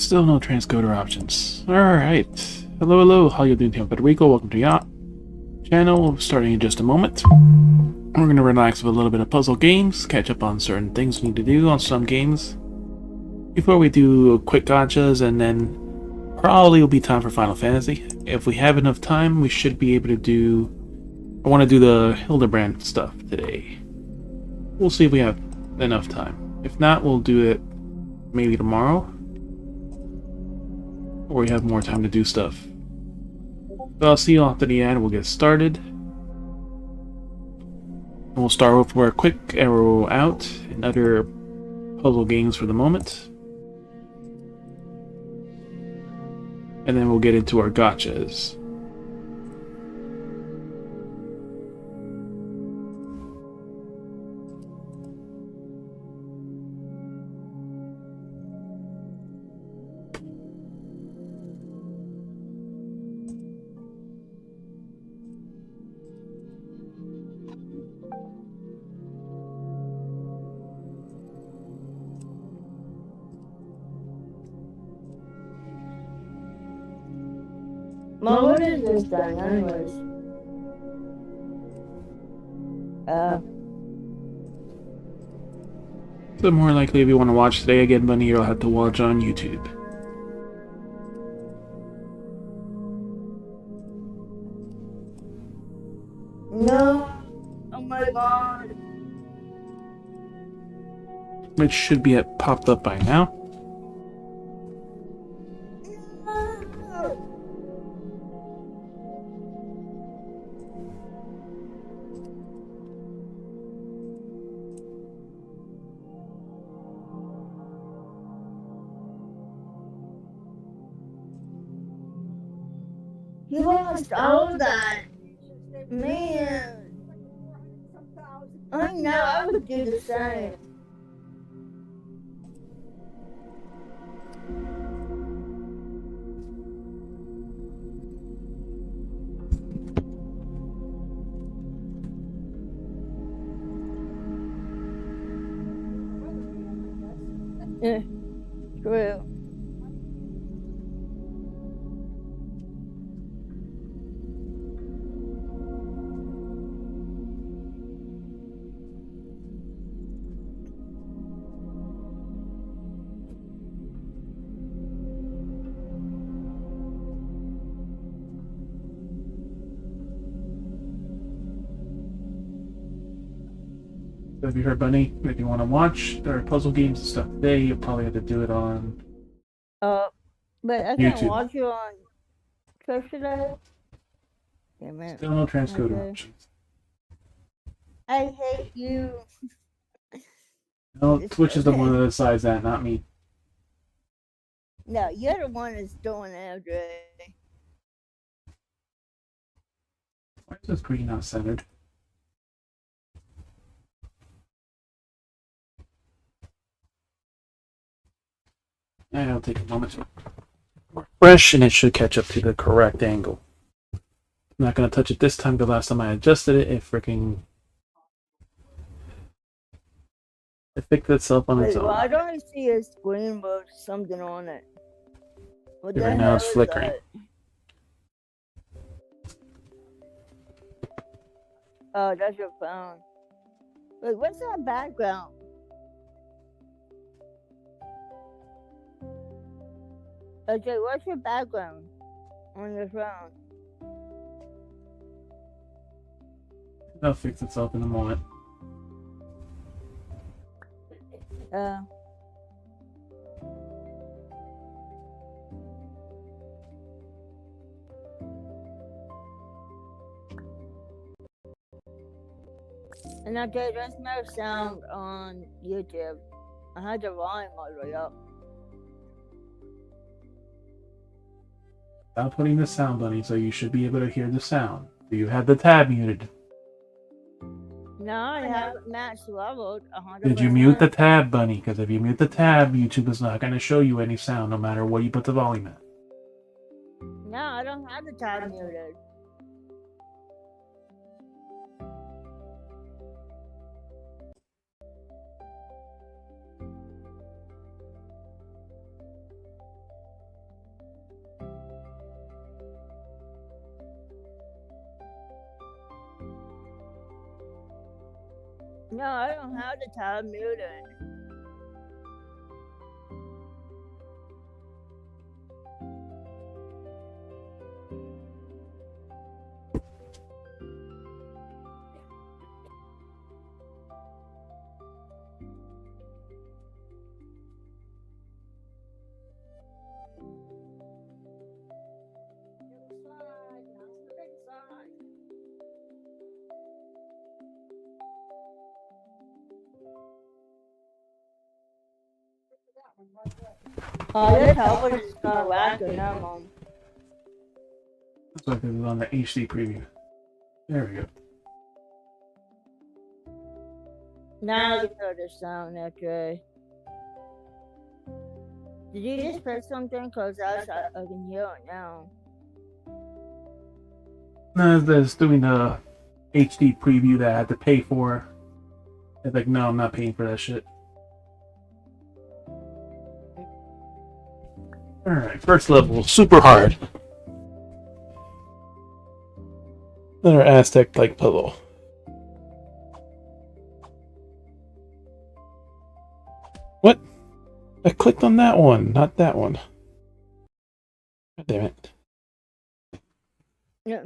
Still no transcoder options. Alright. Hello, hello. How you doing, Federico? Welcome to your channel. Starting in just a moment. We're going to relax with a little bit of puzzle games, catch up on certain things we need to do on some games before we do quick gotchas, and then probably will be time for Final Fantasy. If we have enough time, we should be able to do... I want to do the Hildebrand stuff today. We'll see if we have enough time. If not, we'll do it maybe tomorrow. Or we have more time to do stuff. So I'll see you after the ad. We'll get started. And we'll start with our quick arrow out and other puzzle games for the moment. And then we'll get into our gotchas. Mom, what is this thing, anyways? So more likely if you want to watch today again, Bunny, you'll have to watch on YouTube. No. Oh my god. Which should be popped up by now. You lost all that. Man. I know, I would do the same. Yeah, true. So if you heard Bunny, if you want to watch, there are puzzle games and stuff today, you'll probably have to do it on But I YouTube. can't watch you on Twitch today. Damn it. Still no transcoder Okay. options. I hate you. No, It's Twitch is the one okay. that decides that, not me. No, you're the one that's doing it, Andre. Why is this green not centered? And it'll take a moment to refresh, and it should catch up to the correct angle. I'm not going to touch it this time, because last time I adjusted it, it fixed itself on its Wait, own. why don't I see a screen with something on it? What the Right now hell it's is flickering. that? Oh, that's your phone. Wait, what's that background? Okay, what's your background on your phone? It'll fix itself in a moment. And okay, there's no sound on YouTube. I had the volume all the way up. Without putting the sound, Bunny, so you should be able to hear the sound. Do you have the tab muted? No, I haven't matched leveled 100%. Did you mute the tab, Bunny? Because if you mute the tab, YouTube is not going to show you any sound, no matter what you put the volume at. No, I don't have the tab muted. No, I don't have the tab muted. Oh, your tablet is not lacking that one. Looks like it was on the HD preview. There we go. Now I can hear the sound, okay. Did you just press something? Cause I can hear it now. No, that's doing the HD preview that I had to pay for. It's like, no, I'm not paying for that shit. Alright, first level, super hard. Another Aztec-like puzzle. What? I clicked on that one, not that one. God damn it. Yeah.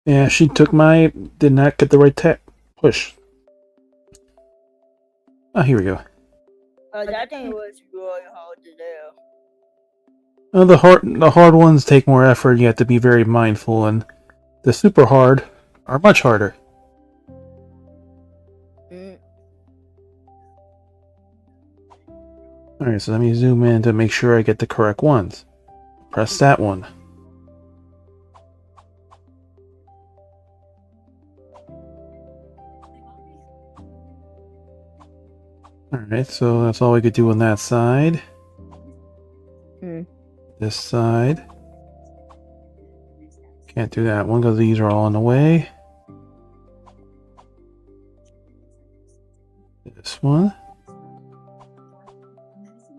Yeah, she took my... did not get the right tap. Push. Oh, here we go. Oh, that thing was really hard to do. Oh, the hard ones take more effort. You have to be very mindful, and the super hard are much harder. Alright, so let me zoom in to make sure I get the correct ones. Press that one. Alright, so that's all we could do on that side. This side. Can't do that one because these are all in the way. This one.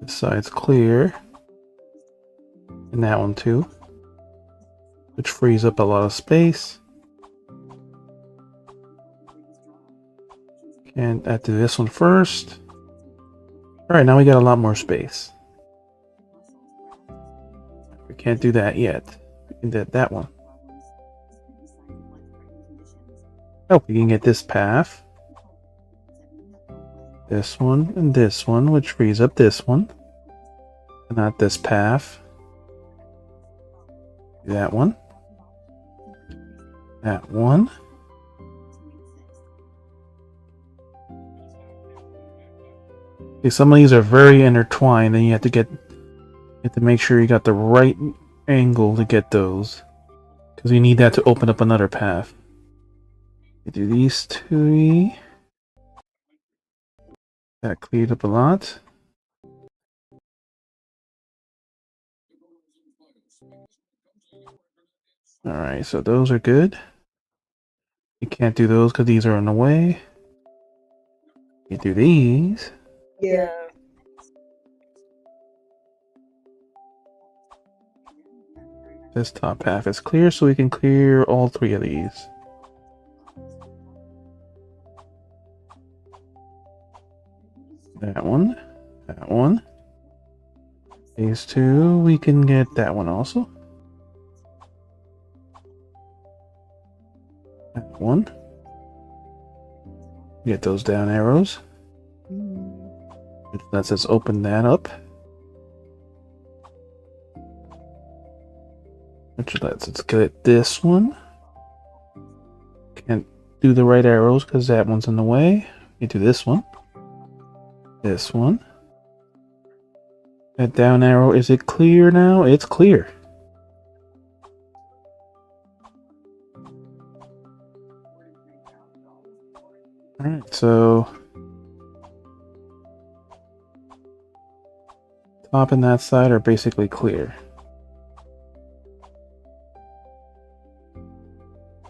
This side's clear. And that one too. Which frees up a lot of space. Can't add to this one first. Alright, now we got a lot more space. We can't do that yet. We can do that one. Oh, we can get this path. This one and this one, which frees up this one. And not this path. That one. That one. Okay, some of these are very intertwined, and you have to make sure you got the right angle to get those, because you need that to open up another path. You do these two. That cleared up a lot. Alright, so those are good. You can't do those because these are in the way. You do these. Yeah. This top half is clear, so we can clear all three of these. That one. That one. These two, we can get that one also. That one. Get those down arrows. Which lets us open that up. Which lets us get this one. Can't do the right arrows because that one's in the way. You do this one. This one. That down arrow, is it clear now? It's clear. Alright, so top and that side are basically clear.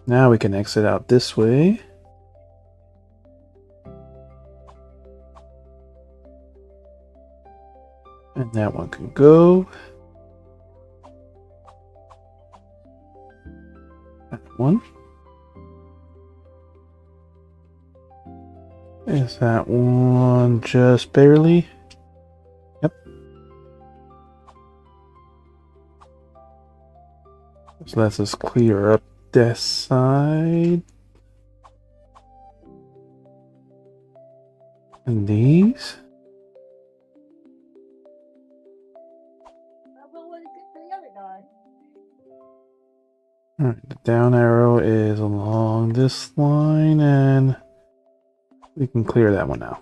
Now we can exit out this way. And that one can go. That one. Is that one just barely? Yep. So let's just clear up this side. And these. Alright, the down arrow is along this line, and we can clear that one now.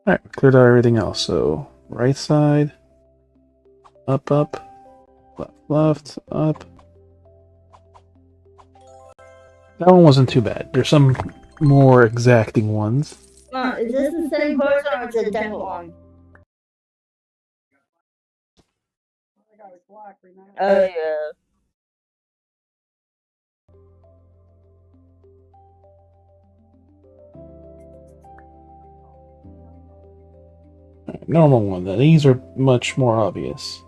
Alright, cleared out everything else. So, right side, up, left, up. That one wasn't too bad. There's some more exacting ones. Is this the same person or is it a different one? Oh, yeah. Normal one. These are much more obvious.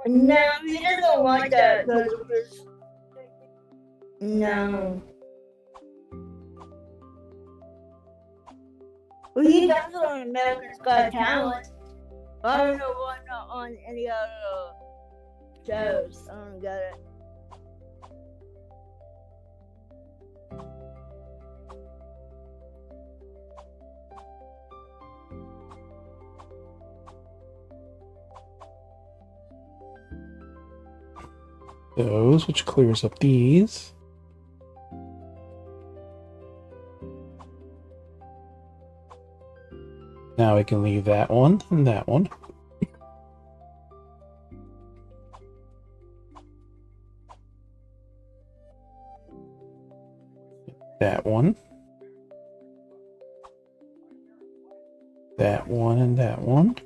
No, he doesn't like that because of his... No. Well, he does it on America's Got Talent. I don't know why not on any other shows. I don't get it. Those, which clears up these. Now we can leave that one and that one. That one. That one and that one.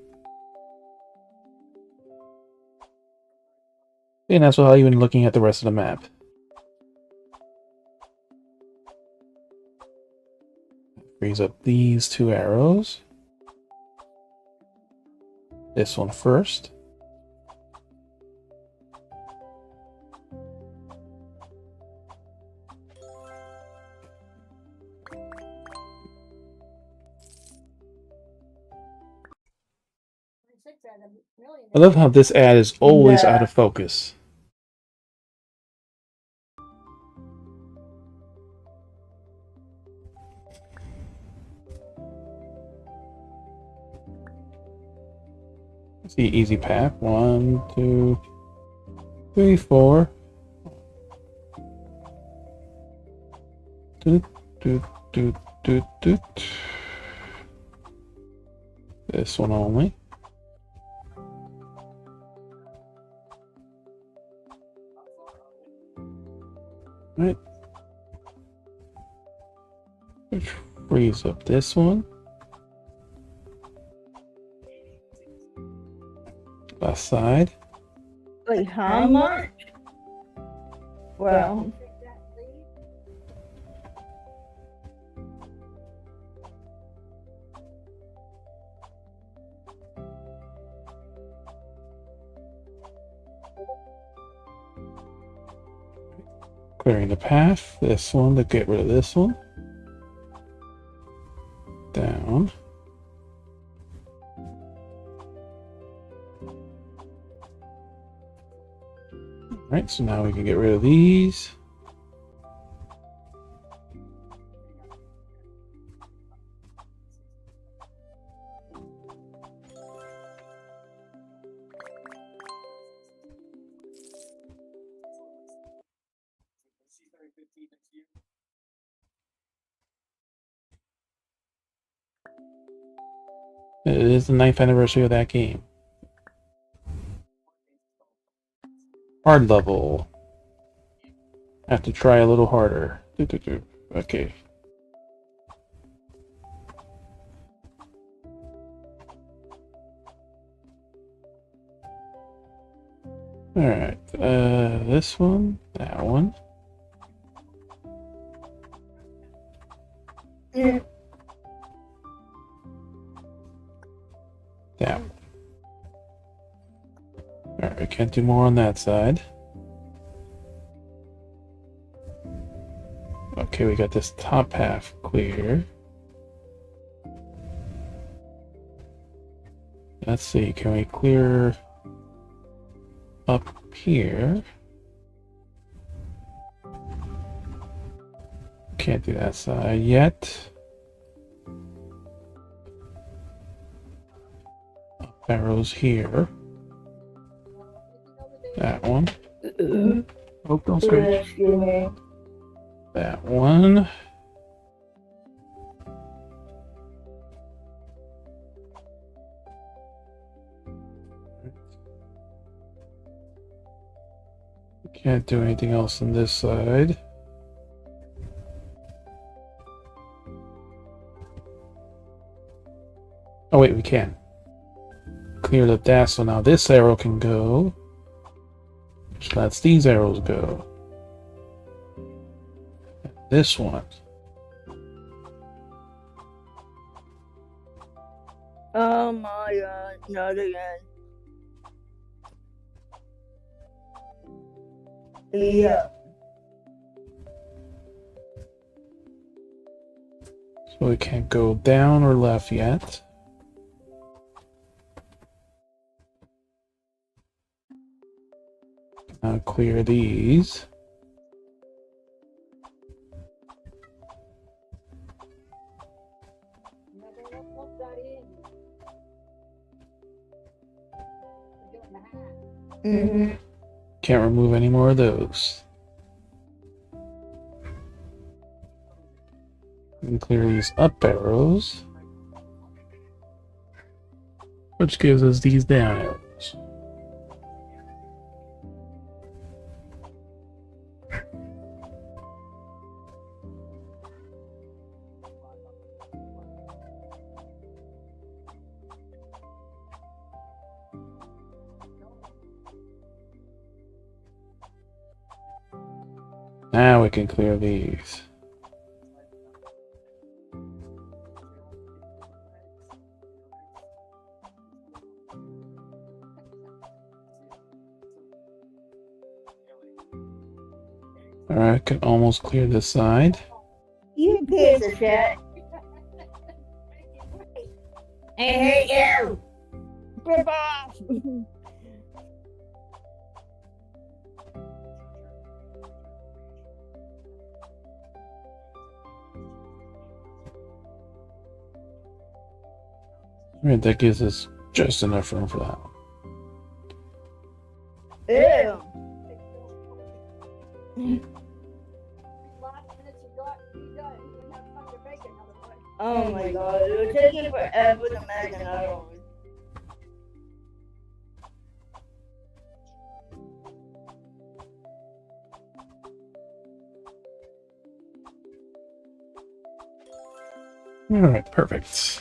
And that's how even looking at the rest of the map. Frees up these two arrows. This one first. I love how this ad is always out of focus. See, easy path. 1, 2, 3, 4. Doot, doot, doot, doot, doot. This one only. Right. Which frees up this one. Left side. Wait, how much? Well... Clearing the path. This one to get rid of this one. Down. Alright, so now we can get rid of these. It is the 9th anniversary of that game. Hard level. Have to try a little harder. Okay. Alright, this one, that one. Mm. That one. Alright, we can't do more on that side. Okay, we got this top half clear. Let's see, can we clear up here? Can't do that side yet. Up arrows here. That one. Oh, don't scratch. Excuse me. That one. Can't do anything else on this side. Oh wait, we can. Cleared up that, so now this arrow can go. Which lets these arrows go. And this one. Oh my god, not again. Yeah. So we can't go down or left yet. Now clear these. Mm-hmm. Can't remove any more of those. And clear these up arrows. Which gives us these down arrows. Now we can clear these. Alright, can almost clear this side. You piece of shit. I hate you. Rip off. Alright, that gives us just enough room for that one. Ew. Oh my god, it would take you forever to make another one. Alright, perfect.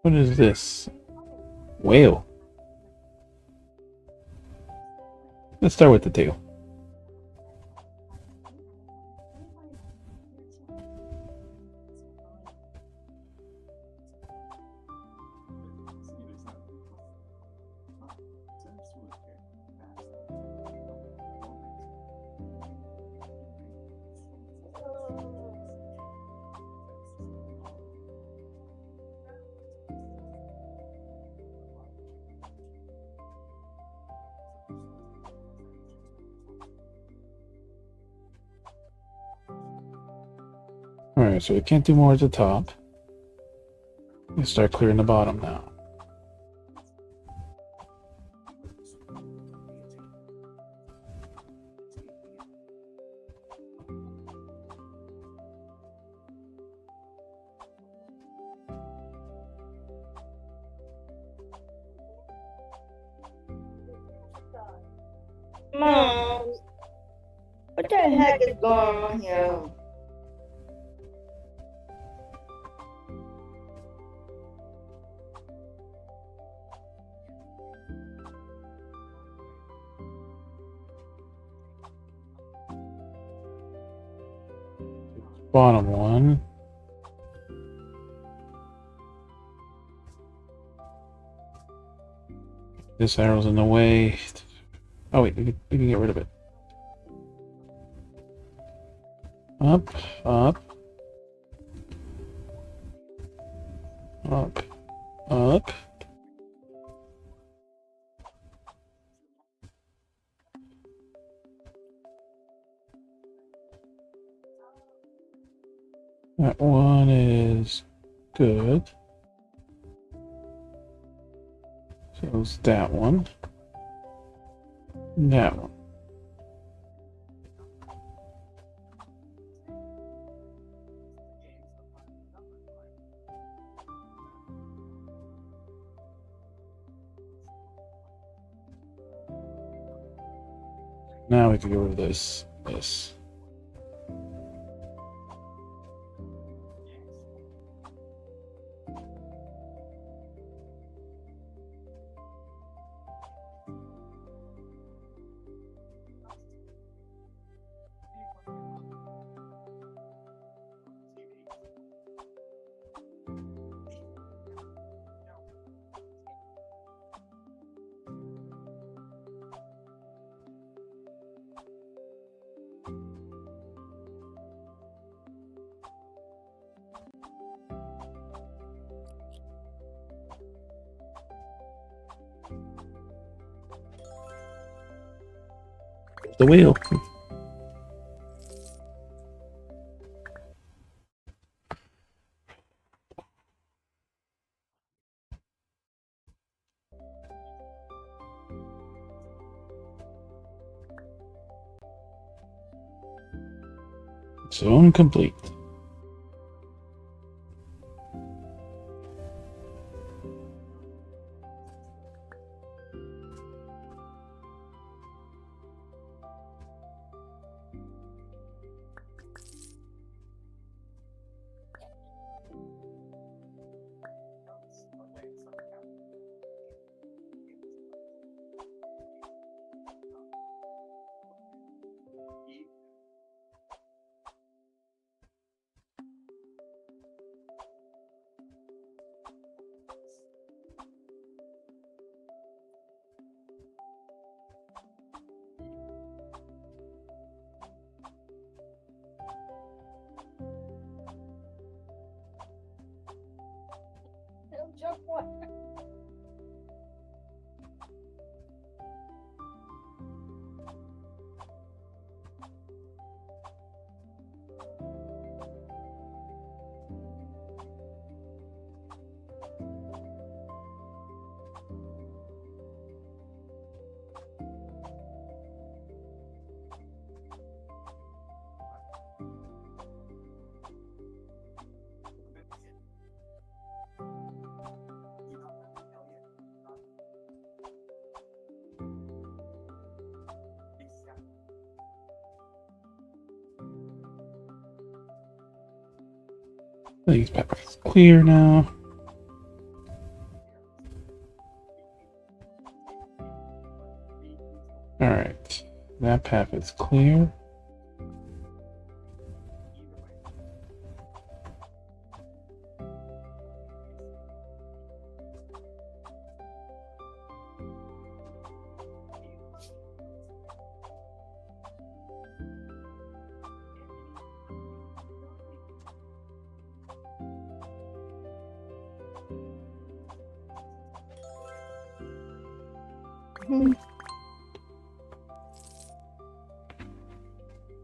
What is this? Whale. Let's start with the tail. Alright, so we can't do more at the top. Let's start clearing the bottom now. Mom, what the heck is going on here? Bottom one. This arrow's in the way. Oh wait, we can get rid of it. Up, up, up, up. That one is good. So it's that one. And that one. Now we can get rid of this. The wheel. Zone complete. These paths clear now. Alright, that path is clear.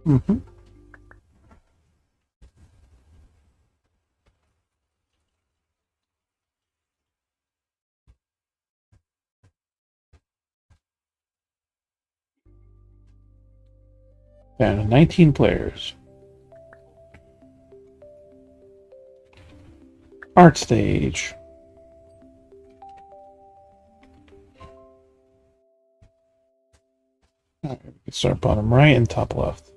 Mm-hmm. Down to 19 players. Art stage. Alright, we can start bottom right and top left.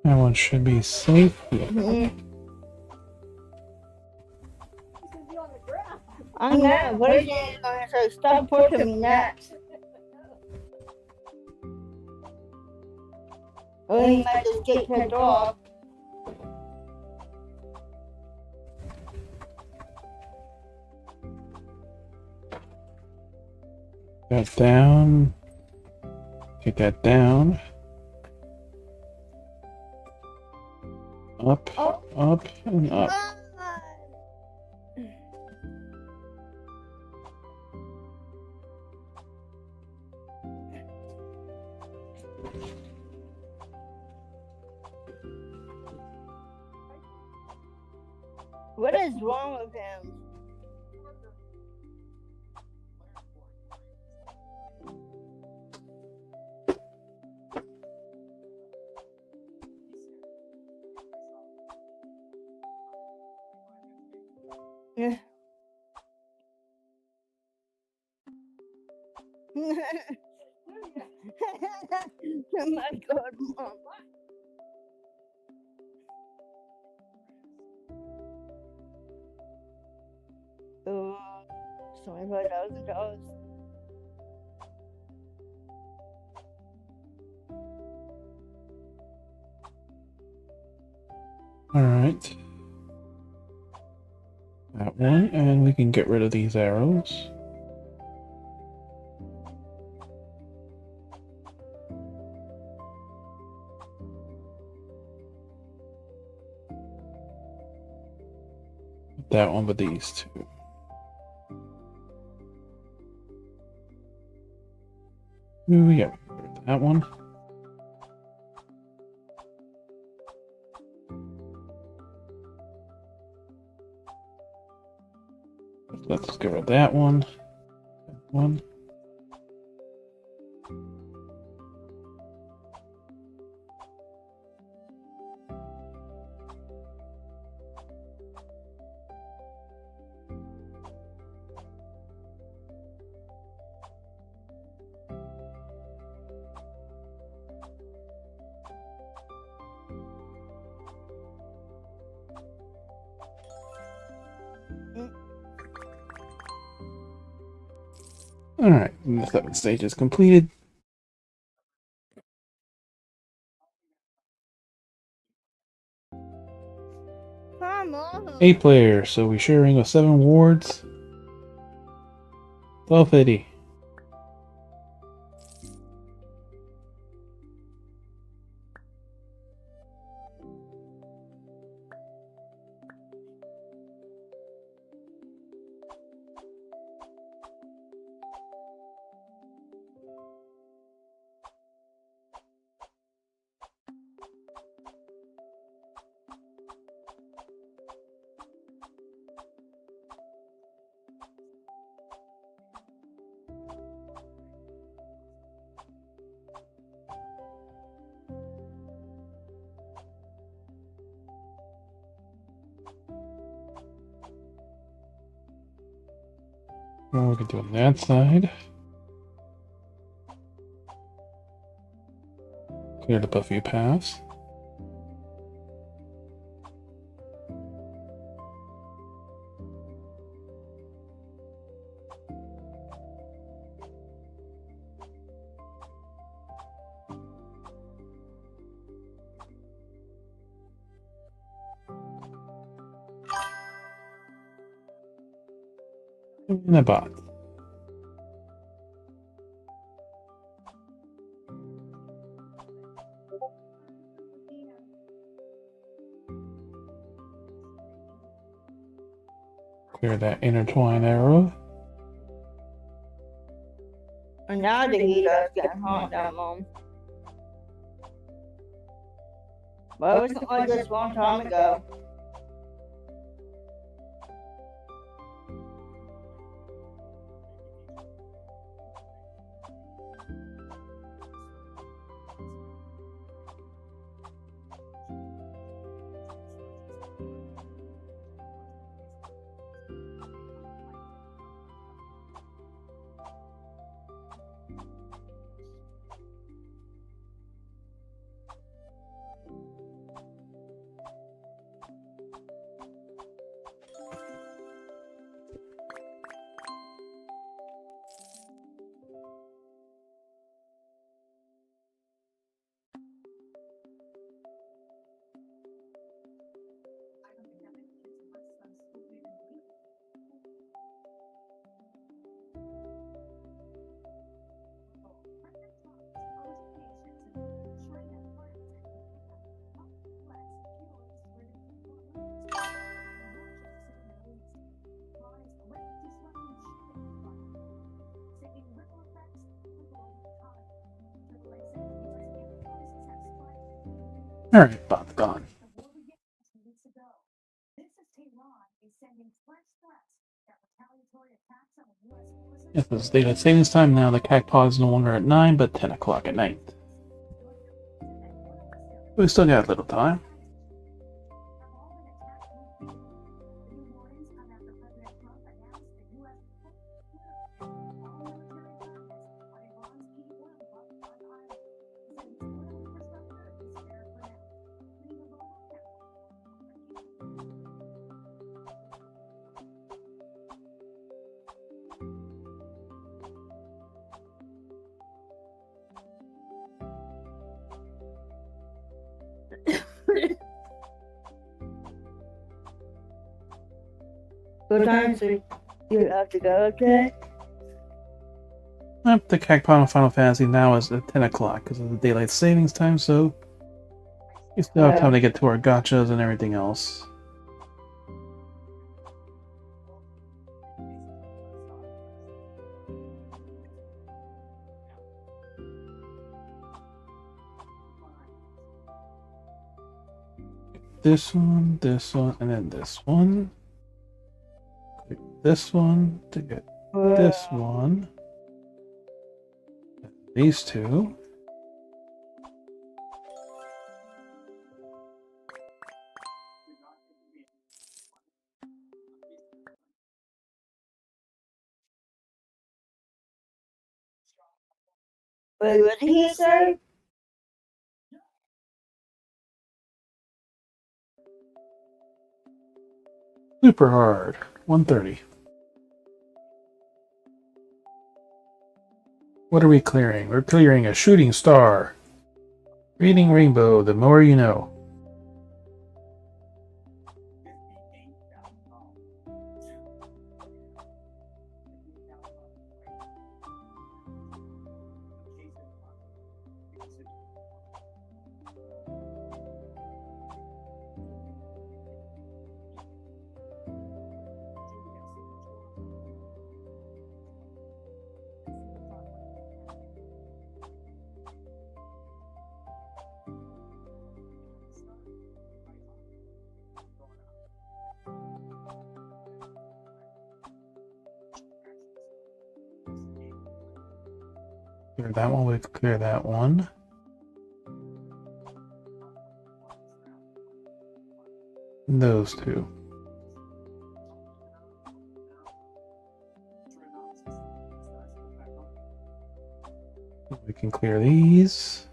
That one should be safe. Yeah. I know. What are you going to say? Stop pushing me nuts. Or you might just get picked off. That down. Take that down. Up, up, and up. What is wrong with him? Yeah. Oh my God, Mom. Oh, $25,000. Alright. That one, and we can get rid of these arrows. That one with these two. Ooh, yeah, that one. Let's get rid of that one. That one. Alright, the 7th stage is completed. Come on. 8 players, so we're sharing with 7 wards. 1250. What we can do on that side. Cleared up a few paths. And a bot. Clear that intertwine arrow. And now the heater's getting hot down, Mom. But it wasn't like this one time ago. Alright, bot's gone. Yes, this is daylight savings time now. The CAC pod is no longer at 9, but 10 o'clock at night. We still got a little time. What time do you have to go, okay? The CAC pod on Final Fantasy now is at 10 o'clock because of the daylight savings time, so we still have time to get to our gachas and everything else. This one, and then this one. Click this one to get this one. These two. Wait, what did he say? Super hard. 130. What are we clearing? We're clearing a shooting star. Reading rainbow, the more you know. Clear that one, we clear that one. And those two. We can clear these.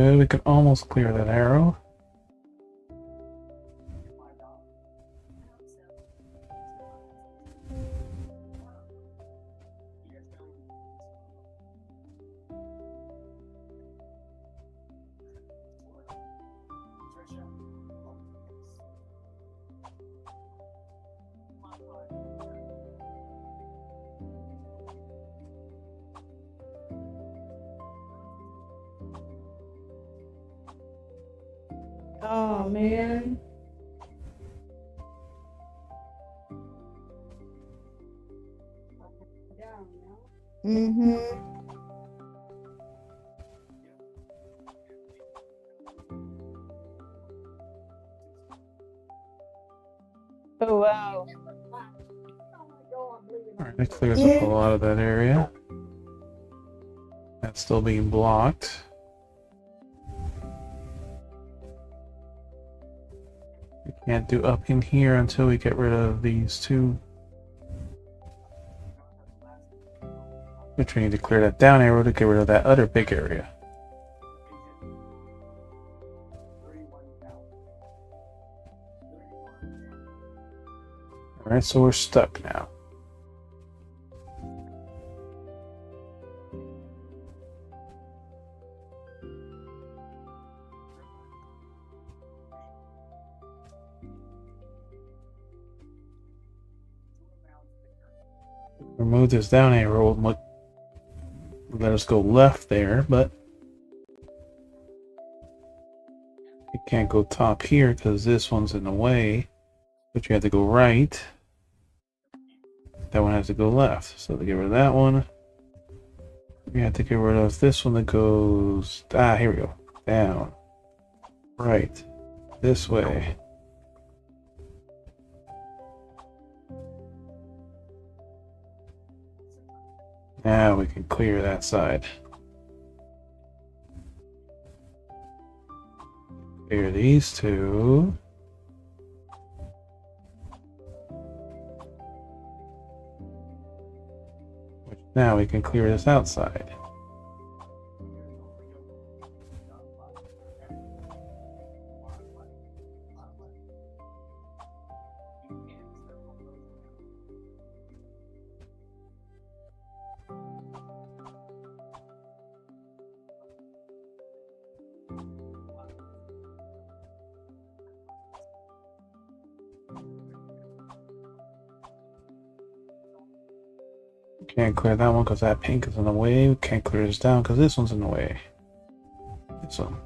Good, we can almost clear that arrow. Oh man. Mm-hmm. Oh wow. Alright, that clears up a lot of that area. That's still being blocked. We can't do up in here until we get rid of these two. Which we need to clear that down arrow to get rid of that other big area. Alright, so we're stuck now. Remove this down arrow and let us go left there, but you can't go top here because this one's in the way. But you have to go right. That one has to go left. So to get rid of that one, we have to get rid of this one that goes... Ah, here we go. Down. Right. This way. Now we can clear that side. Clear these two. Now we can clear this outside. Can't clear that one because that pink is in the way. We can't clear this down because this one's in the way. This one.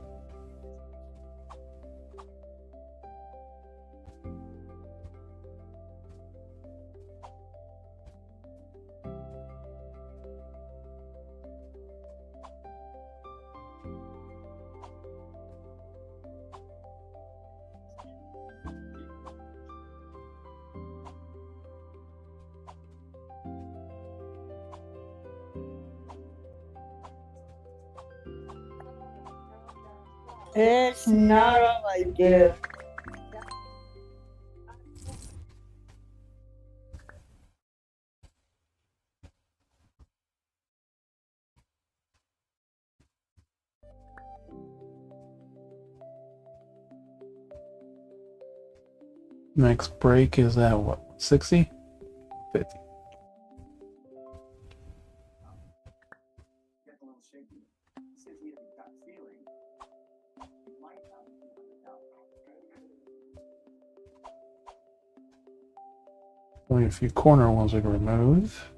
It's not all I do. Next break is at what? 60? 50. Only a few corner ones we can remove.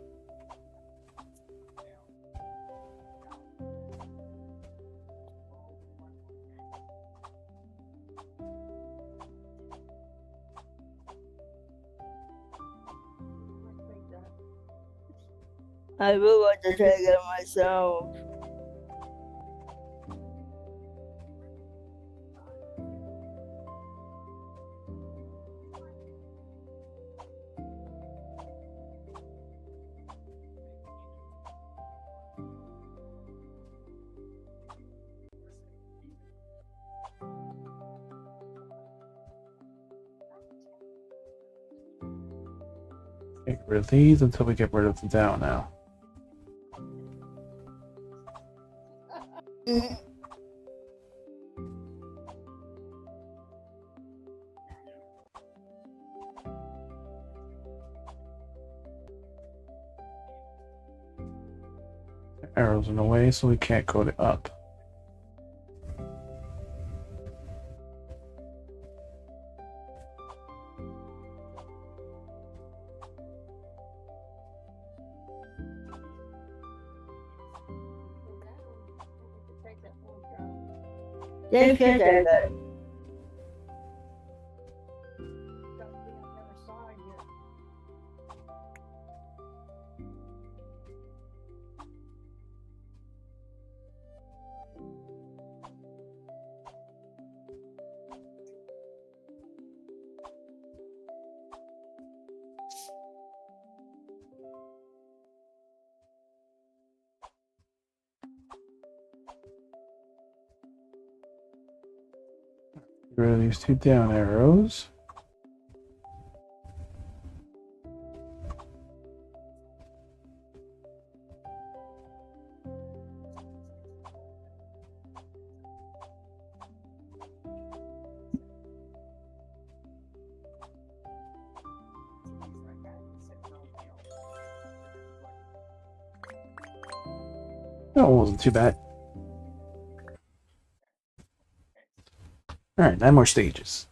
I would like to take it myself. Get rid of these until we get rid of the down now. arrows in the way, so we can't go to up. Then should do it. Get rid of these 2 down arrows. That wasn't too bad. Alright, 9 more stages.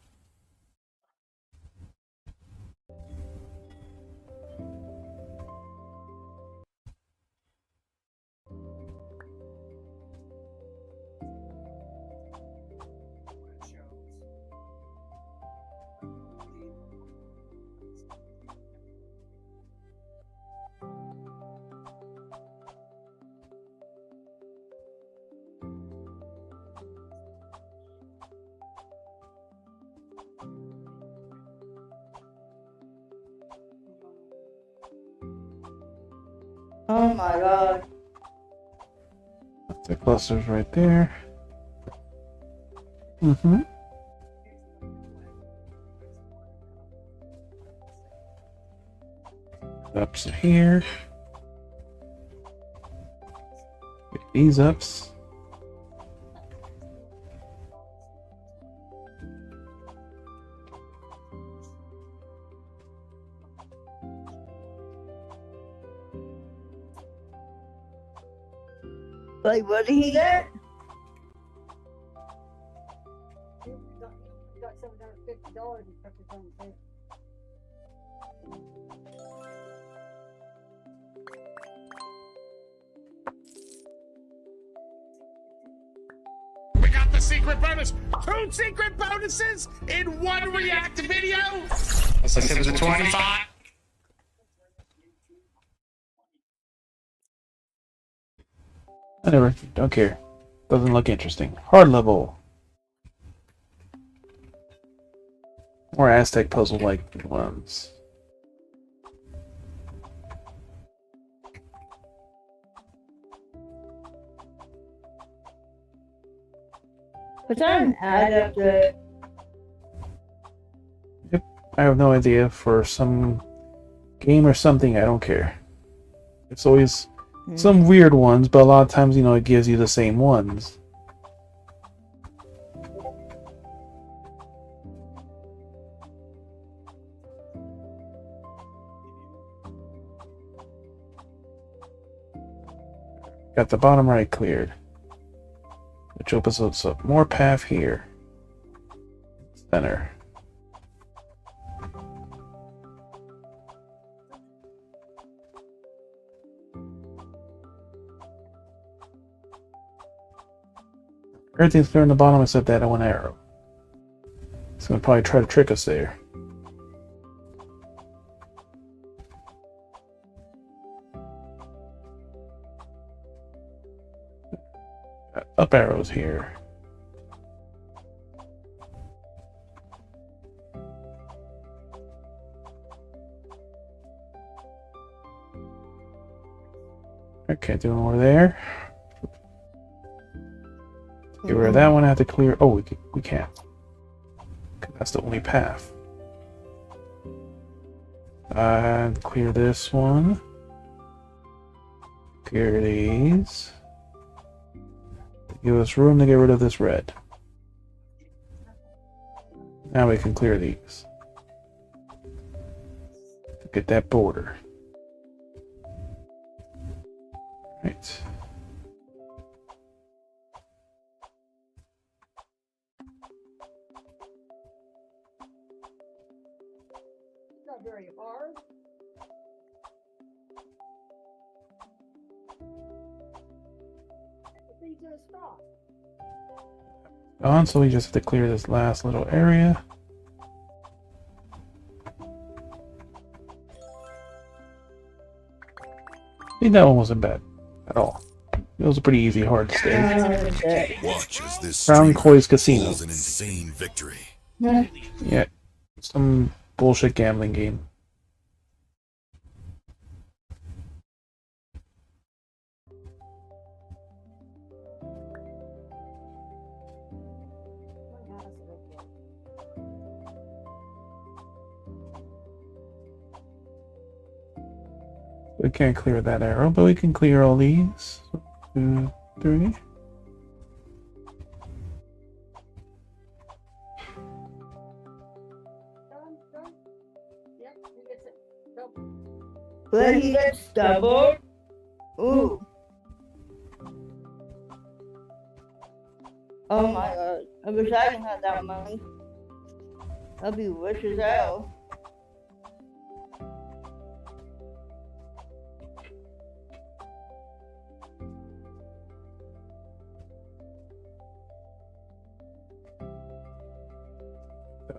Oh my god. The clusters right there. Mm-hmm. Ups here. Get these ups. Wait, what did he get? Got $750 and kept it on the table. We got the secret bonus! 2 secret bonuses in 1 react video! Let's say it was a 25. Whatever, don't care. Doesn't look interesting. Hard level. More Aztec puzzle-like ones. What's on add up to? Yep, I have no idea. For some game or something, I don't care. It's always some weird ones, but a lot of times, you know, it gives you the same ones. Got the bottom right cleared, which opens us up more path here. Center. Everything's clear on the bottom except that one arrow. It's gonna probably try to trick us there. Got up arrows here. Okay, do more there. Get rid of that one. I have to clear. Oh, we can't. That's the only path. Clear this one. Clear these. Give us room to get rid of this red. Now we can clear these. To get that border. Right. not very hard. The thing's gonna stop. On, so we just have to clear this last little area. I think that one wasn't bad at all. It was a pretty easy hard stage. Watch as this Crown streamer Coy's Casino. pulls an insane victory. Yeah, some bullshit gambling game. We can't clear that arrow, but we can clear all these. 2, 3. Done. Yep, he gets it. Go. But he gets double. Ooh. Oh my god. I wish I didn't have that money. I'd be rich as hell.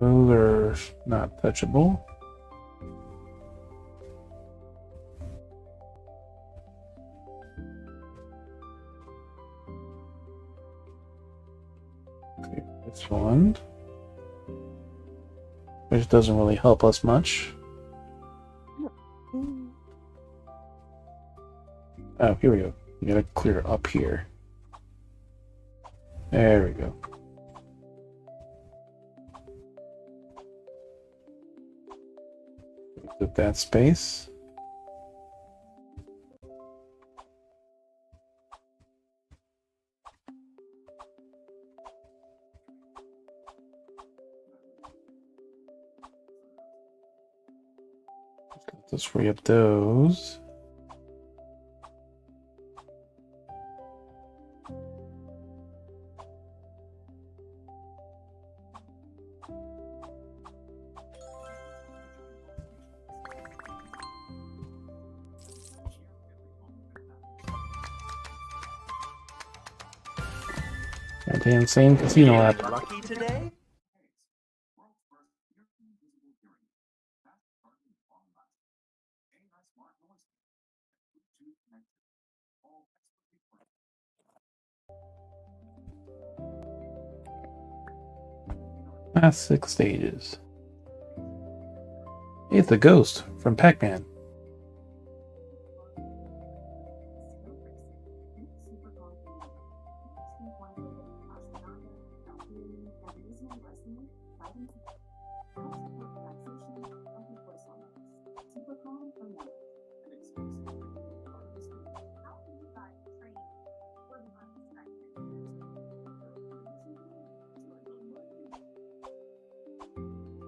Those are not touchable. Okay, this one, which doesn't really help us much. Oh, here we go. You gotta clear up here. There we go. With that space. Let's free up those. The insane casino app. Lucky today? Last 6 stages. It's a ghost from Pac-Man.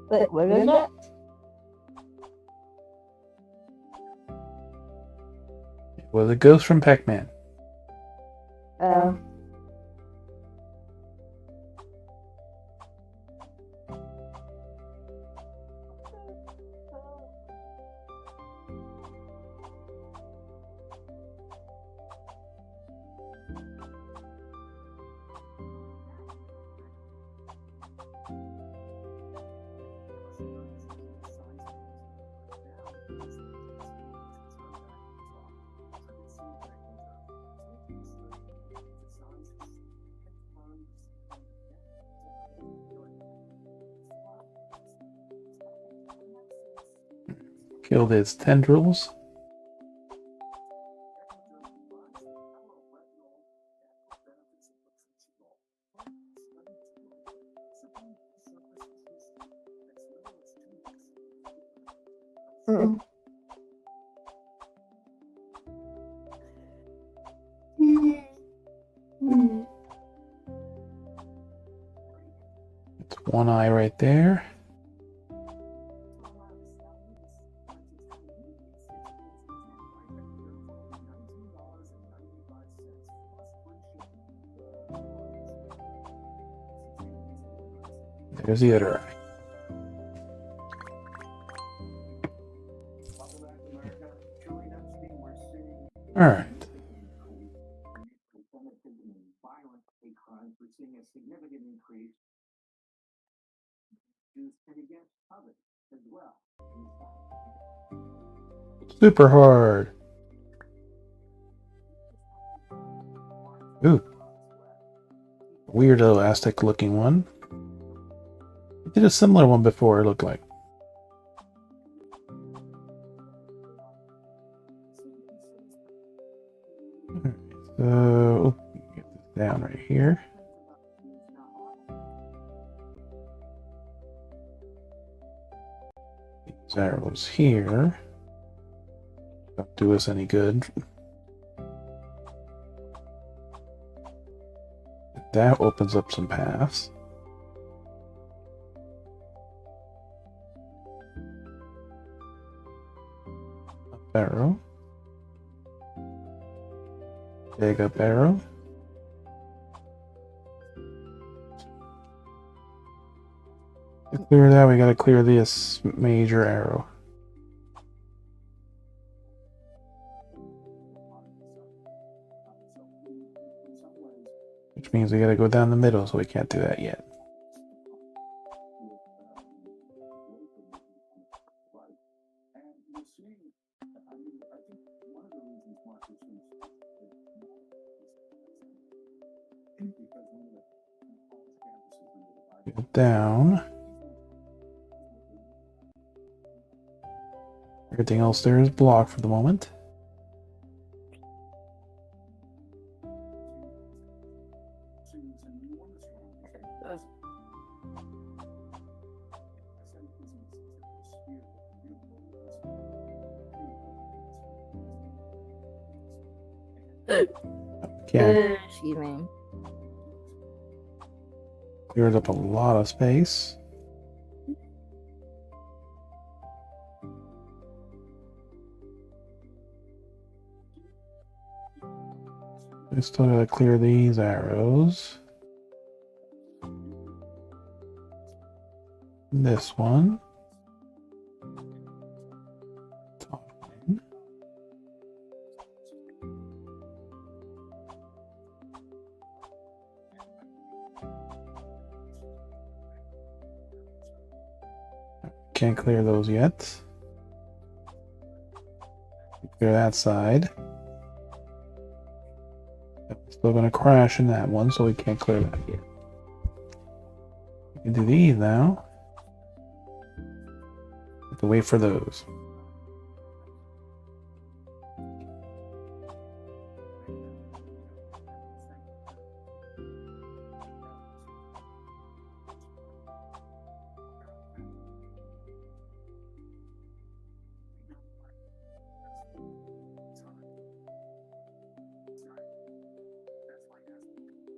Wait, what is that? It was a ghost from Pac-Man. Killed its tendrils. It's one eye right there. There's the other eye. Alright. Super hard. Ooh. Weirdo Aztec looking one. I did a similar one before, it looked like. Alright, so get this down right here. These arrows here don't do us any good. That opens up some paths. Up arrow. Dig up arrow. To clear that, we gotta clear this major arrow. Which means we gotta go down the middle, so we can't do that yet. Get down. Everything else there is blocked for the moment. Yeah, Excuse me. clears up a lot of space. We still gotta clear these arrows. This one. Top one. Can't clear those yet. Clear that side. Still gonna crash in that one, so we can't clear that yet. We can do these now. Have to wait for those.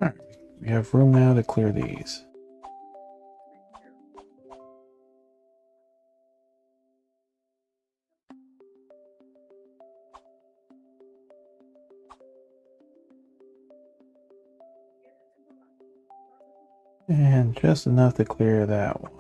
Alright, we have room now to clear these. And just enough to clear that one.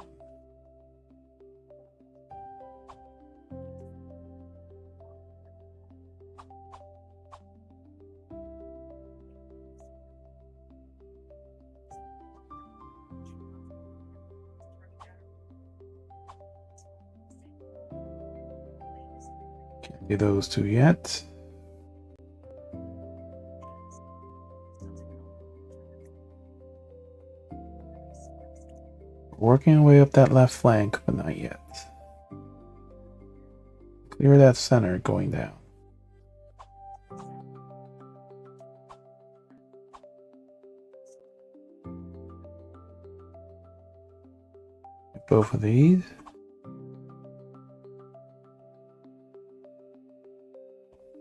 Can't do those two yet. Working our way up that left flank, but not yet. Clear that center going down. Both of these.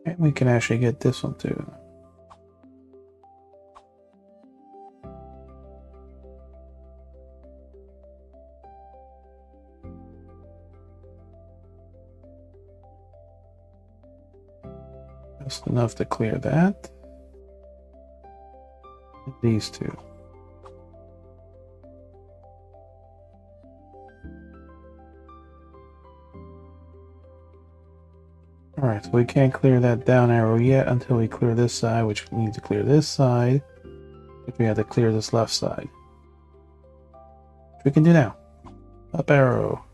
And we can actually get this one too. Just enough to clear that. And these two. Alright, so we can't clear that down arrow yet until we clear this side, which we need to clear this side. If we have to clear this left side. Which we can do now. Up arrow.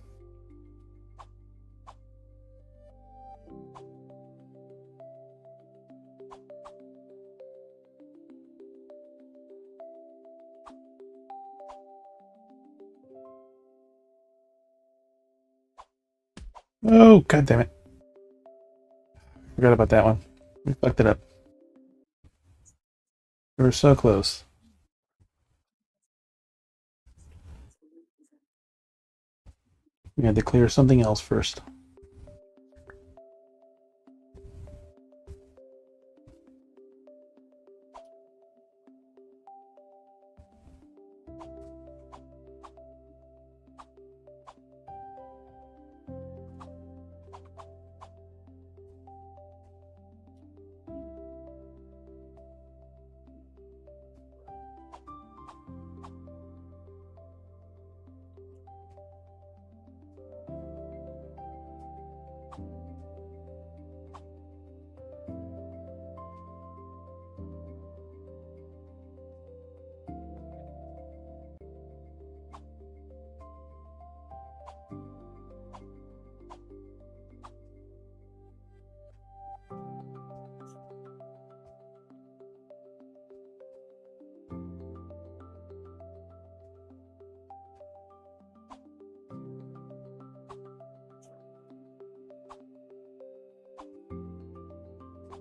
Oh, god damn it. Forgot about that one. We fucked it up. We were so close. We had to clear something else first.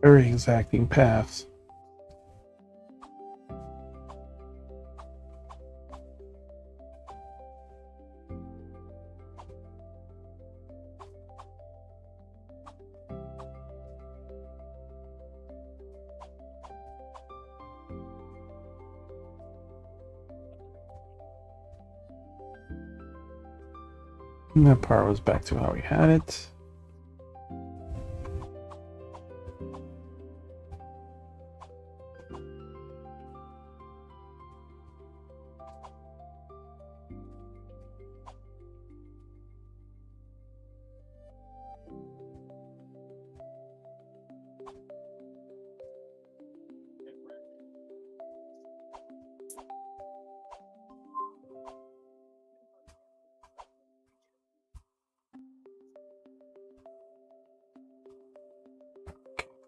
Very exacting paths. And that part was back to how we had it.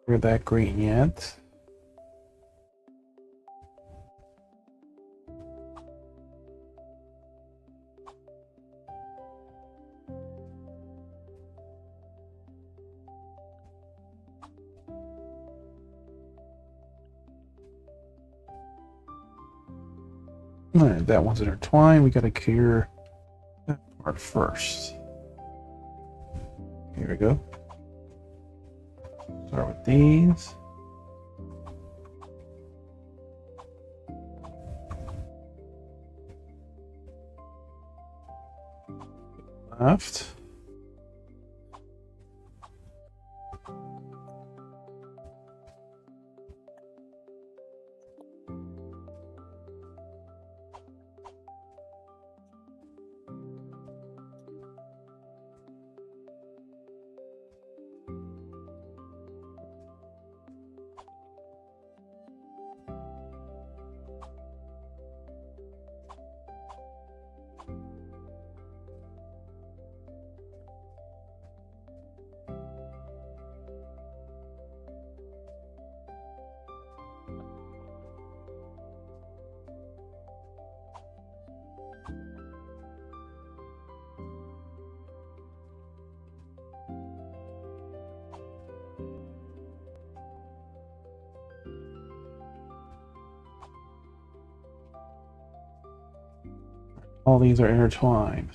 We're that green yet. Alright, that one's intertwined. We gotta clear that part first. Here we go. Start with these. Left. All these are intertwined.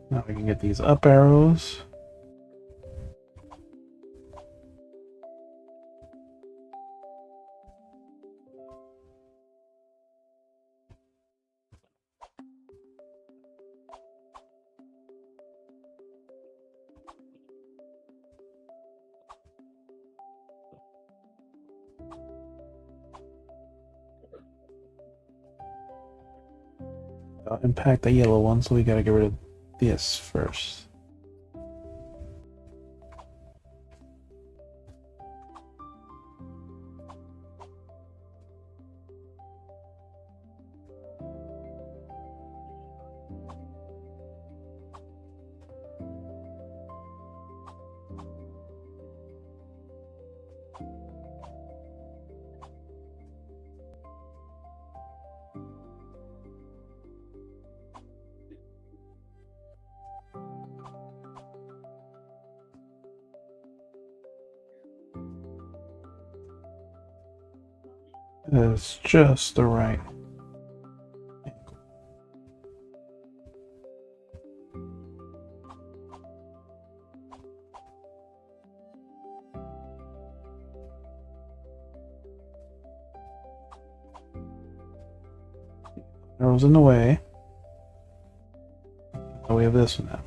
Now we can get these up arrows. Impact the yellow one, so we gotta get rid of this first. It's just the right angle. Arrows in the way. Now we have this one now.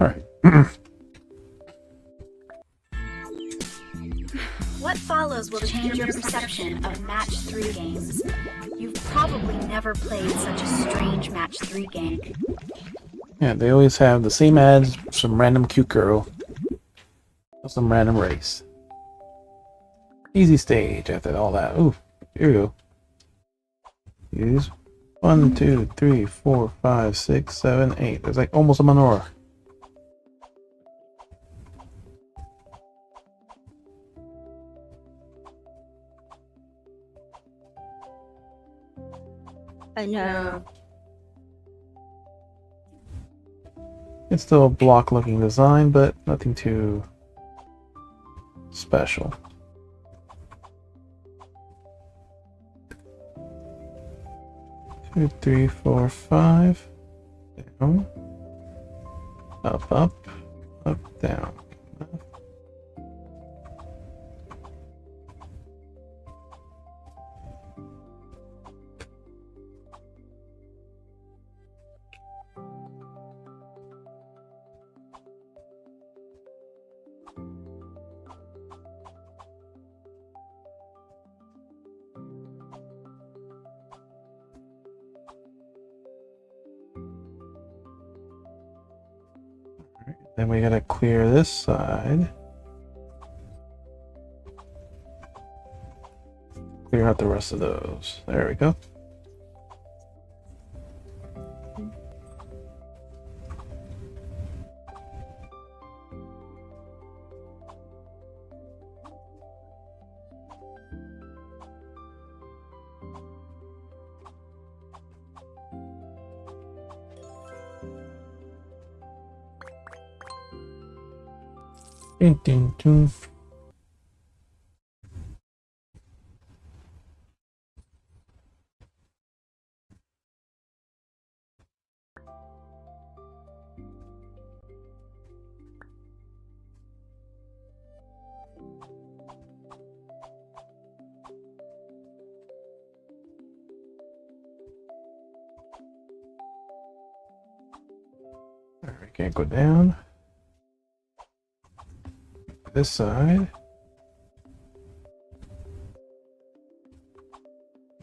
Alright. What follows will change your perception of Match 3 games. You've probably never played such a strange Match 3 game. Yeah, they always have the same ads, some random cute girl, or some random race. Easy stage after all that. Ooh, here we go. Use 1, 2, 3, 4, 5, 6, 7, 8. There's like almost a menorah. I know. It's still a block looking design, but nothing too special. Two, three, four, five. Down. Up, up, up, down. Then we gotta clear this side. Clear out the rest of those. There we go. Ding, ding, ding. We can't go down. This side.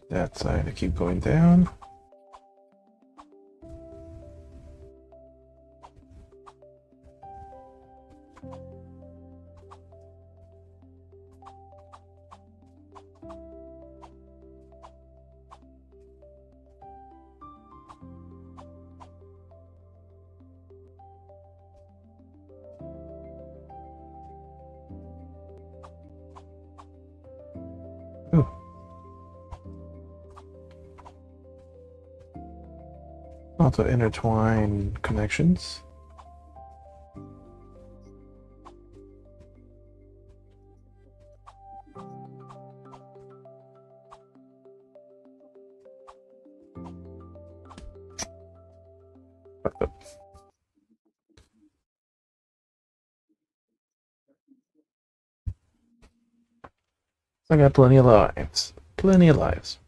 That side to keep going down. Ooh. Also intertwine connections. I got plenty of lives. Plenty of lives.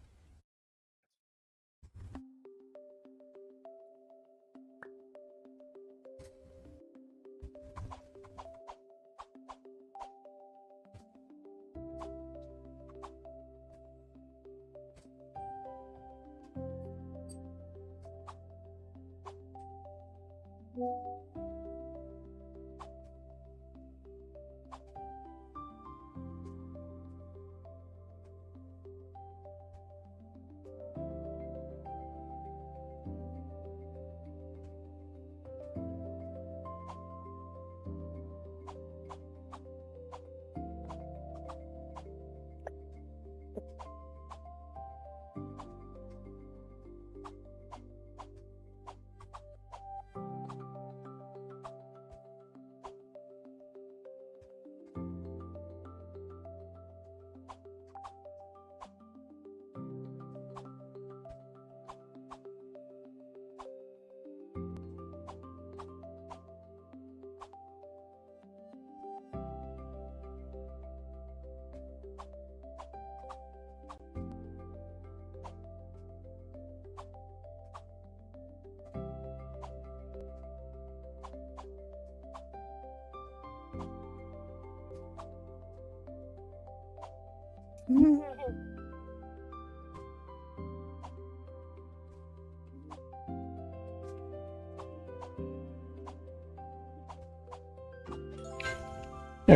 There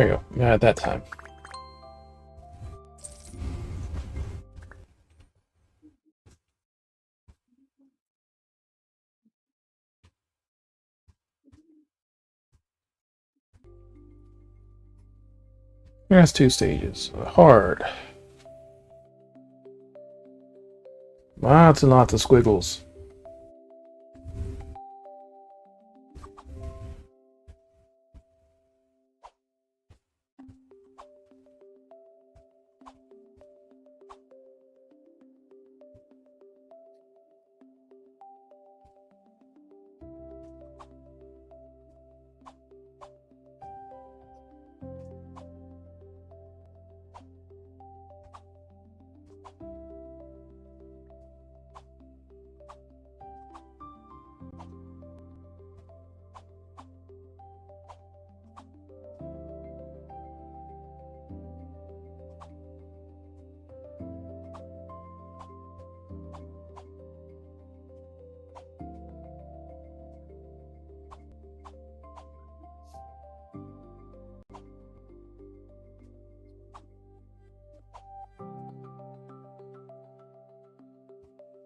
you go. At that time. There's 2 stages. Hard. Lots and lots of squiggles.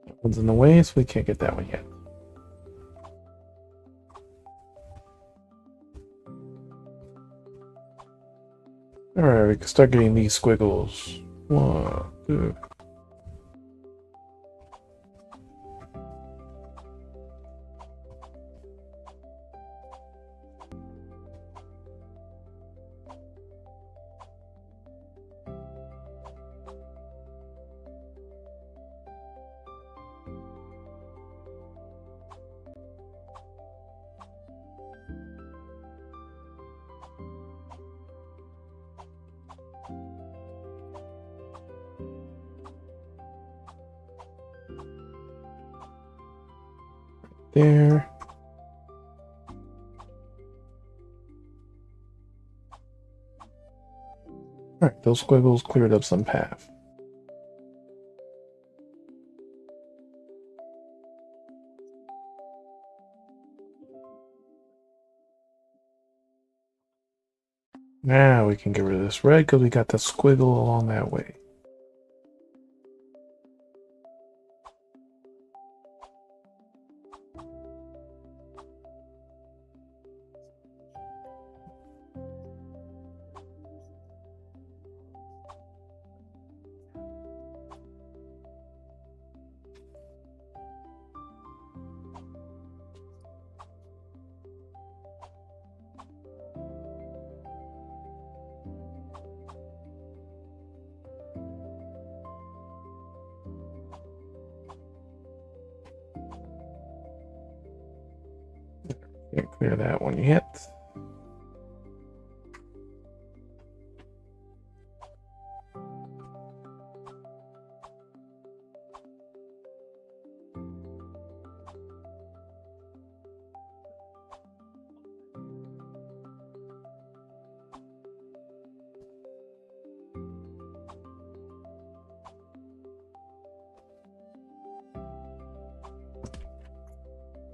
That one's in the way, so we can't get that one yet. Alright, we can start getting these squiggles. 1, 2. There. Alright, those squiggles cleared up some path. Now we can get rid of this red because we got the squiggle along that way. Can't clear that one yet.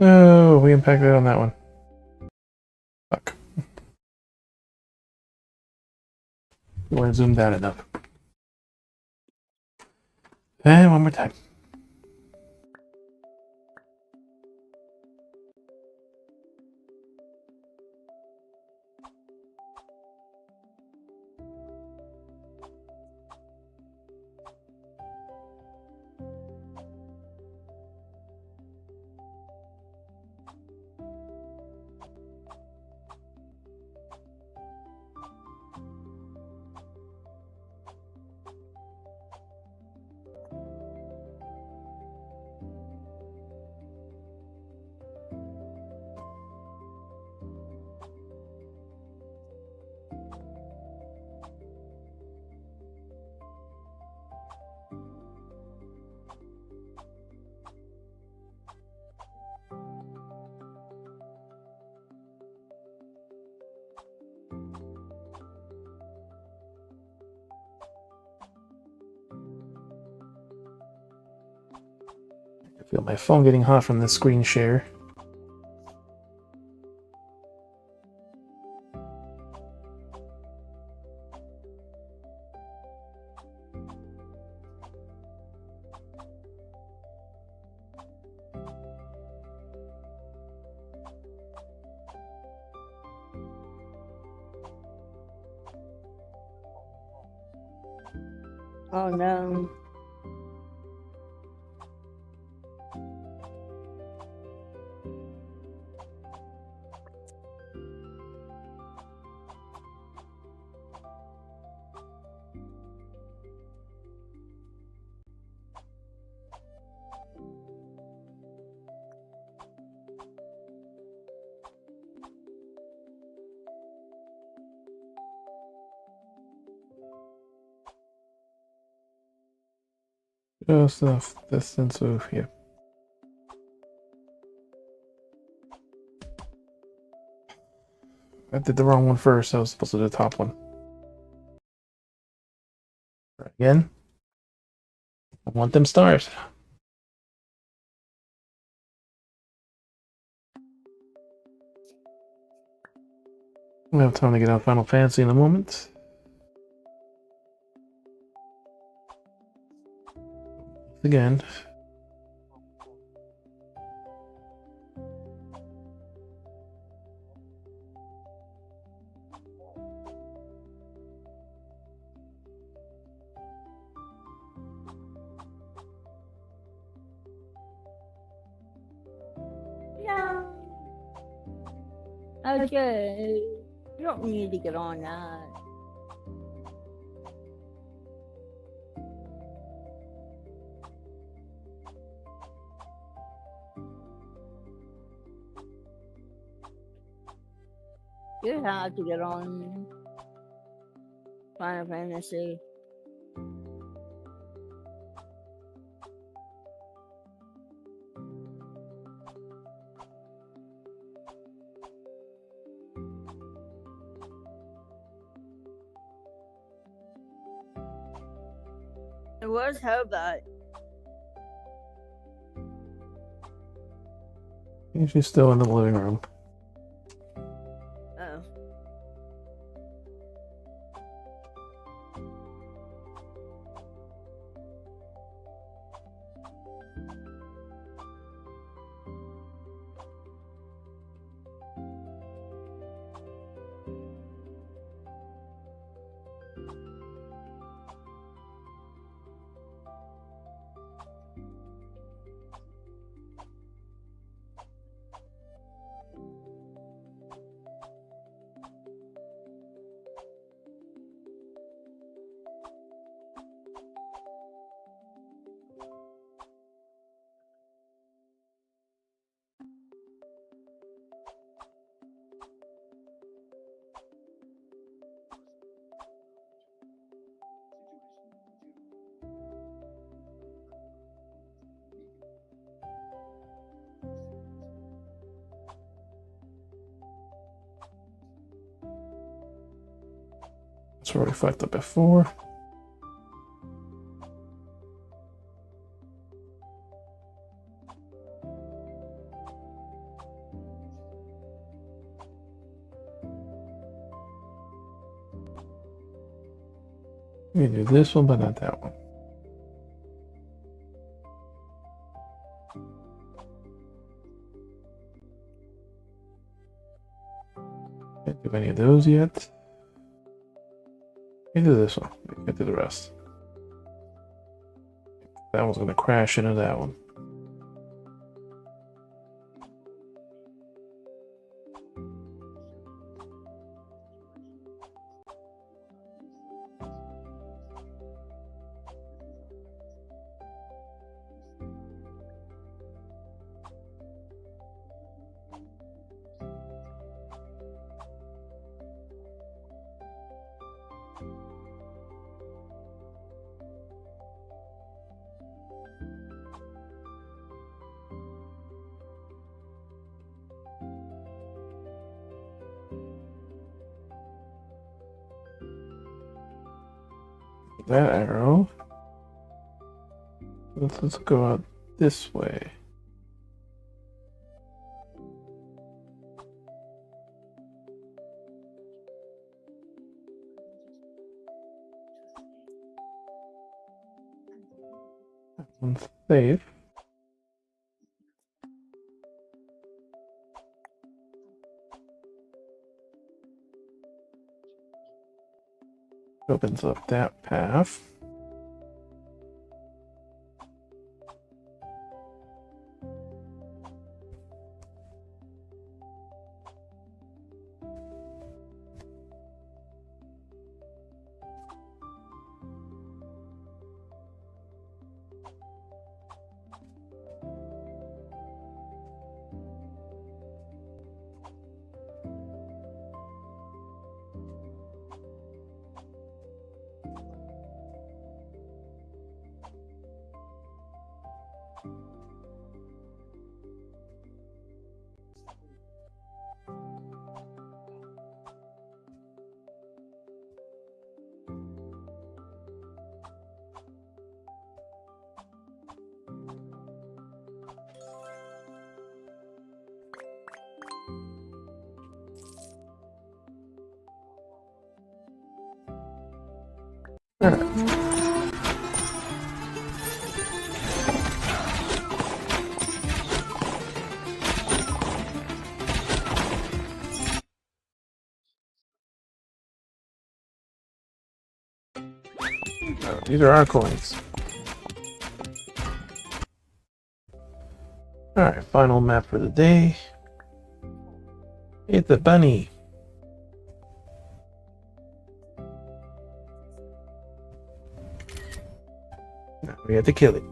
Oh, we impacted on that one. Fuck. You want to zoom down enough. And one more time. I feel my phone getting hot from this screen share. Oh no. Just enough distance of here. I did the wrong one first. I was supposed to do the top one. Right, again. I want them stars. We have time to get out Final Fantasy in a moment. Again. Yeah. Okay. You don't need to get on that. You have to get on Final Fantasy. Where's Hobart? She's still in the living room. Oh. That's where we fucked up before. We can do this one, but not that one. Can't do any of those yet. Can't do this one. Can't do the rest. That one's gonna crash into that one. That arrow. Let's go out this way. That one's safe. Opens up that path. Oh, these are our coins. Alright, final map for the day. It's a bunny. Now we have to kill it.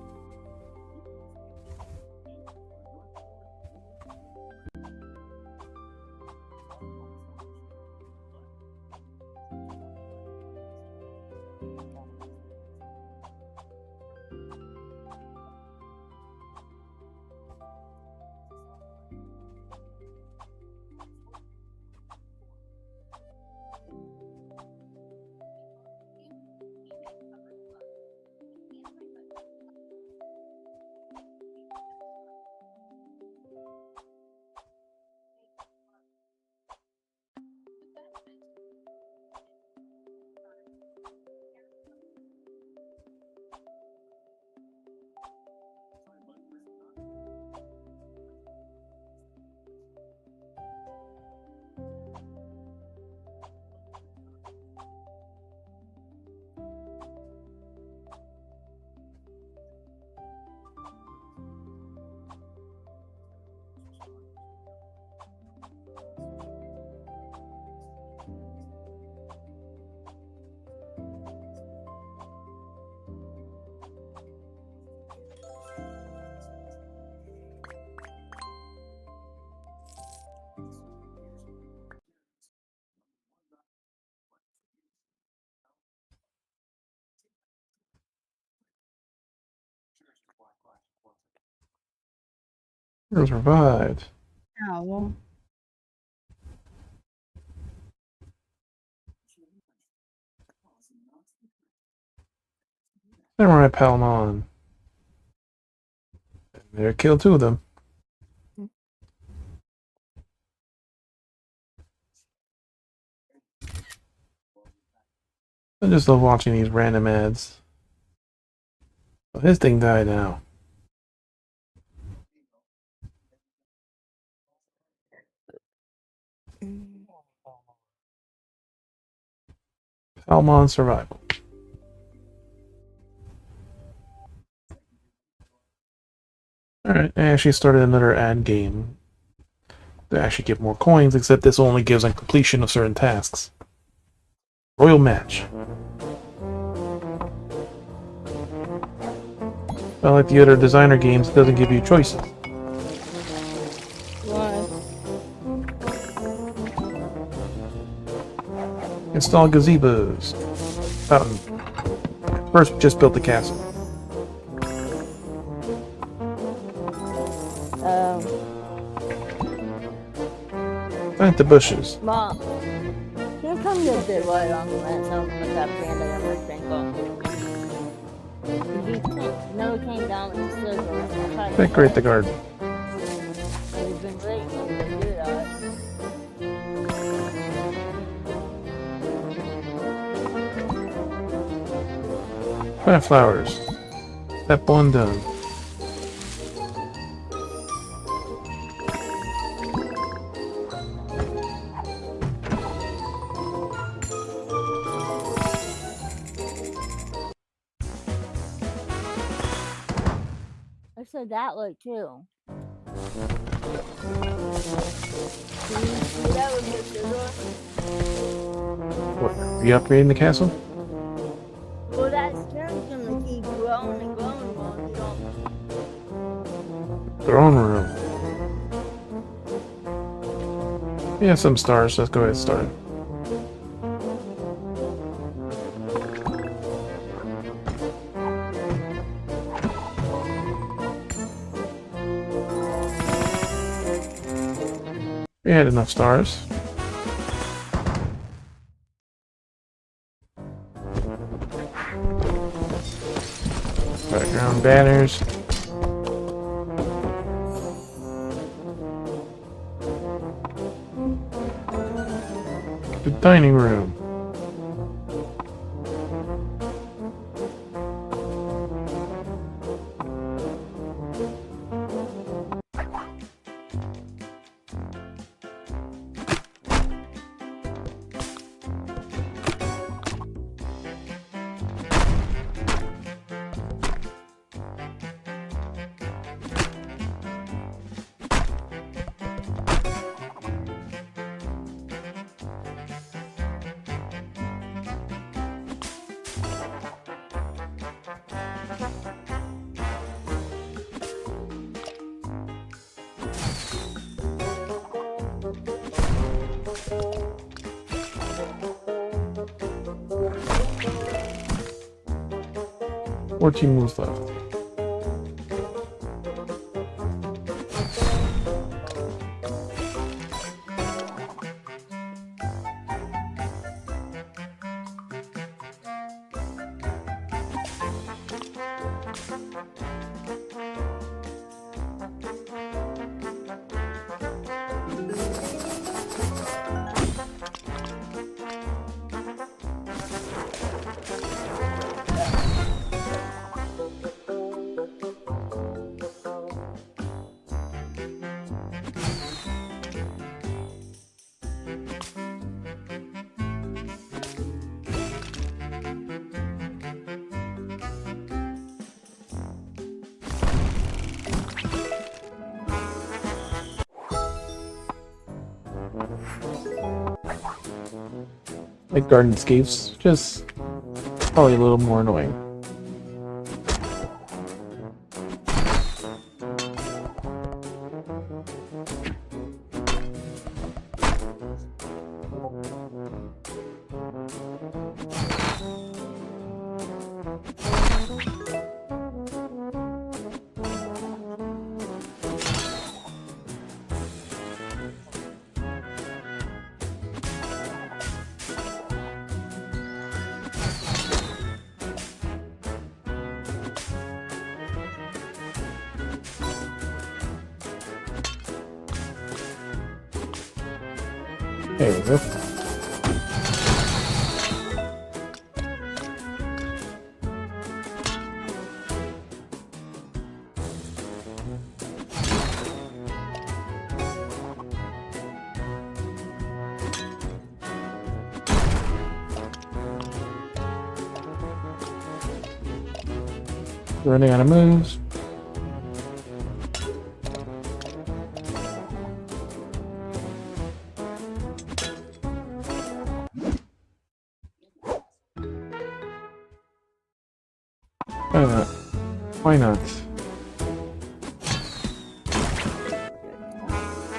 Heroes revived. Oh, well. Samurai Palmon. There, killed two of them. I just love watching these random ads. Oh, his thing died now. Palmon survival. Alright, I actually started another ad game. They actually give more coins, except this only gives on completion of certain tasks. Royal Match. Unlike the other designer games, it doesn't give you choices. Why? Install gazebos. Fountain. First, just built the castle. Plant the bushes. Mom, can you come get the right on that something with that panda and everything going? No, he came down with the scissors. Decorate the garden. He's been waiting for me to do that. Plant flowers. Step 1 done. I said that way too. Can you see that with your scissors? What, are you upgrading the castle? Well, that stem's gonna keep growing and growing while you don't. Throne room. Yeah, some stars. Let's go ahead and start. We had enough stars. Background banners. The dining room. Fourteen moves left. Like gardenscapes, just probably a little more annoying. There we go. Running out of moves. Why not?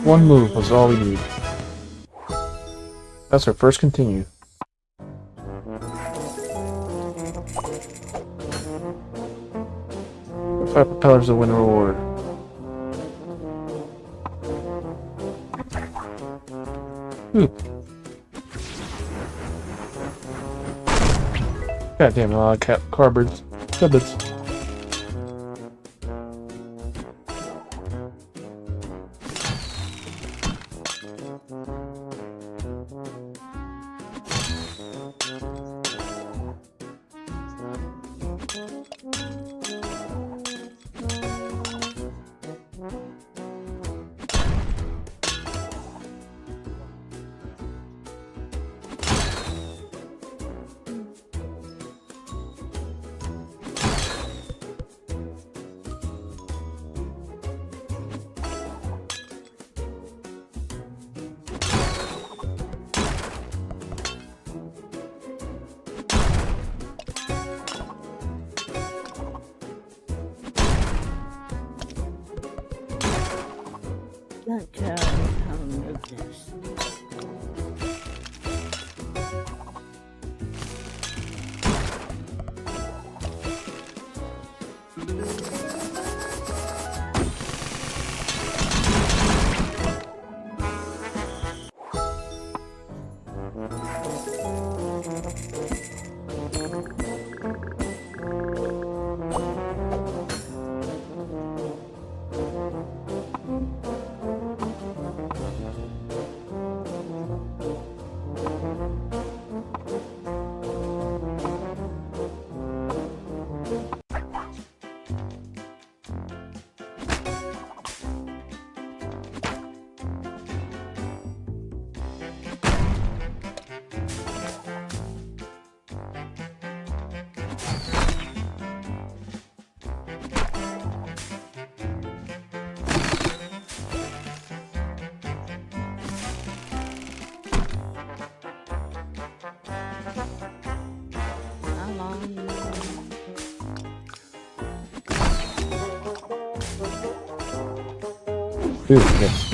One move was all we need. That's our first continue. The 5 propellers to win a reward. Oop. God damn it, a lot of cardboards. Giblets. Don't tell me how to move this. How long? Dude, yes.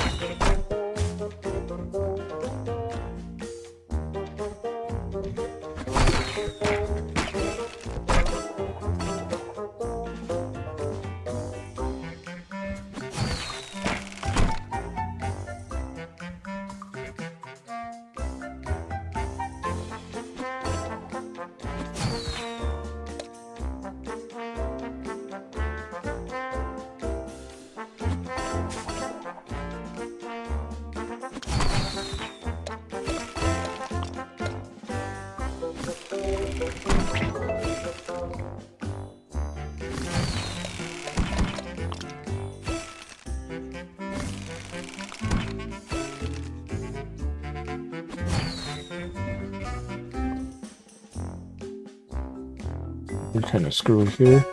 We're kind of screwed here.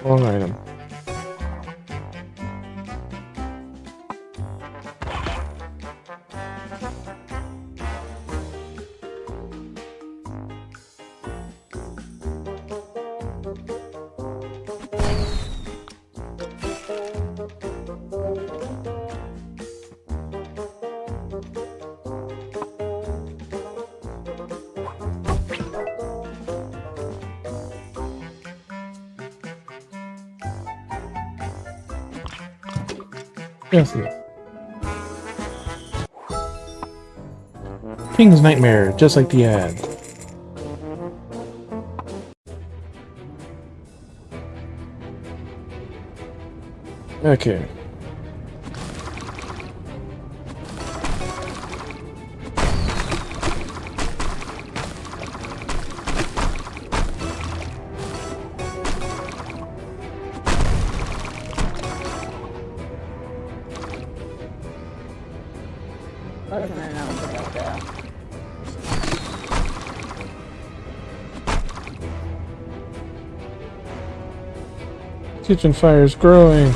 Wrong item. Yes, yes. King's Nightmare, just like the ad. Okay. What can I know about that? Kitchen fire is growing.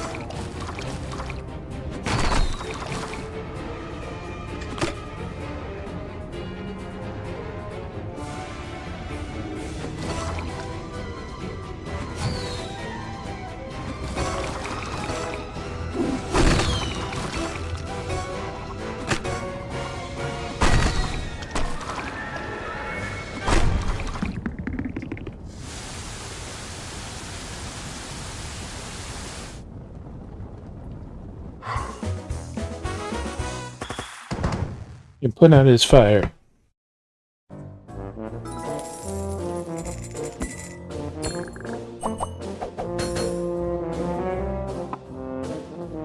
You put out his fire.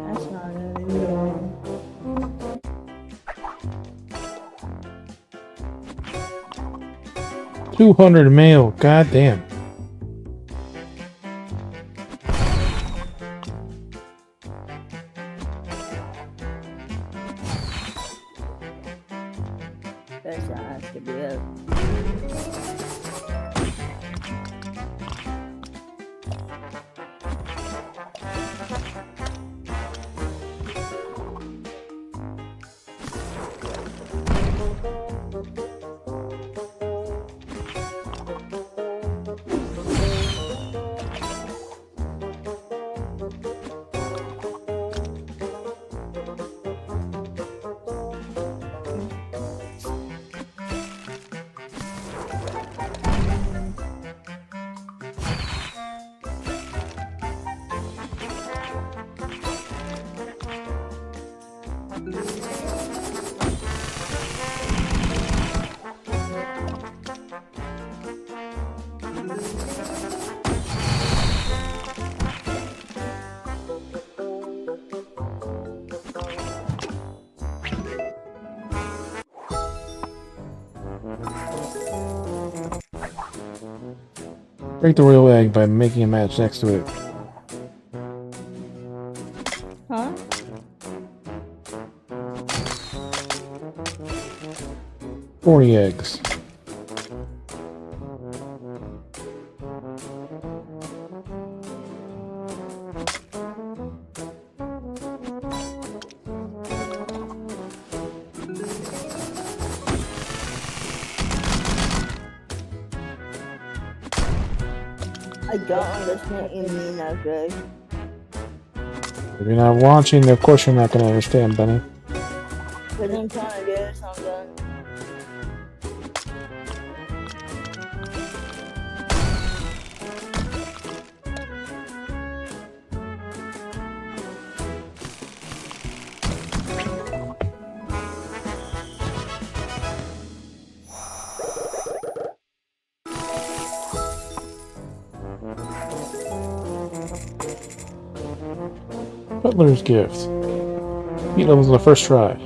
That's not it. 200 mail. God damn. That has to be it. Break the royal egg by making a match next to it. Huh? Forty eggs. I don't understand what you mean, okay? If you're not watching, of course you're not going to understand, Benny. Because I'm trying to do something. Butler's gift. Heat levels on the first try.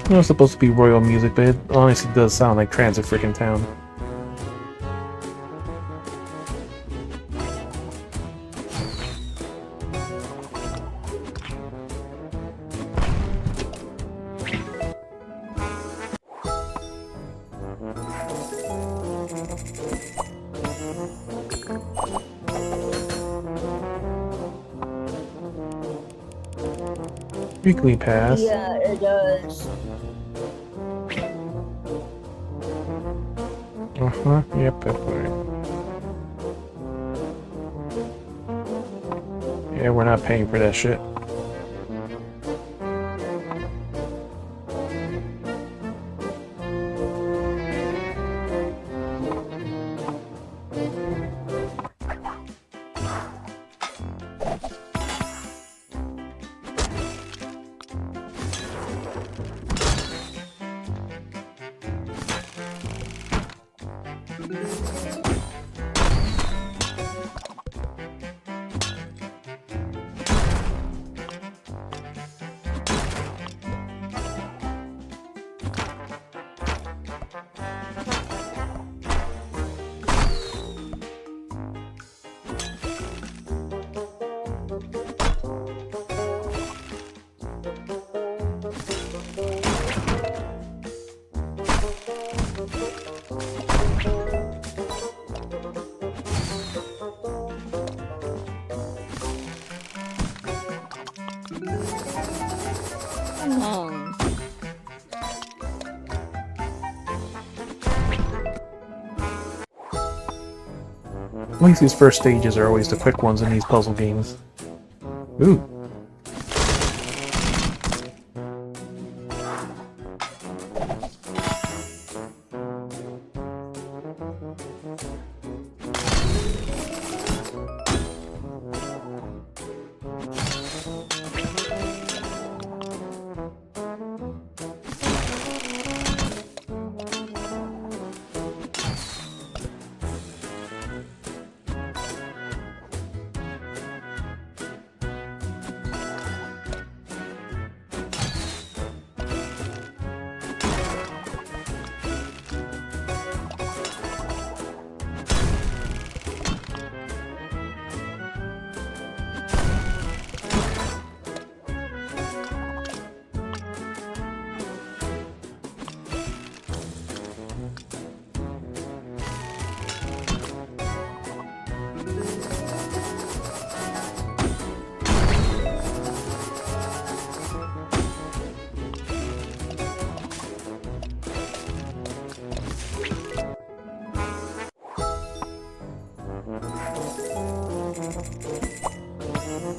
It was supposed to be royal music, but it honestly does sound like Transit Freaking Town. Weekly pass. Yeah, it does. Uh-huh, yep, that's right. Yeah, we're not paying for that shit. Come on. At least these first stages are always the quick ones in these puzzle games. Ooh.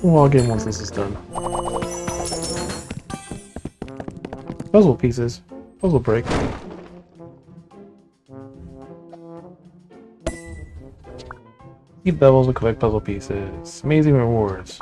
Well, I'll get in once this is done. Puzzle pieces. Puzzle break. Keep levels and collect puzzle pieces. Amazing rewards.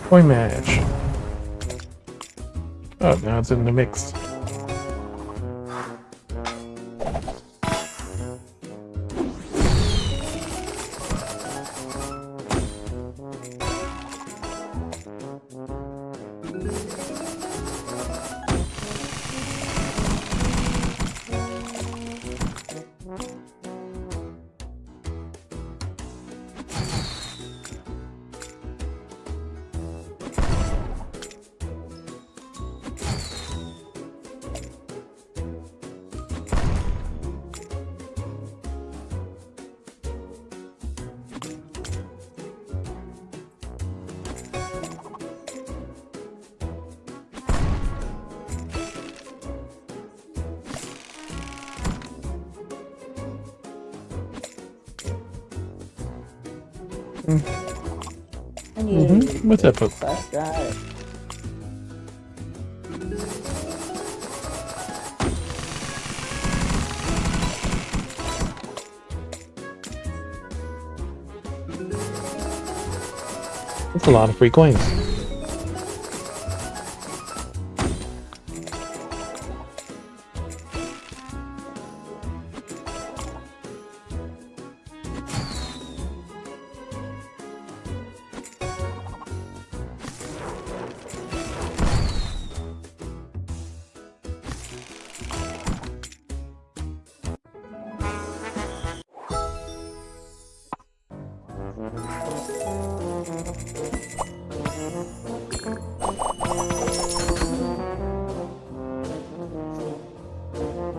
Coin match. Oh, now it's in the mix. What's that book? That's a lot of free coins.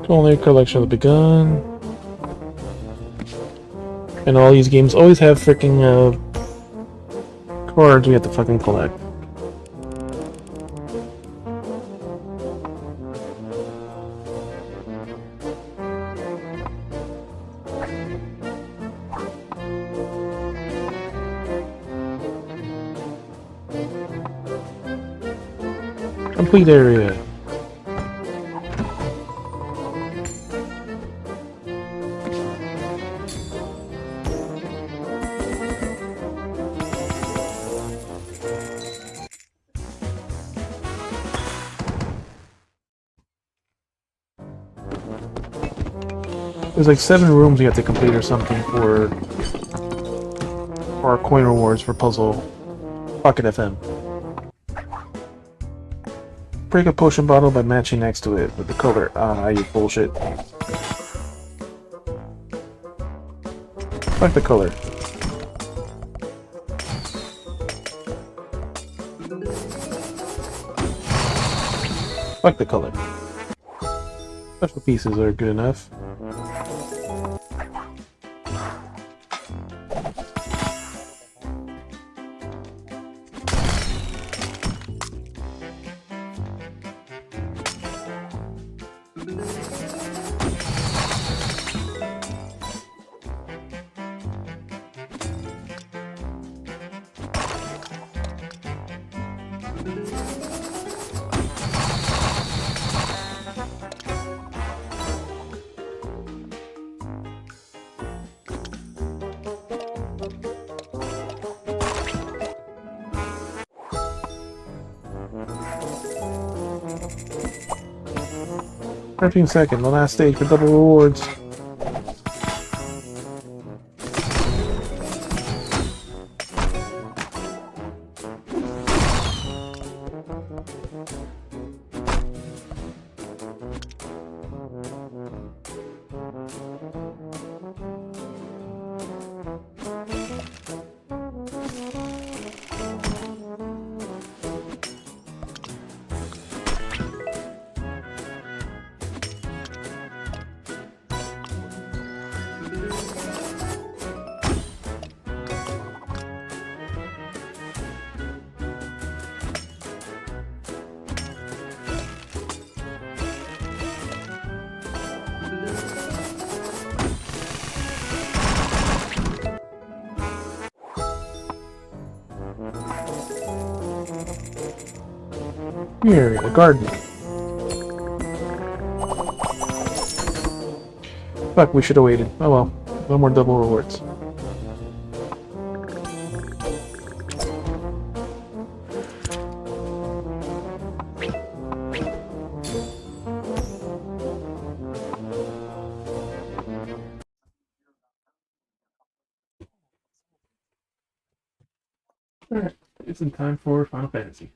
Culinary collection has begun. And all these games always have freaking cards we have to fucking collect. Complete area. There's like 7 rooms you have to complete or something for our coin rewards for puzzle Pocket FM. break a potion bottle by matching next to it with the color. Ah, you bullshit. Fuck the color. Fuck the color. Special pieces are good enough. Second, the last stage for double rewards. Here, the garden. Fuck, we should have waited. Oh well. No more double rewards. Alright, it's in time for Final Fantasy.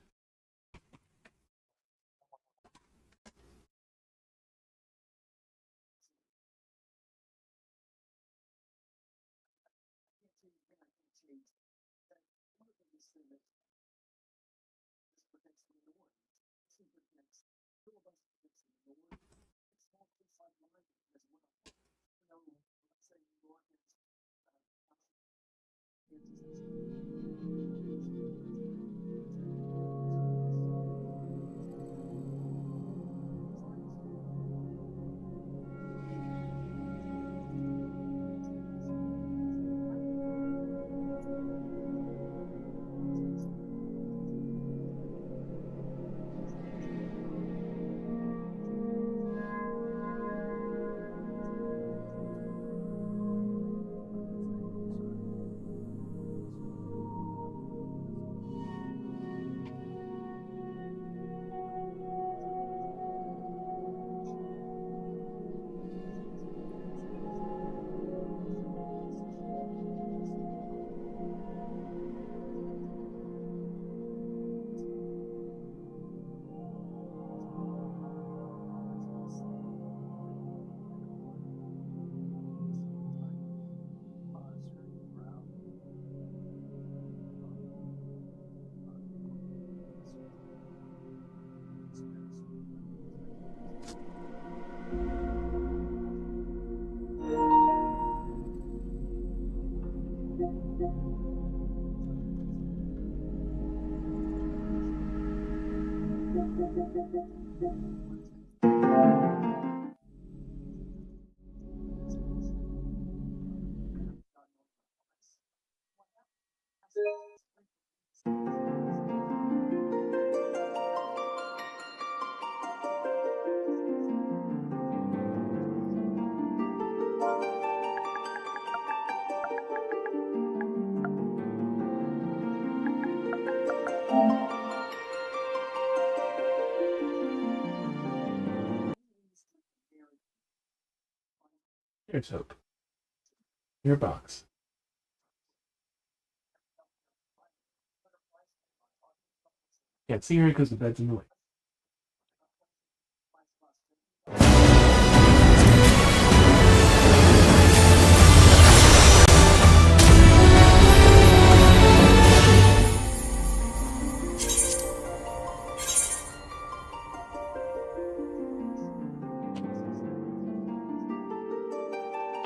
Here's hope. Your box. Can't see her because the bed's in the way.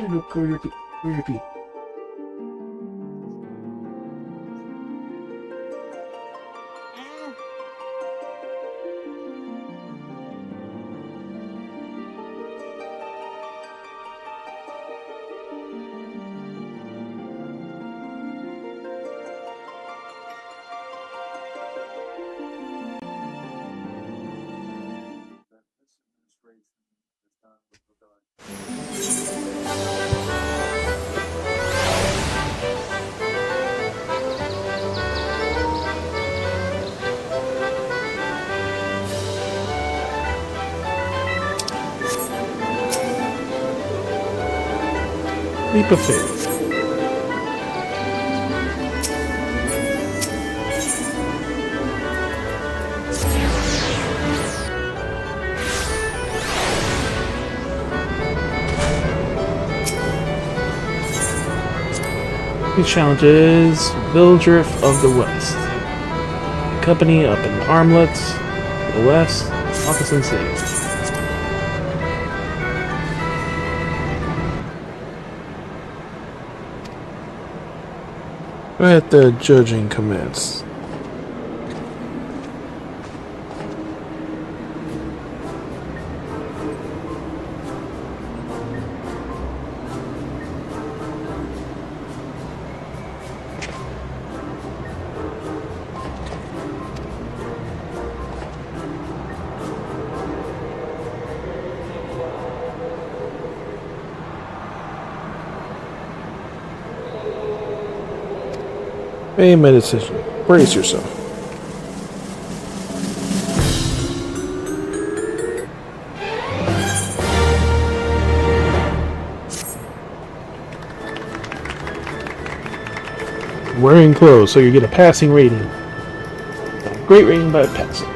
No, go your pee. Go your pee. Leap of faith. These challenges: Villager of the West. Company up in Armlet, to the west, Moccasin City. Let the judging commence. Made my decision. Brace yourself. Wearing clothes, so you get a passing rating. A great rating by passing.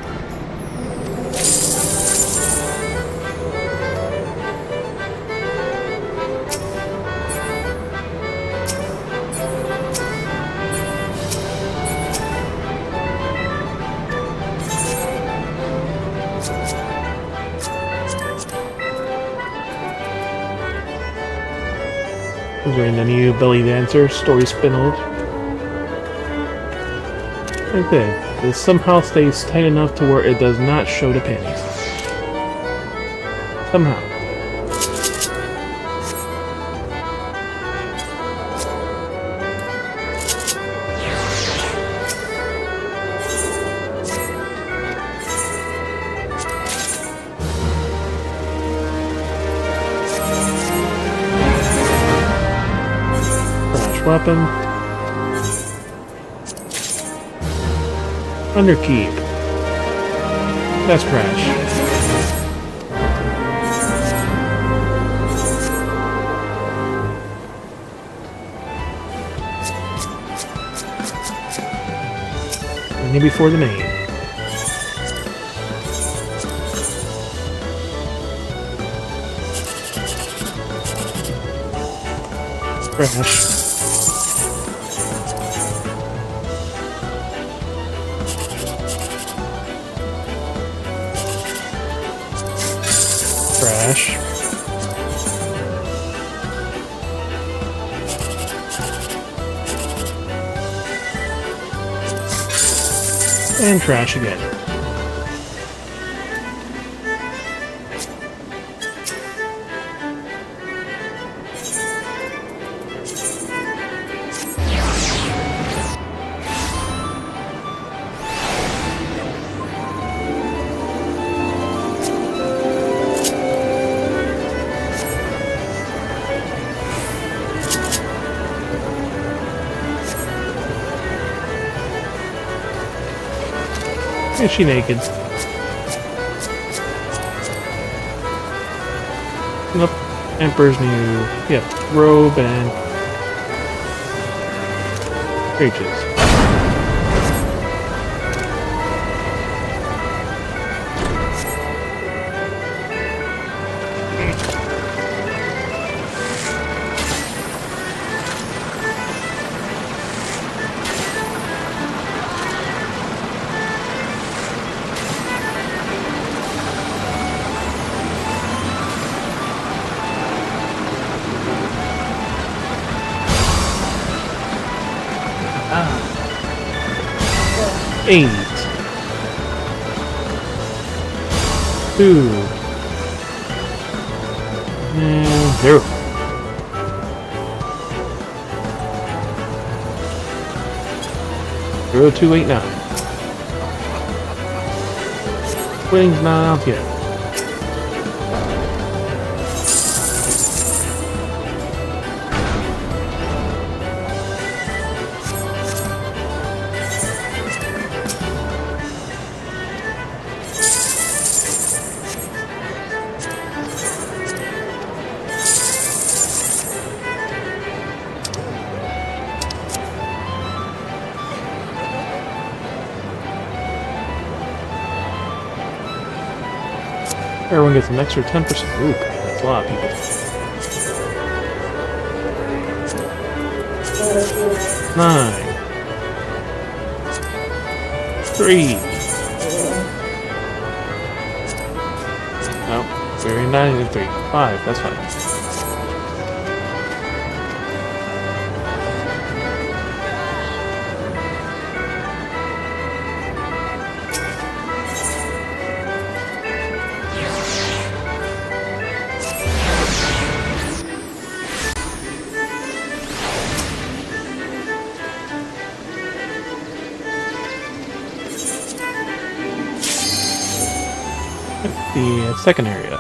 We're in the new belly dancer, story spin-off. Like that. It somehow stays tight enough to where it does not show the panties. Somehow. Weapon. Underkeep. That's crash. Only before the main. Crash. Trash. And trash again. Is she naked? Nope. Emperor's new, yep, robe and breeches. 8, 2, and 0. Zero, 2, 8, 9. Winning's not out yet. Everyone gets an extra 10%. Ooh, that's a lot of people. 9, 3. No, we're 9 and 3. 5, that's fine. The second area.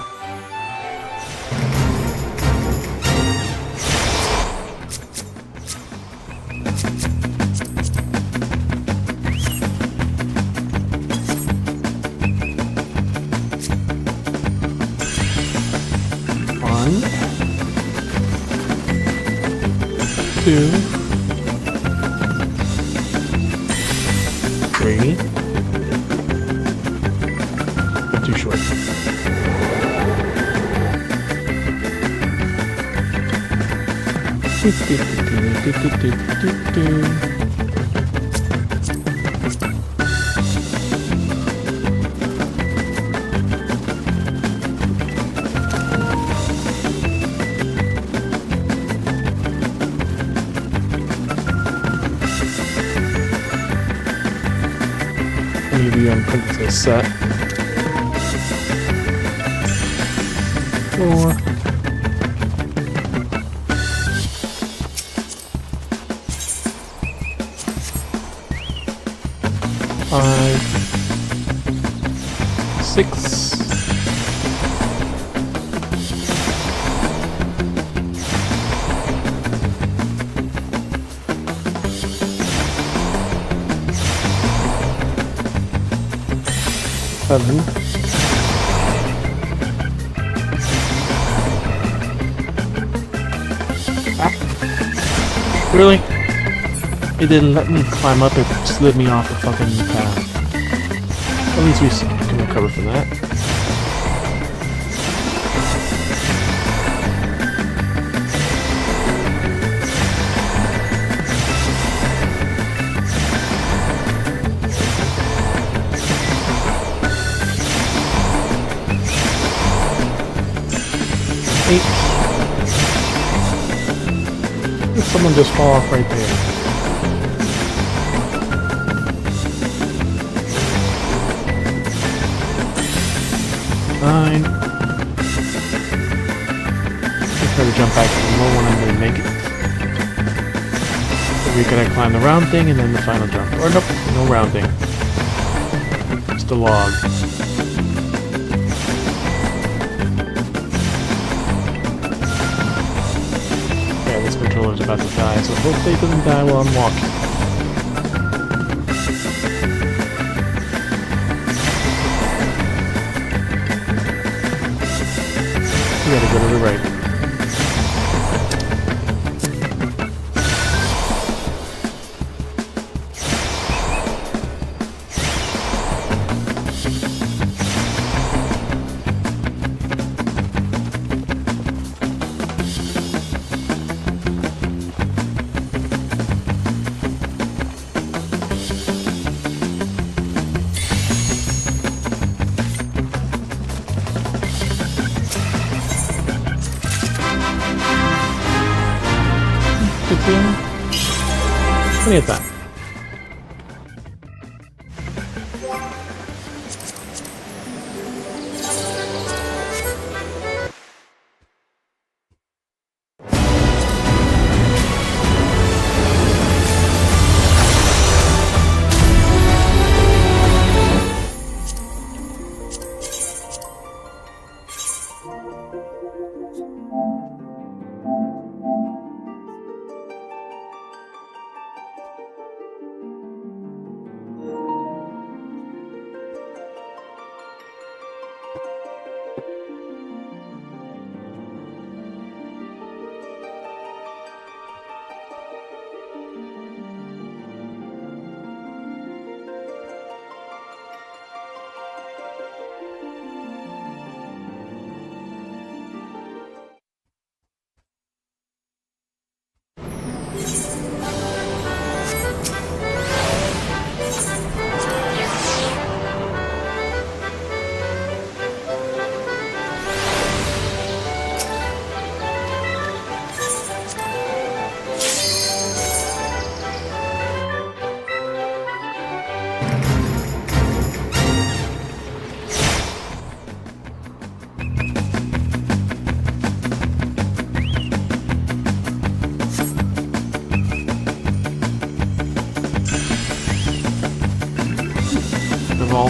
One, 2, 3. Too short. Maybe on Princess set. 4. 5, 6. 7. Really? It didn't let me climb up, it slid me off the fucking path. At least we can recover from that. Did someone just fall off right there? Nine. I'll try to jump back to the low one and then make it. So we gotta climb the round thing and then the final jump. Or nope, no round thing. Just a log. This controller's about to die, so hopefully it doesn't die while I'm walking. We gotta go to the right. Plenty of time.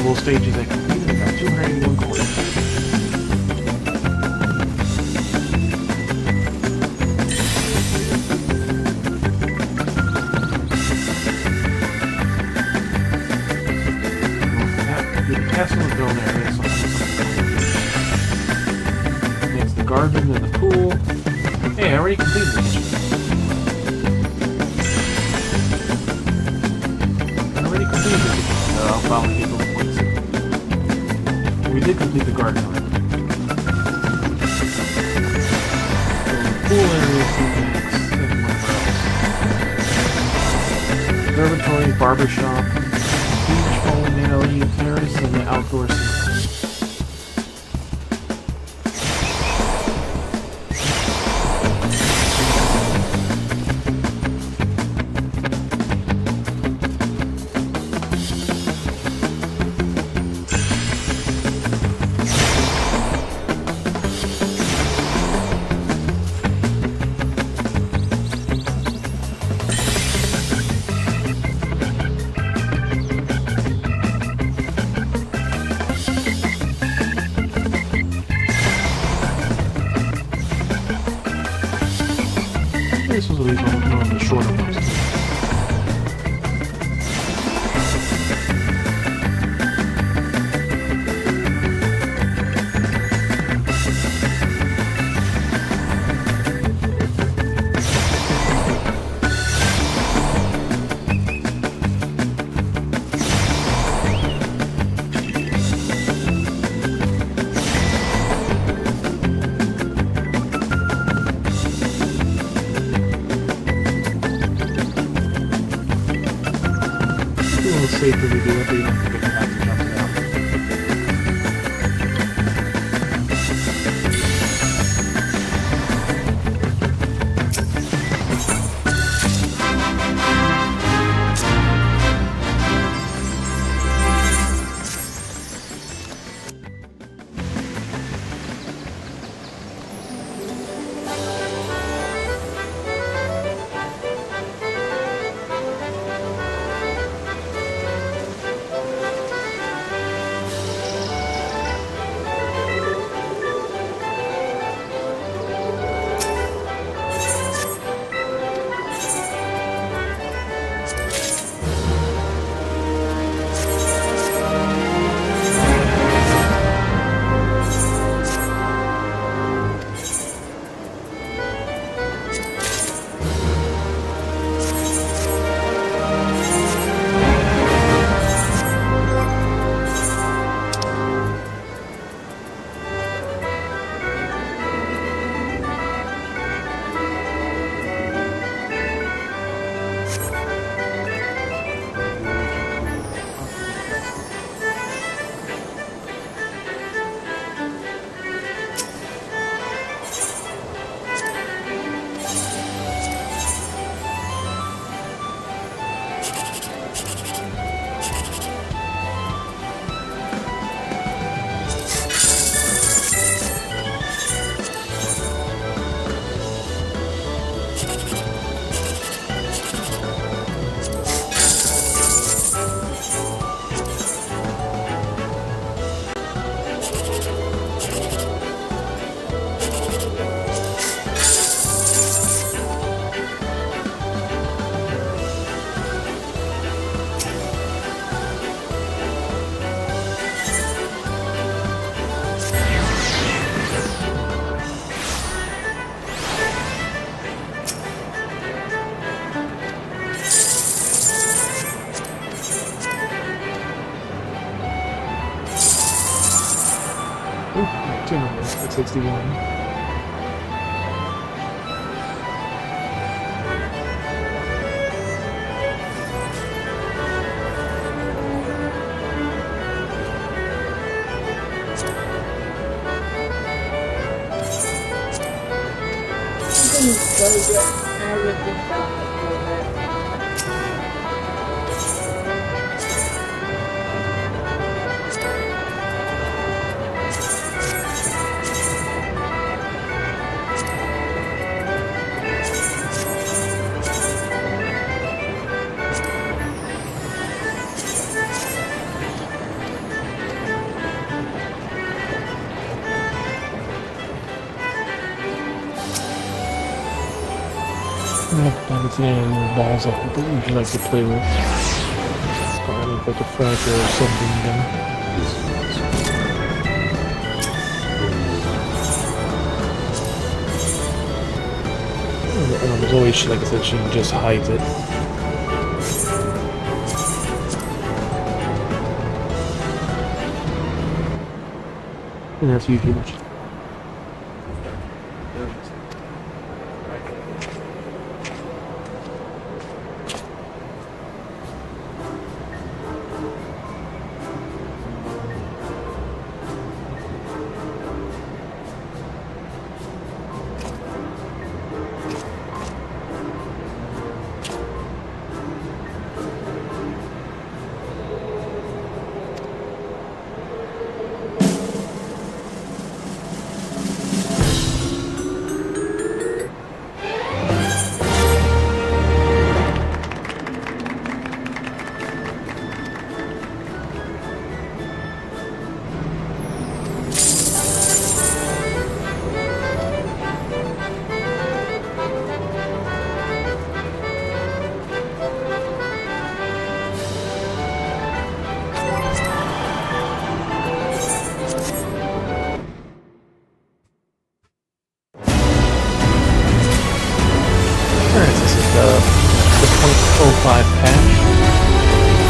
level stages I completed. I got 281 coins. The castle and build area, so next the garden and the pool. Hey, I already completed the mission. I'll probably get those points. We did complete the garden already. So the pool area is next, and whatever else. Observatory, barbershop, beach, bowling alley, terrace, and the outdoor center. This was at least one of the shorter ones. Safer to do it, but you don't forget to have to jump it out. At 61. haven't seen any little balls that you like to play with. Probably look like a fragger or something then. There's always, like I said, she just hides it. And that's usually much. The 0.05 patch.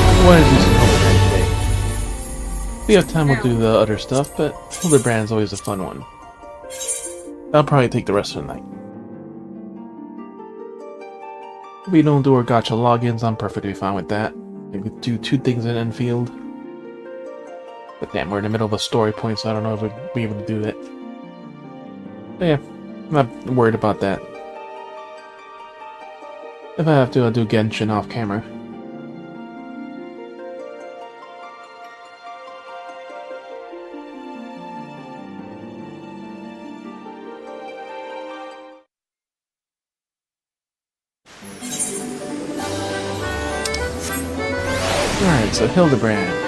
I want to do some Hildebrand today. If we have time, we'll do the other stuff, but Hildebrand's always a fun one. That'll probably take the rest of the night. If we don't do our gatcha logins, I'm perfectly fine with that. Maybe do 2 things in Endfield. But damn, we're in the middle of a story point, so I don't know if we'll be able to do that. But yeah, I'm not worried about that. If I have to, I'll do Genshin off camera. Alright, so Hildebrand.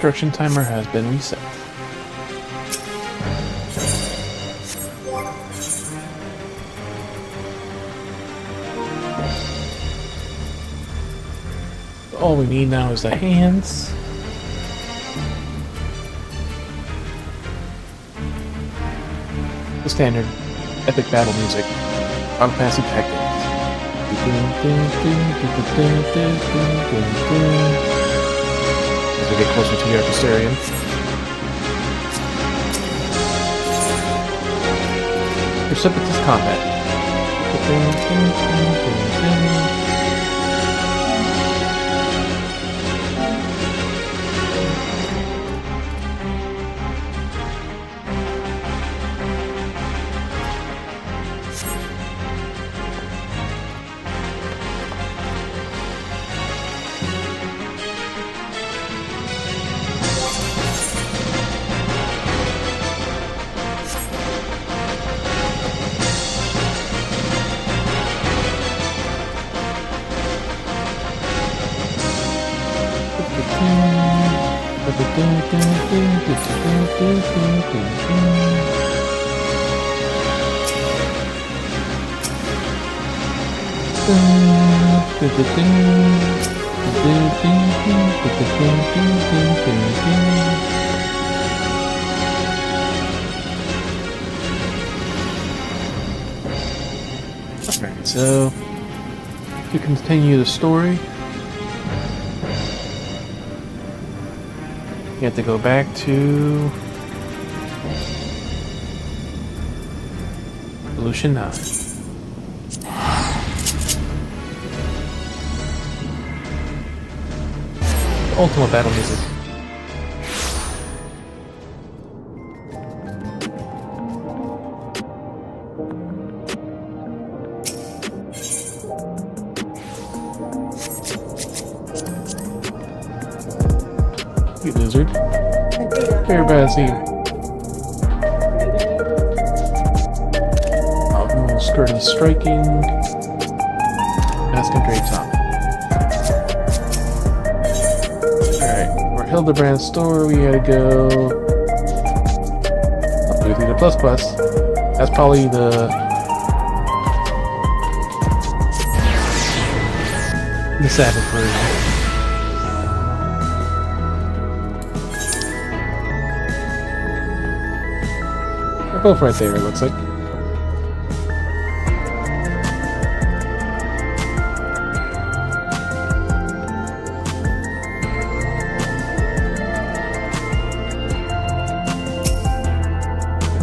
Construction timer has been reset. All we need now is the hands. The standard epic battle music. Final Fantasy Tactics. As we get closer to the Archisterium. Precipitous combat. Alright, so to continue the story, You have to go back to Evolution 9. Ultimate battle music. You lizard. Very bad scene. Outlaw skirt is striking. Mask and Dre top. Alright, for Hildebrand's store, we gotta go. Oh, we need a plus plus. That's probably the savage version. They're both right there, it looks like.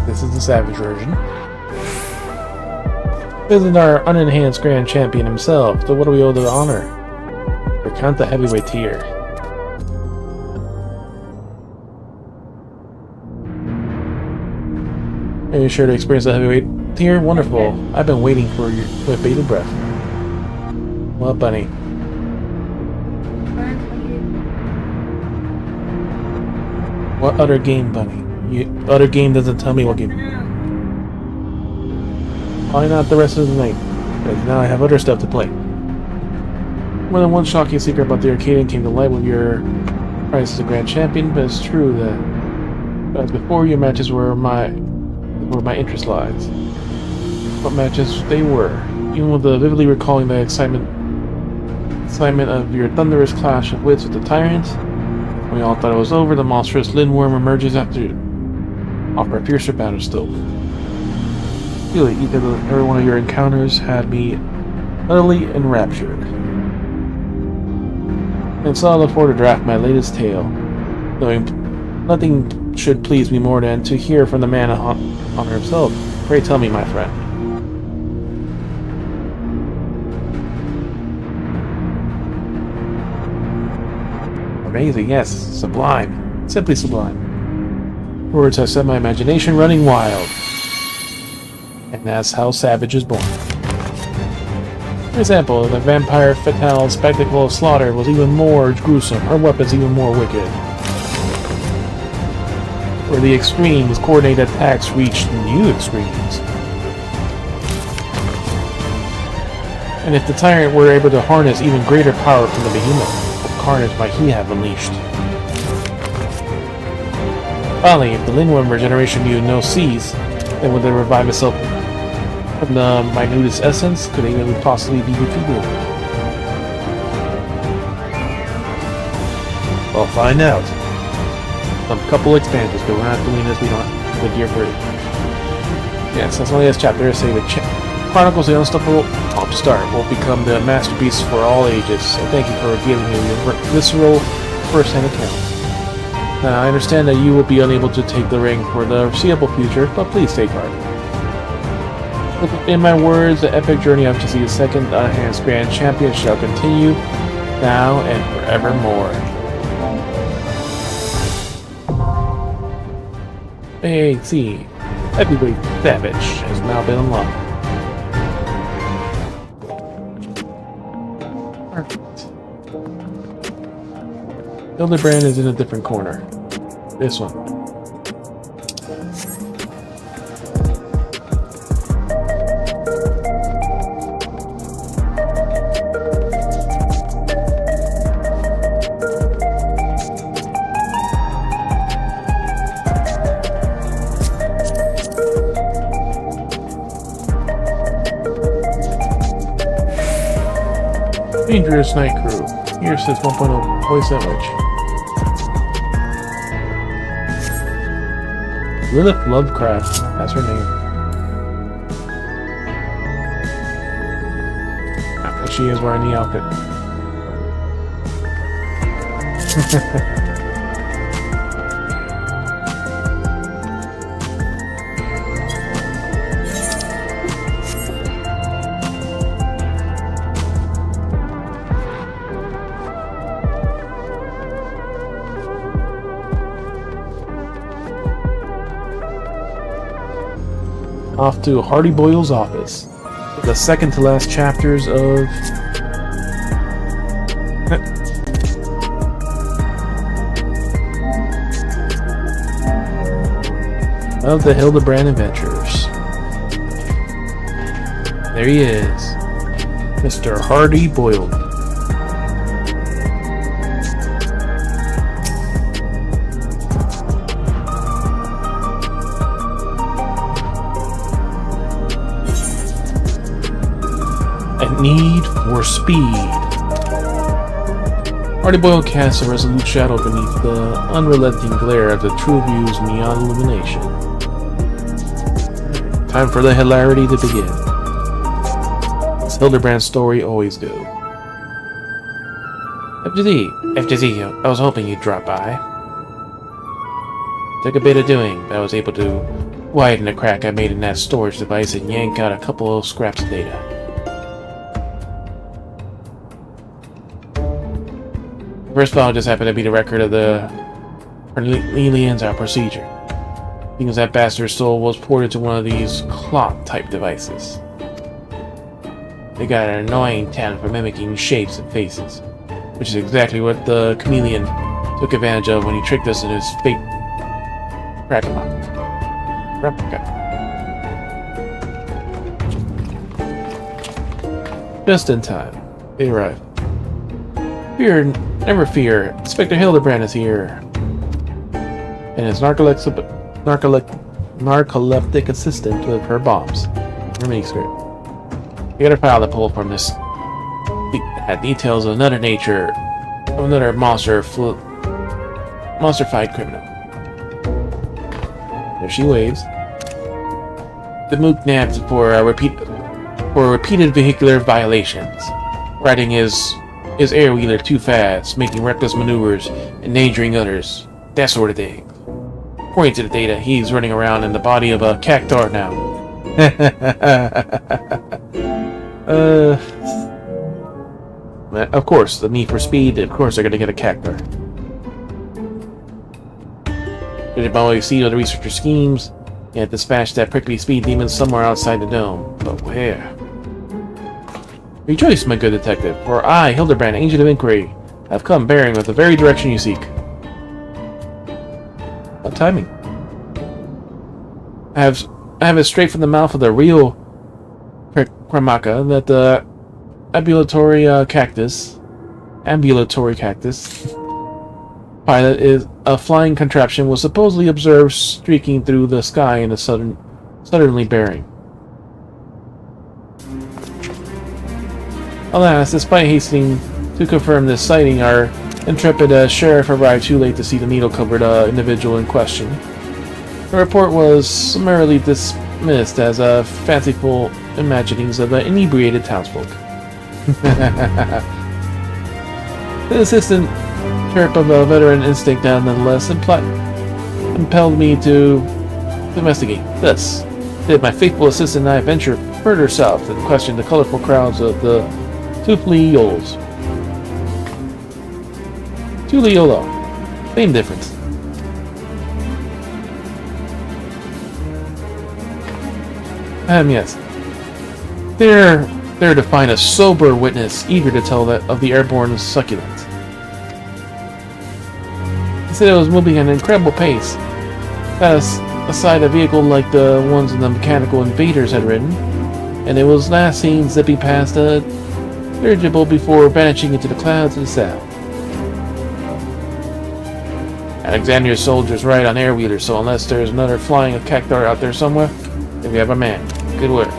This is the Savage version. This is our unenhanced Grand Champion himself, so what do we owe the honor? Recount the heavyweight tier. Are you sure to experience the heavyweight tier? Wonderful. I've been waiting for you with bated breath. What, bunny? What other game, bunny? Other game doesn't tell me what game. Why not the rest of the night? Because now I have other stuff to play. More than one shocking secret about the arcade came to light with your rise as a Grand Champion, but it's true that before your matches were where my interest lies. What matches they were, even with the vividly recalling the excitement of your thunderous clash of wits with the tyrant. We all thought it was over. The monstrous Lindworm emerges after offer a fiercer battle still. Really, every one of your encounters had me utterly enraptured. And so I look forward to draft my latest tale, knowing nothing should please me more than to hear from the man on himself. Pray tell me, my friend. Amazing, yes, sublime, simply sublime. Words have set my imagination running wild, and that's how Savage is born. For example, the vampire fatale spectacle of slaughter was even more gruesome, her weapons even more wicked. Where the extremes, coordinated attacks reached new extremes. And if the tyrant were able to harness even greater power from the behemoth, what carnage might he have unleashed? Finally, if the Lindworm regeneration knew no cease, then would it revive itself from the minutest essence? Could it even possibly be defeated? I'll find out. Some couple expansions, but we're not doing this. We don't have the gear for it. Yes, that's only this chapter. Say the Chronicles of the Unstoppable Upstart will become the masterpiece for all ages. So thank you for giving me your visceral first-hand account. Now, I understand that you will be unable to take the ring for the foreseeable future, but please take heart. In my words, the epic journey up to see the second unenhanced Grand Champion shall continue now and forevermore. Hey, see, Heavyweight Savage has now been unlocked. Perfect. Hildebrand is in a different corner. This one. Dangerous Night Crew. Here says 1.0 voice sandwich. Lilith Lovecraft. That's her name. And she is wearing the outfit. off to Hardy Boyle's office. The second to last chapters of the Hildebrand Adventures. There he is, Mr. Hardy Boyle. A need for speed. Hardy Boyle casts a resolute shadow beneath the unrelenting glare of the True View's neon illumination. Time for the hilarity to begin. As Hildebrand's story always goes. FFXIV, I was hoping you'd drop by. Took a bit of doing, but I was able to widen a crack I made in that storage device and yank out a couple of scraps of data. The first file just happened to be the record of the Cornelian's procedure. Because that bastard's soul was ported to one of these cloth-type devices. They got an annoying talent for mimicking shapes and faces, which is exactly what the chameleon took advantage of when he tricked us in his fake replica. Just in time, they arrived. Never fear, Inspector Hildebrand is here, and his narcoleptic assistant with her bombs. Her manuscript. We got a file to pull from this. Had details of another nature, of another monster-fied criminal. There she waves. The mook nabbed for repeated vehicular violations, riding his air-wheeler too fast, making reckless maneuvers, endangering others, that sort of thing. According to the data, he's running around in the body of a cactar now. Of course, the need for speed, of course they're gonna get a cactar. Judging by what we see of the researcher schemes, he had dispatched that prickly speed demon somewhere outside the dome. But where? Rejoice, my good detective, for I, Hildebrand, Agent of Inquiry, have come bearing with the very direction you seek. What timing? I have it straight from the mouth of the real Kramaka that the ambulatory cactus pilot is a flying contraption was supposedly observed streaking through the sky in a southerly bearing. Alas, despite hastening to confirm this sighting, our intrepid sheriff arrived too late to see the needle-covered individual in question. The report was summarily dismissed as fanciful imaginings of inebriated townsfolk. The assistant chirp of a veteran instinct nonetheless impelled me to investigate. Thus, did my faithful assistant and I venture further south and question the colorful crowds of the Tuliyolos. Tuliolo. Same difference. Yes. They're there to find a sober witness eager to tell that of the airborne succulent. He said it was moving at an incredible pace. Aside a vehicle like the ones the mechanical invaders had ridden, and it was last seen zipping past a dirigible before vanishing into the clouds to the south. Alexandria's soldiers ride on air-wheelers, so unless there's another flying a cactar out there somewhere, then we have a man. Good work.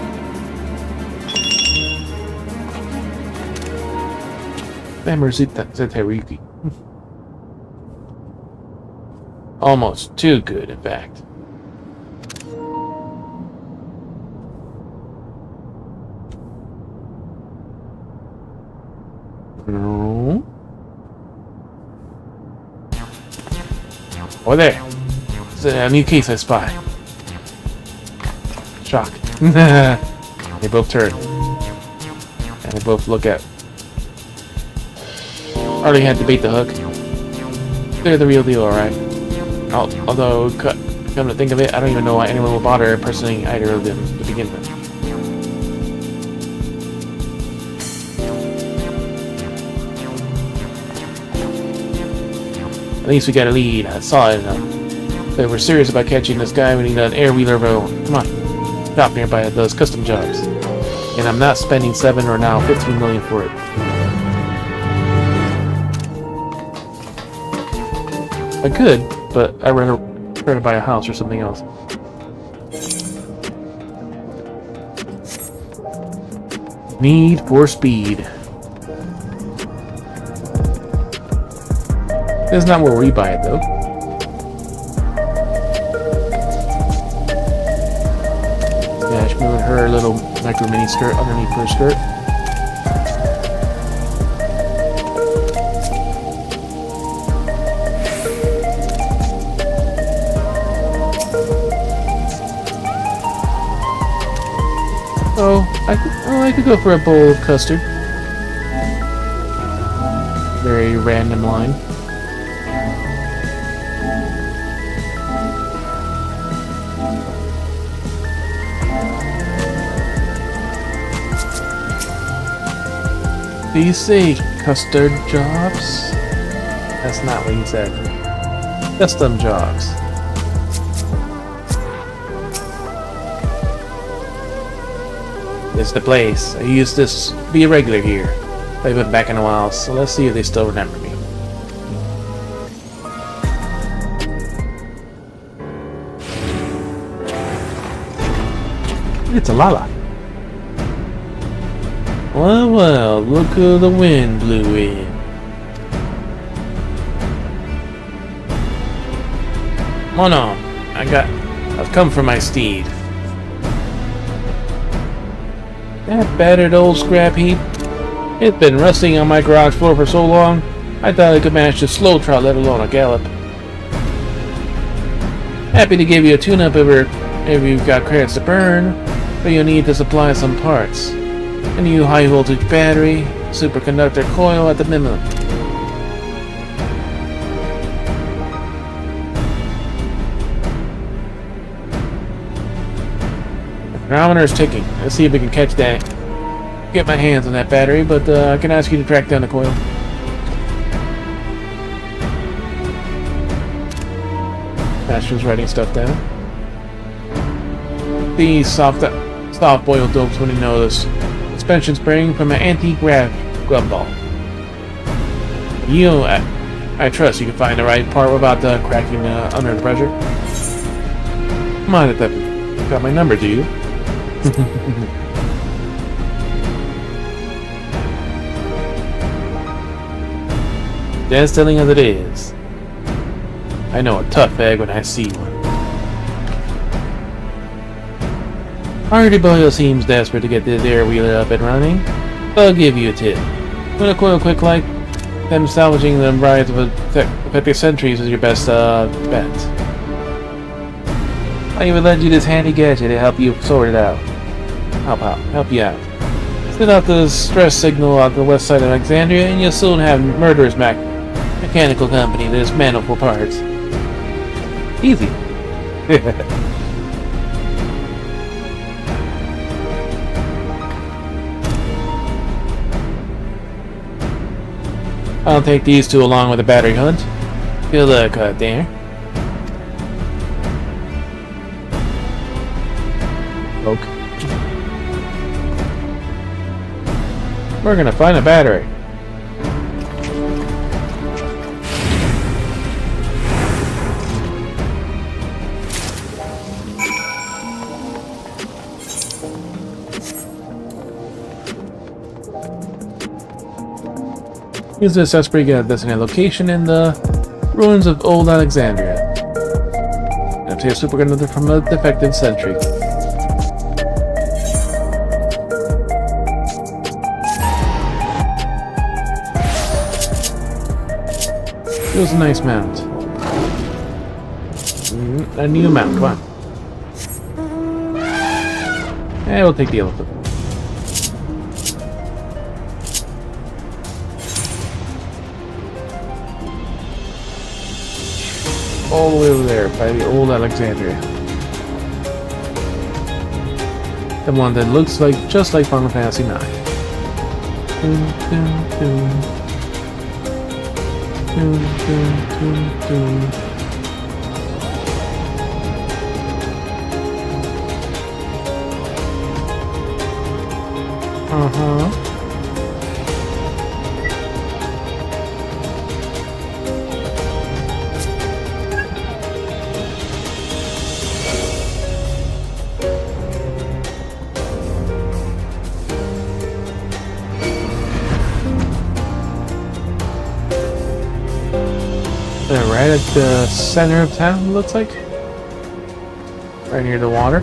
Zeteriki. Almost too good, in fact. No. Oh, there. It's a new case I spy. Shock. They both turn. And they both look at. Already had to bait the hook. They're the real deal, alright. Although, could Come to think of it, I don't even know why anyone will bother impersonating either of them to begin with. At least we got a lead. I saw it. They were serious about catching this guy. We need an air wheeler of our own. Come on. Stop nearby those custom jobs. And I'm not spending 7 or now 15 million for it. I could, but I'd rather try to buy a house or something else. Need for Speed. That's not where we buy it, though. Yeah, she's moving her little micro mini skirt underneath her skirt. Oh, I could go for a bowl of custard. Very random line. Do you say custard jobs? That's not what he said. Custom jobs. It's the place. I used this to be a regular here. I've been back in a while, so let's see if they still remember me. It's a Lala. Well, well, look who the wind blew in. Come on, I've come for my steed. That battered old scrap heap. It's been rusting on my garage floor for so long, I thought I could manage to slow trot, let alone a gallop. Happy to give you a tune-up if you've got credits to burn, but you'll need to supply some parts. A new high-voltage battery, superconductor coil at the minimum. The chronometer is ticking. Let's see if we can catch that. Get my hands on that battery, but I can ask you to track down the coil. Master's writing stuff down. These soft-boiled dopes wouldn't notice. Suspension spring from an anti-grav gumball. I trust you can find the right part without cracking under pressure. Come on, you got my number, do you? As telling as it is. I know a tough egg when I see one. Hardy Boyle seems desperate to get this air wheeler up and running. I'll give you a tip. When a coil quick like them, salvaging the rides of FFXIV Centuries is your best bet. I even lend you this handy gadget to help you sort it out. Help you out. Send out the stress signal on the west side of Alexandria, and you'll soon have Murderer's Mechanical Company that is dismantle for parts. Easy. I'll take these two along with the battery hunt. Good luck out there. Okay. We're gonna find a battery. Use this to pretty good designated location in the ruins of old Alexandria. And take a superconductor from a defective sentry. It was a nice mount. A new mount, come on. And we'll take the elephant. all the way over there by the old Alexandria. The one that looks like just like Final Fantasy IX. Dun, dun, dun. Dun, dun, dun, dun. Uh-huh. And right at the center of town, it looks like. Right near the water.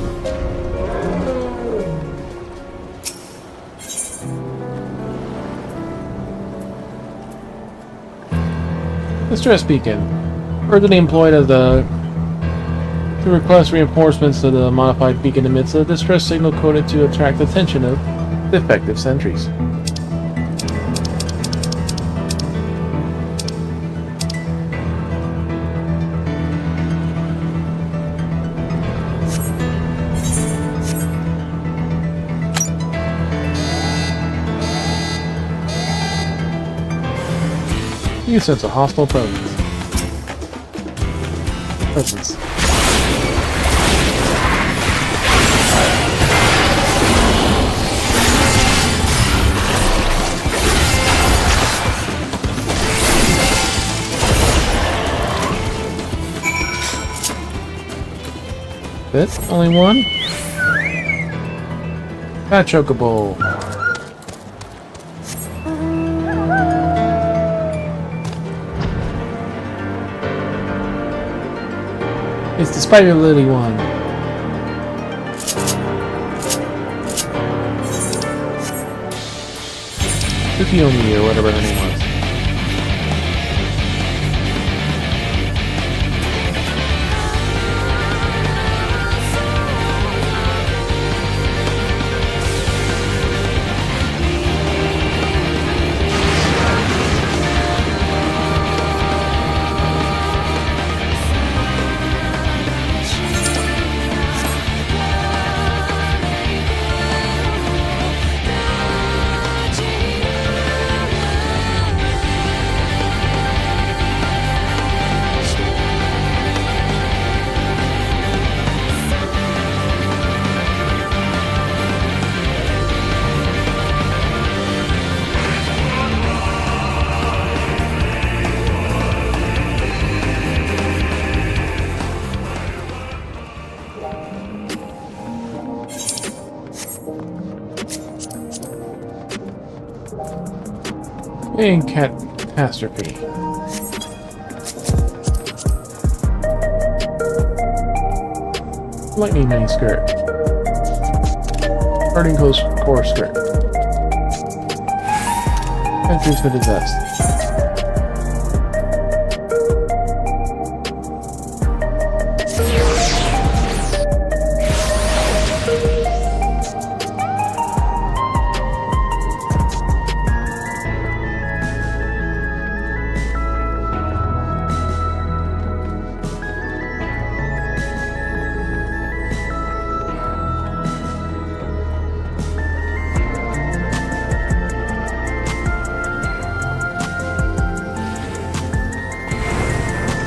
Distress beacon. Urgently employed as to request reinforcements to the modified beacon emits a distress signal coded to attract the attention of defective sentries. You sense a hostile presence. This? Only one? That chocobo. It's the spider lily one. Tsukiyomi or whatever her name was. And catastrophe. Lightning mini skirt. Burning core skirt. Entries for disaster.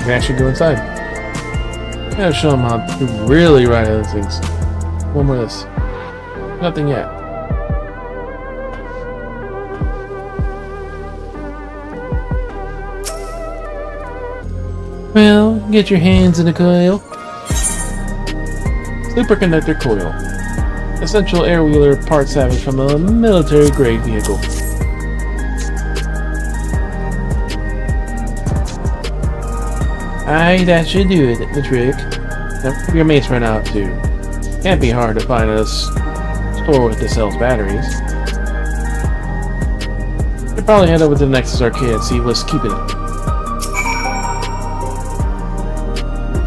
We actually go inside. Gotta show them how to really ride those things. One more of this. Nothing yet. Well, get your hands in the coil. Superconductor coil. Essential air wheeler part salvage from a military grade vehicle. Aye, that should do it, the trick. Now, your mates run out too. Can't be hard to find a store that sells batteries. You'll probably head over to the Nexus Arcade and see what's keeping it.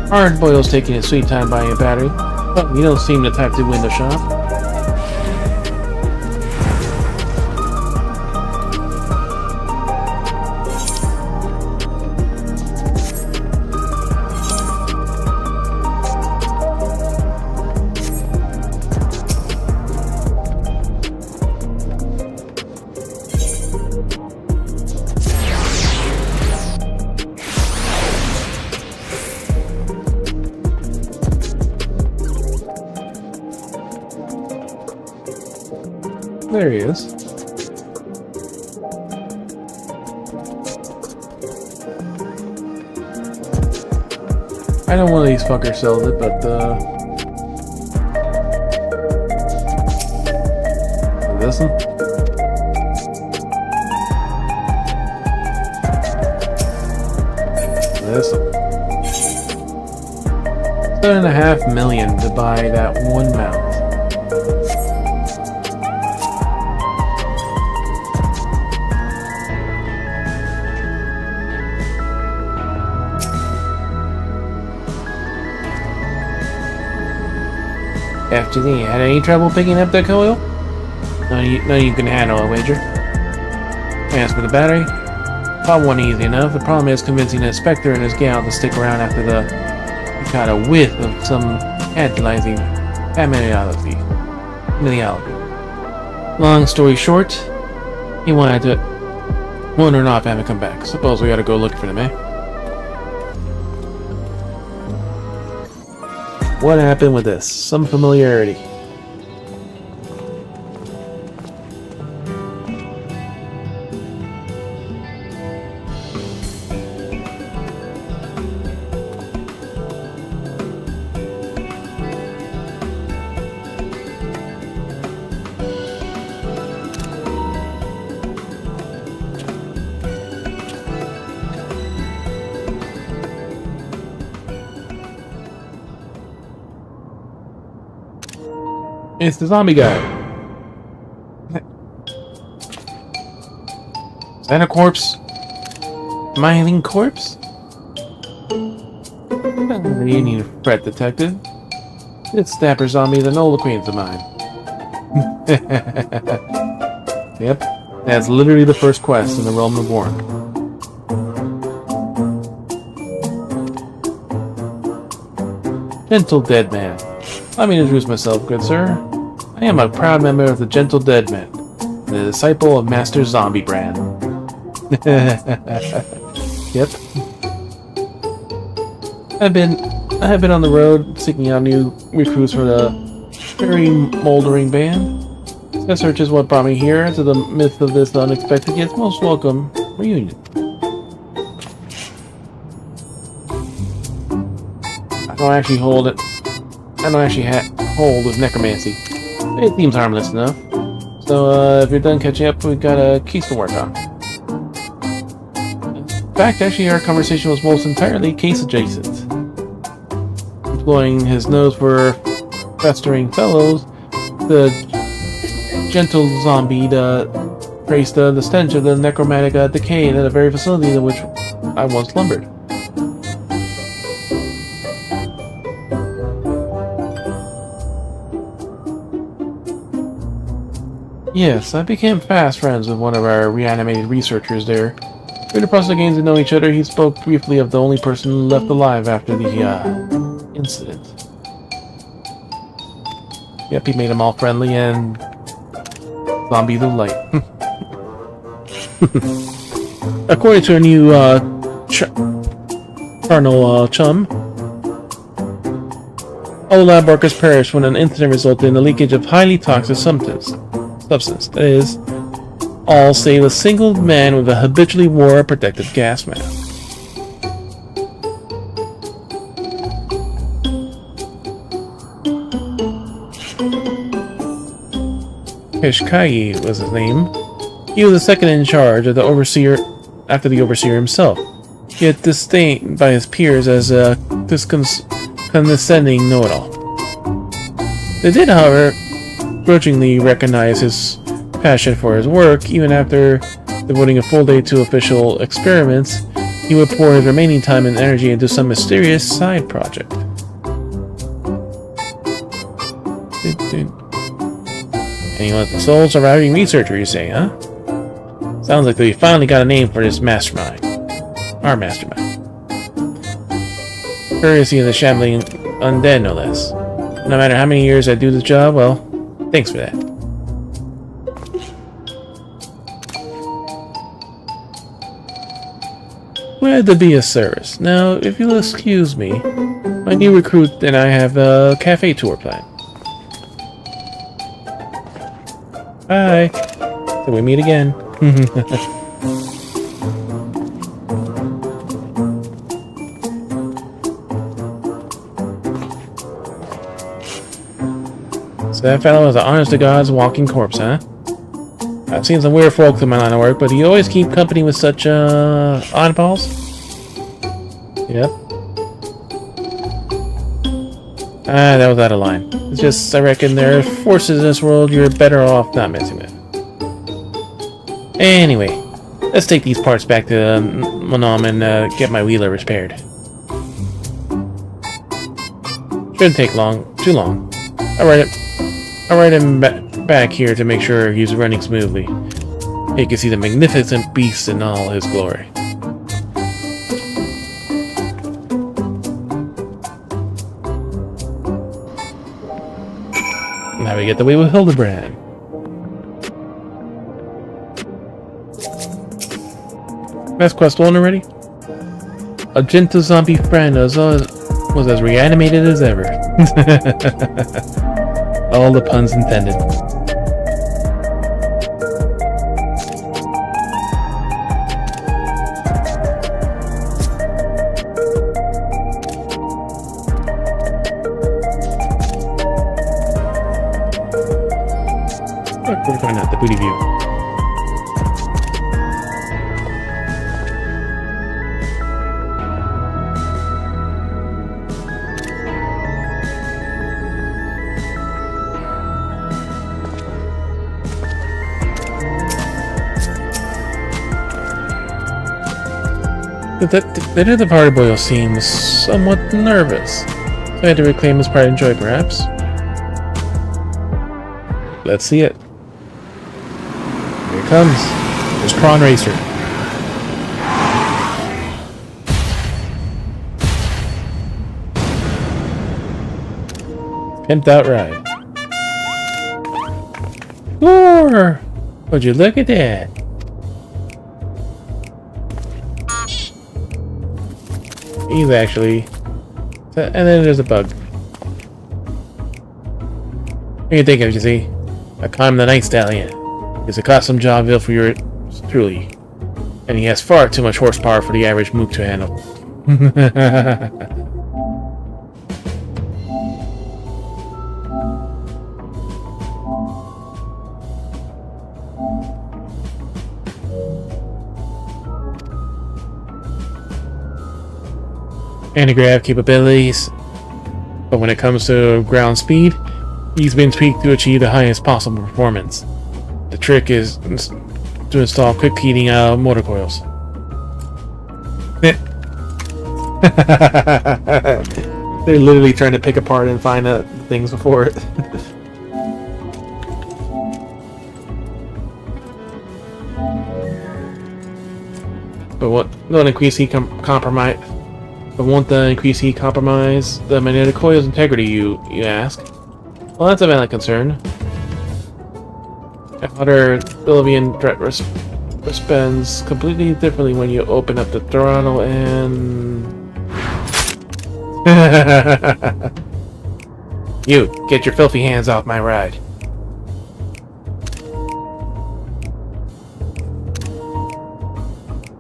Hard Boyle's taking his sweet time buying a battery, but you don't seem the type to window shop. There he is. I know one of these fuckers sells it, but this one? This one. $7.5 million to buy that one mount. FTD, had any trouble picking up that coil? None you can handle a wager. As for the battery, pop one easy enough. The problem is convincing the Spectre and his gal to stick around after the got a whiff of some tantalizing familiarity. Long story short, he wanted to wandering off and haven't come back. Suppose we gotta go look for them, eh? What happened with this? Some familiarity. It's the zombie guy. Is that a corpse? Am I a living corpse? You need a fret, detective. This dapper zombie is an old acquaintance of mine. Yep, that's literally the first quest in the Realm Reborn. Gentle Dead Man. Let me introduce myself, good sir. I am a proud member of the Gentle Dead Men, the disciple of Master Zombie Brand. Yep. I have been on the road seeking out new recruits for the very moldering band. This search is what brought me here to the midst of this unexpected yet most welcome reunion. I don't actually hold with necromancy. It seems harmless enough. So, if you're done catching up, we've got a case to work on. In fact, actually, our conversation was most entirely case adjacent. Employing his nose for festering fellows, the gentle zombie traced the stench of the necromantic decay in the very facility in which I once slumbered. Yes, I became fast friends with one of our reanimated researchers there. Through the process of getting to know each other, he spoke briefly of the only person left alive after the incident. Yep, he made them all friendly and zombie the light. According to a new carnal chum, all lab workers perished when an incident resulted in the leakage of highly toxic substance. That is, all save a single man with a habitually wore protective gas mask. Kishkai was his name. He was the second in charge of the overseer after the overseer himself, yet disdained by his peers as a condescending know-it-all. They did, however, grudgingly recognize his passion for his work. Even after devoting a full day to official experiments, he would pour his remaining time and energy into some mysterious side project. And you want the sole surviving researcher, you say, huh? Sounds like we finally got a name for this mastermind. Our mastermind. Courtesy of the shambling undead, no less. No matter how many years I do the job, well, thanks for that. Glad to be of service. Now, if you'll excuse me, my new recruit and I have a cafe tour planned. Bye. Till we meet again. So that fellow is an honest-to-God's walking corpse, huh? I've seen some weird folks in my line of work, but do you always keep company with such, oddballs? Yep. Ah, that was out of line. It's just, I reckon there are forces in this world you're better off not messing with. Anyway, let's take these parts back to Monom and get my wheeler repaired. Shouldn't take too long. I'll ride him back here to make sure he's running smoothly. You can see the magnificent beast in all his glory. Now we get the way with Hildebrand. Best quest one already? A gentle zombie friend was as reanimated as ever. All the puns intended. We're going out the booty view. That other party boy seems somewhat nervous. So I had to reclaim his pride and joy, perhaps. Let's see it. Here it comes. There's Prawn Racer. Pimped out ride. Whoa! Would you look at that? He's actually... And then there's a bug. What do you think of, you see? I call him the Night Stallion. He's a custom job built for your truly. And he has far too much horsepower for the average mook to handle. Anti-grav capabilities, but when it comes to ground speed, he's been tweaked to achieve the highest possible performance. The trick is to install quick heating motor coils. They're literally trying to pick apart and find things before it. But what? Don't increase heat compromise. But won't the increased heat compromise the magnetic coil's integrity, you ask? Well, that's a valid concern. However, Bolivian threat responds completely differently when you open up the throttle and... You, get your filthy hands off my ride.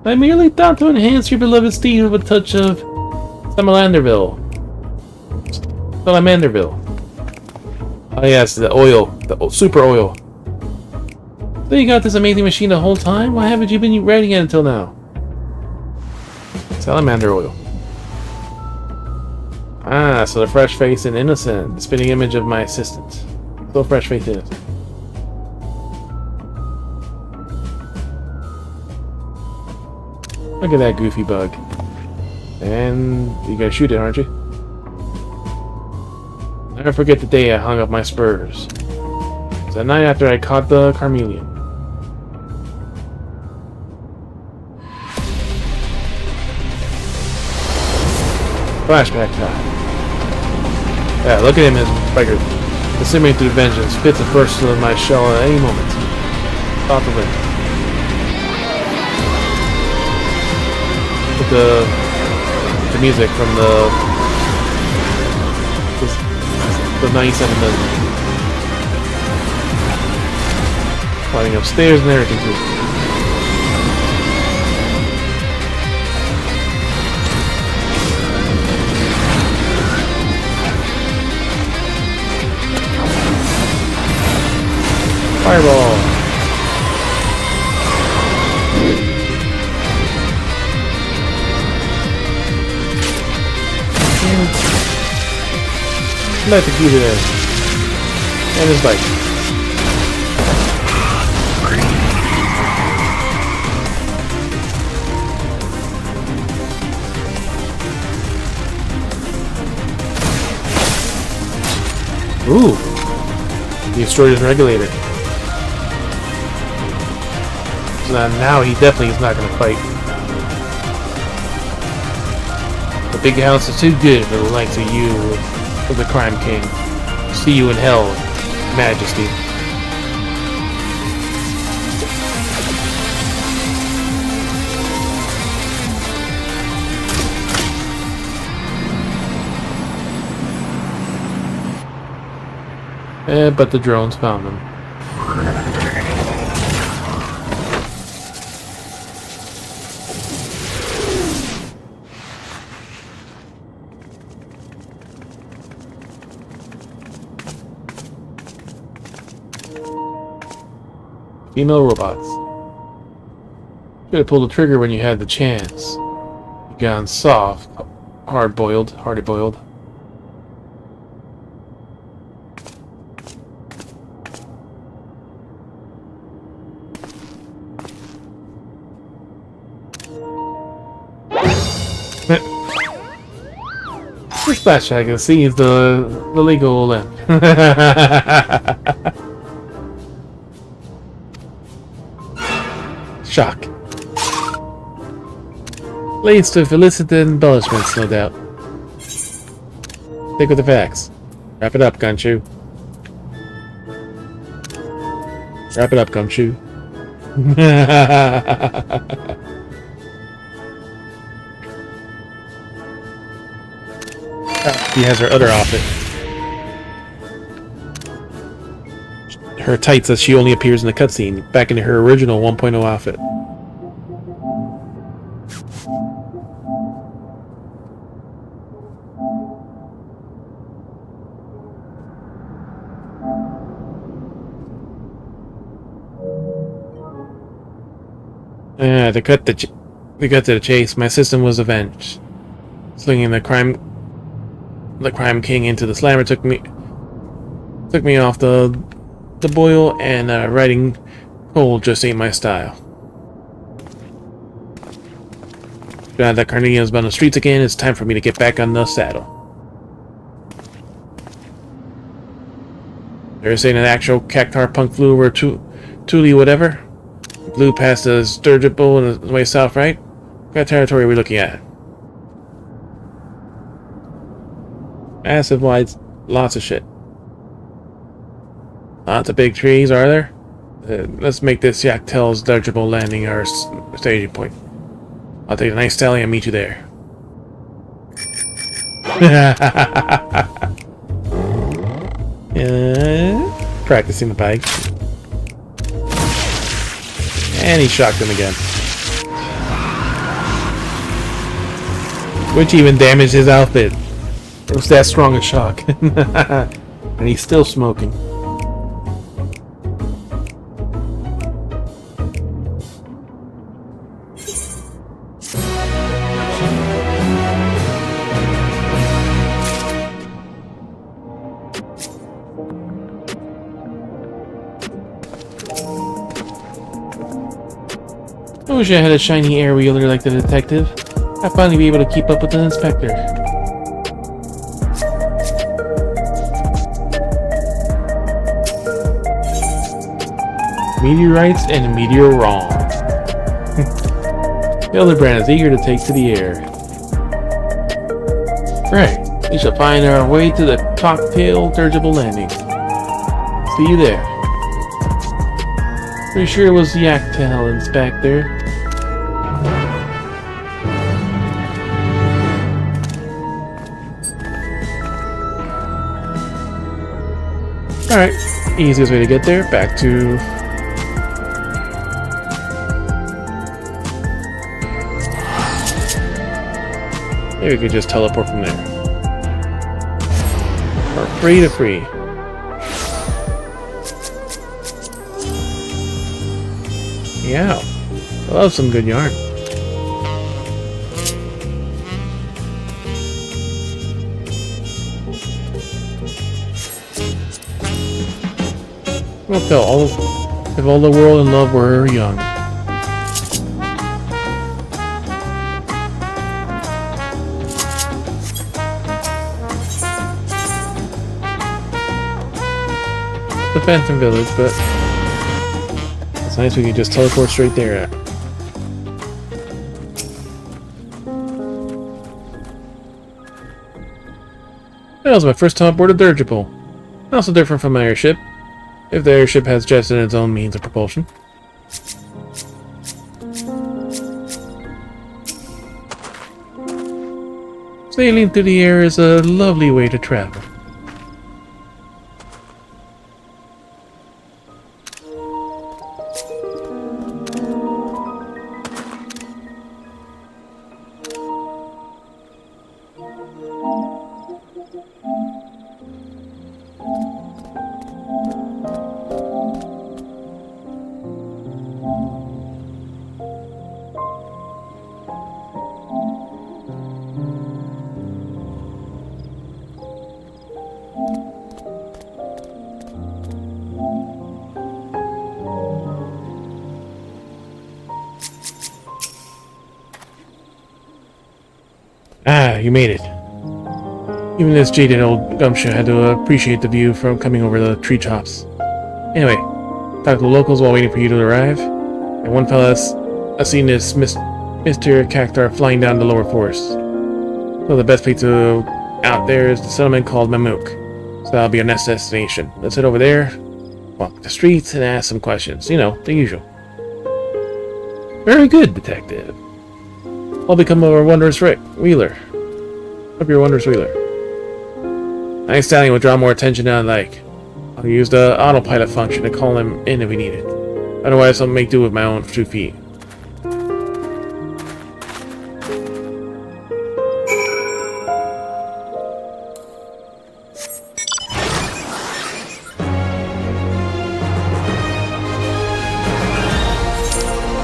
I merely thought to enhance your beloved steed with a touch of Salamanderville. Oh yes, the oil. The super oil. So you got this amazing machine the whole time? Why haven't you been riding it until now? Salamander oil. Ah, so the fresh face and innocent. The spitting image of my assistant. So fresh face innocent. Look at that goofy bug. And you gotta shoot it, aren't you? Never forget the day I hung up my spurs. It was the night after I caught the Carmelian. Flashback time. Yeah, look at him, his beggar. Assuming through vengeance, fits a burst of my shell at any moment. Thought to win. The music from the 97 million. Climbing upstairs and everything too. Fireball! Let the geezer there. And his bike. Ooh! He destroyed his regulator. So now he definitely is not going to fight. The big house is too good for the likes of you, of the Crime King. See you in hell, Majesty. But the drones found them. Female robots. Should have pulled the trigger when you had the chance. You gone soft, hard-boiled, hardy-boiled. This splash I can see is the legal limp. Shock. Leads to felicity embellishments, no doubt. Stick with the facts. Wrap it up, Gumshoe. Wrap it up, Gumshoe. She has her other outfit. Her tights as she only appears in the cutscene, back into her original 1.0 outfit. To cut to the chase, my system was avenged. Slinging the crime king into the slammer took me off the boil, and riding cold just ain't my style. Glad that Carnelian's been on the streets again. It's time for me to get back on the saddle. They're saying an actual cactar punk flew over Thule whatever. Blew past the Sturgible and the way south, right? What territory are we looking at? Massive wide, lots of shit. Lots of big trees, are there? Let's make this Yaktel's Dodgeable landing our staging point. I'll take a nice tally and meet you there. Practicing the bike. And he shocked him again. Which even damaged his outfit. It was that strong a shock. And he's still smoking. I wish I had a shiny air wheeler like the detective. I'd finally be able to keep up with the inspector. Meteorites and meteor wrong. Hildebrand is eager to take to the air. Right, we shall find our way to the cocktail dirigible landing. See you there. Pretty sure it was the Yaktel inspector. Alright, easiest way to get there, back to Maybe we could just teleport from there. Or free to free. Yeah. I love some good yarn. Well, if all the world in love were young. The Phantom Village, but it's nice we can just teleport straight there. That was my first time aboard a dirigible. Also different from my airship, if the airship has jets in its own means of propulsion. Sailing through the air is a lovely way to travel. Ah, you made it. Even this jaded old gumption had to appreciate the view from coming over the treetops. Anyway, talked to the locals while waiting for you to arrive, and one fella has seen this Mr. Cactar flying down the lower forest. So the best place to out there is the settlement called Mamook. So that'll be our next destination. Let's head over there, walk the streets, and ask some questions. You know, the usual. Very good, detective. I'll become a wondrous wheeler. I'll be a wondrous wheeler. Nice stallion will draw more attention than I like. I'll use the autopilot function to call him in if we need it. Otherwise, I'll make do with my own 2 feet.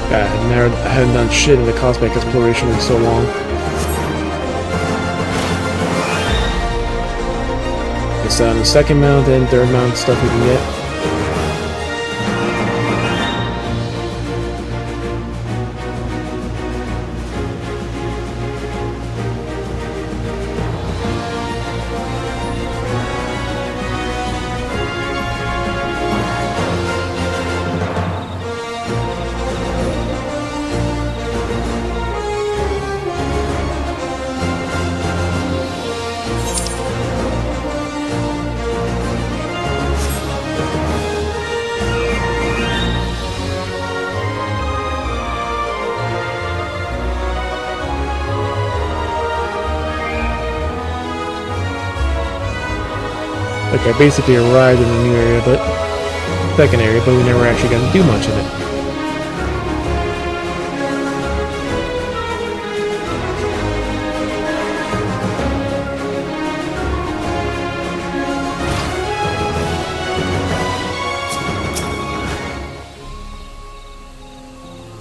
God, I hadn't done shit in the cosmic exploration in so long. It's the second mount and third mount stuff we can get. Like I basically arrived in the new area, second area, but we never actually got to do much of it.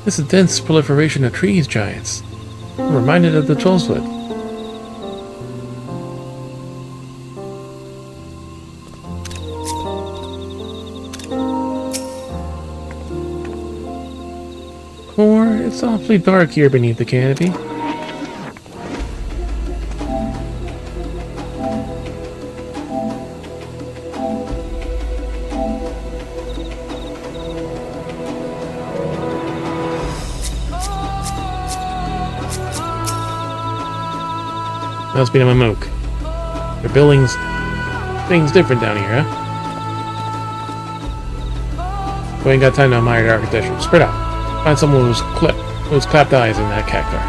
This is dense proliferation of trees, giants. I'm reminded of the Trollswood. Or it's awfully dark here beneath the canopy. Must be a Mamook. Their buildings, things different down here, huh? We ain't got time to admire the architecture. Spread out. Find someone who's clapped eyes in that cactar.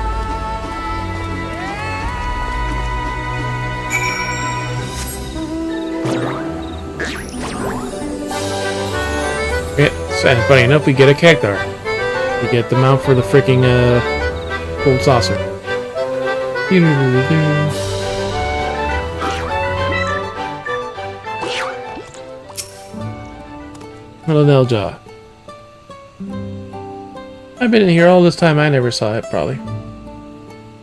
Yeah, funny enough, we get a cactar. We get the mount for the freaking gold saucer. Hello, Nelja. I've been in here all this time. I never saw it, probably.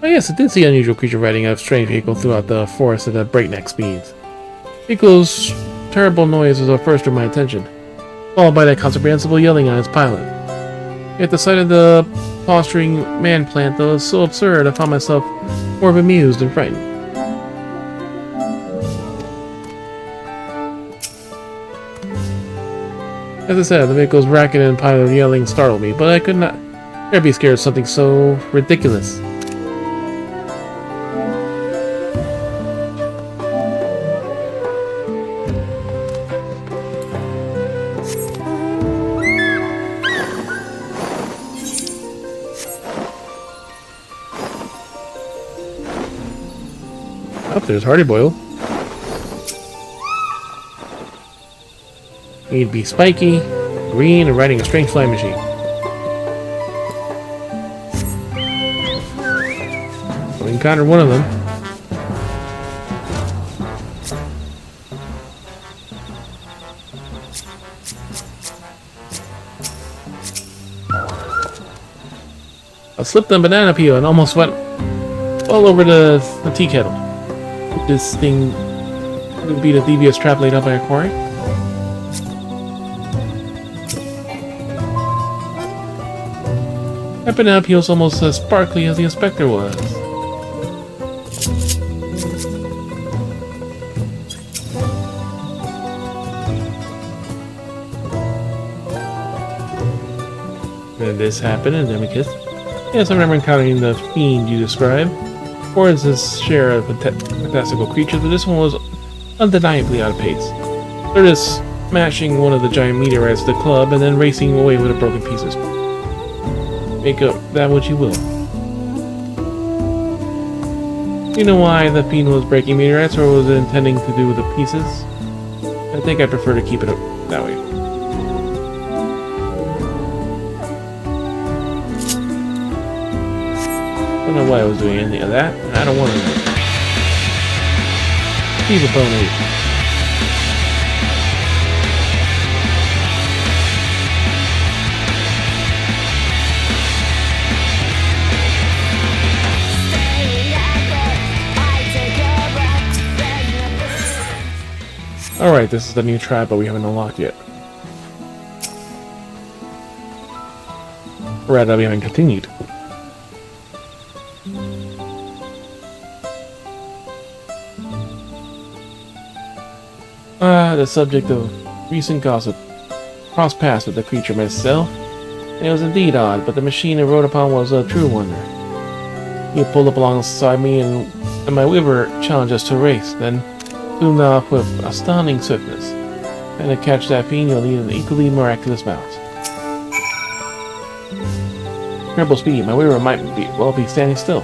Oh yes, I did see unusual creature riding a strange vehicle throughout the forest at breakneck speeds. Vehicle's terrible noise was what first drew my attention, followed by that comprehensible yelling on its pilot. At the sight of the posturing man plant that was so absurd, I found myself more bemused than frightened. As I said, the vehicle's racket and pilot yelling startled me, but I could not dare be scared of something so ridiculous. Oh, there's Hardy Boyle. He'd be spiky, green, and riding a strange flying machine. We encountered one of them. I slipped on banana peel and almost went all over the tea kettle. This thing would be the devious trap laid out by a quarry. That banana peel's almost as sparkly as the inspector was. Then this happened, and then we kissed. Yes, I remember encountering the fiend you described. Or is his share of fantastical creatures, but this one was undeniably out of pace. They're just smashing one of the giant meteorites with the club and then racing away with the broken pieces. Make of that what you will. You know why the fiend was breaking meteorites, or was it intending to do with the pieces? I think I prefer to keep it that way. I don't know why I was doing any of that. I don't want to know. He's a pony. Alright, this is the new tribe, but we haven't unlocked yet. Or rather, we haven't continued. The subject of recent gossip. Crossed paths with the creature myself. It was indeed odd, but the machine it rode upon was a true wonder. He pulled up alongside me and my weaver challenged us to a race, then zoomed off with astounding swiftness. And to catch that fiend, you'll need an equally miraculous mount. Incredible speed, my weaver might be standing still.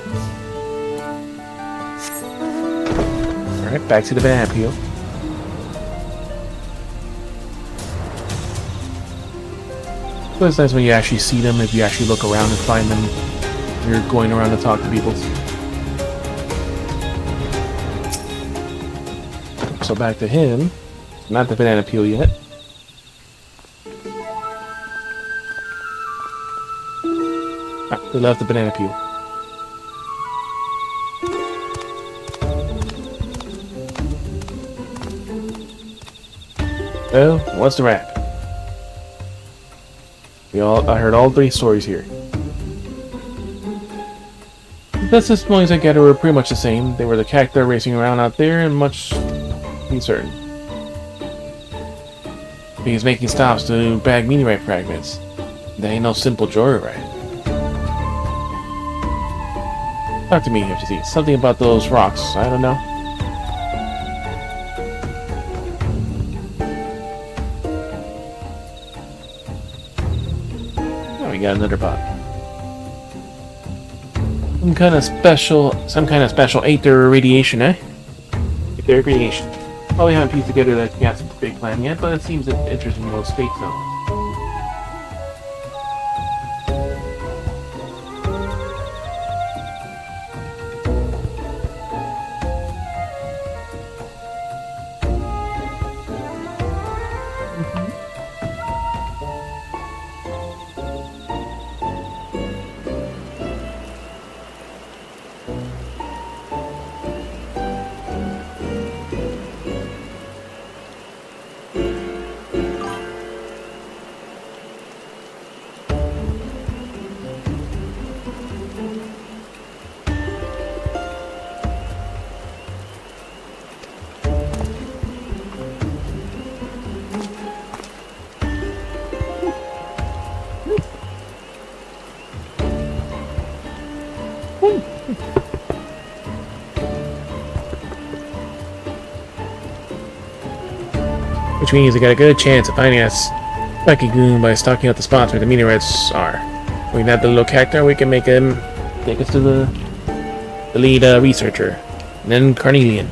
Alright, back to the banana peel. So it's nice when you actually see them, if you actually look around and find them. You're going around to talk to people. So back to him. Not the banana peel yet. Ah, we left the banana peel. Well, what's the rap? I heard all three stories here. The testimonies I gathered were pretty much the same. They were the cacti racing around out there and much uncertain. He's making stops to bag meteorite fragments. That ain't no simple joyride. Talk to me, FTC. Something about those rocks. I don't know. Oh, we got another bot. Some kind of special aether radiation, eh? Aether radiation. Probably haven't pieced together that gas big plan yet, but it seems interesting in those space zones. which means I got a good chance of finding that Spiky Goon by stalking out the spots where the meteorites are. We can have the little character, we can make him take us to the lead researcher. And then Carnelian.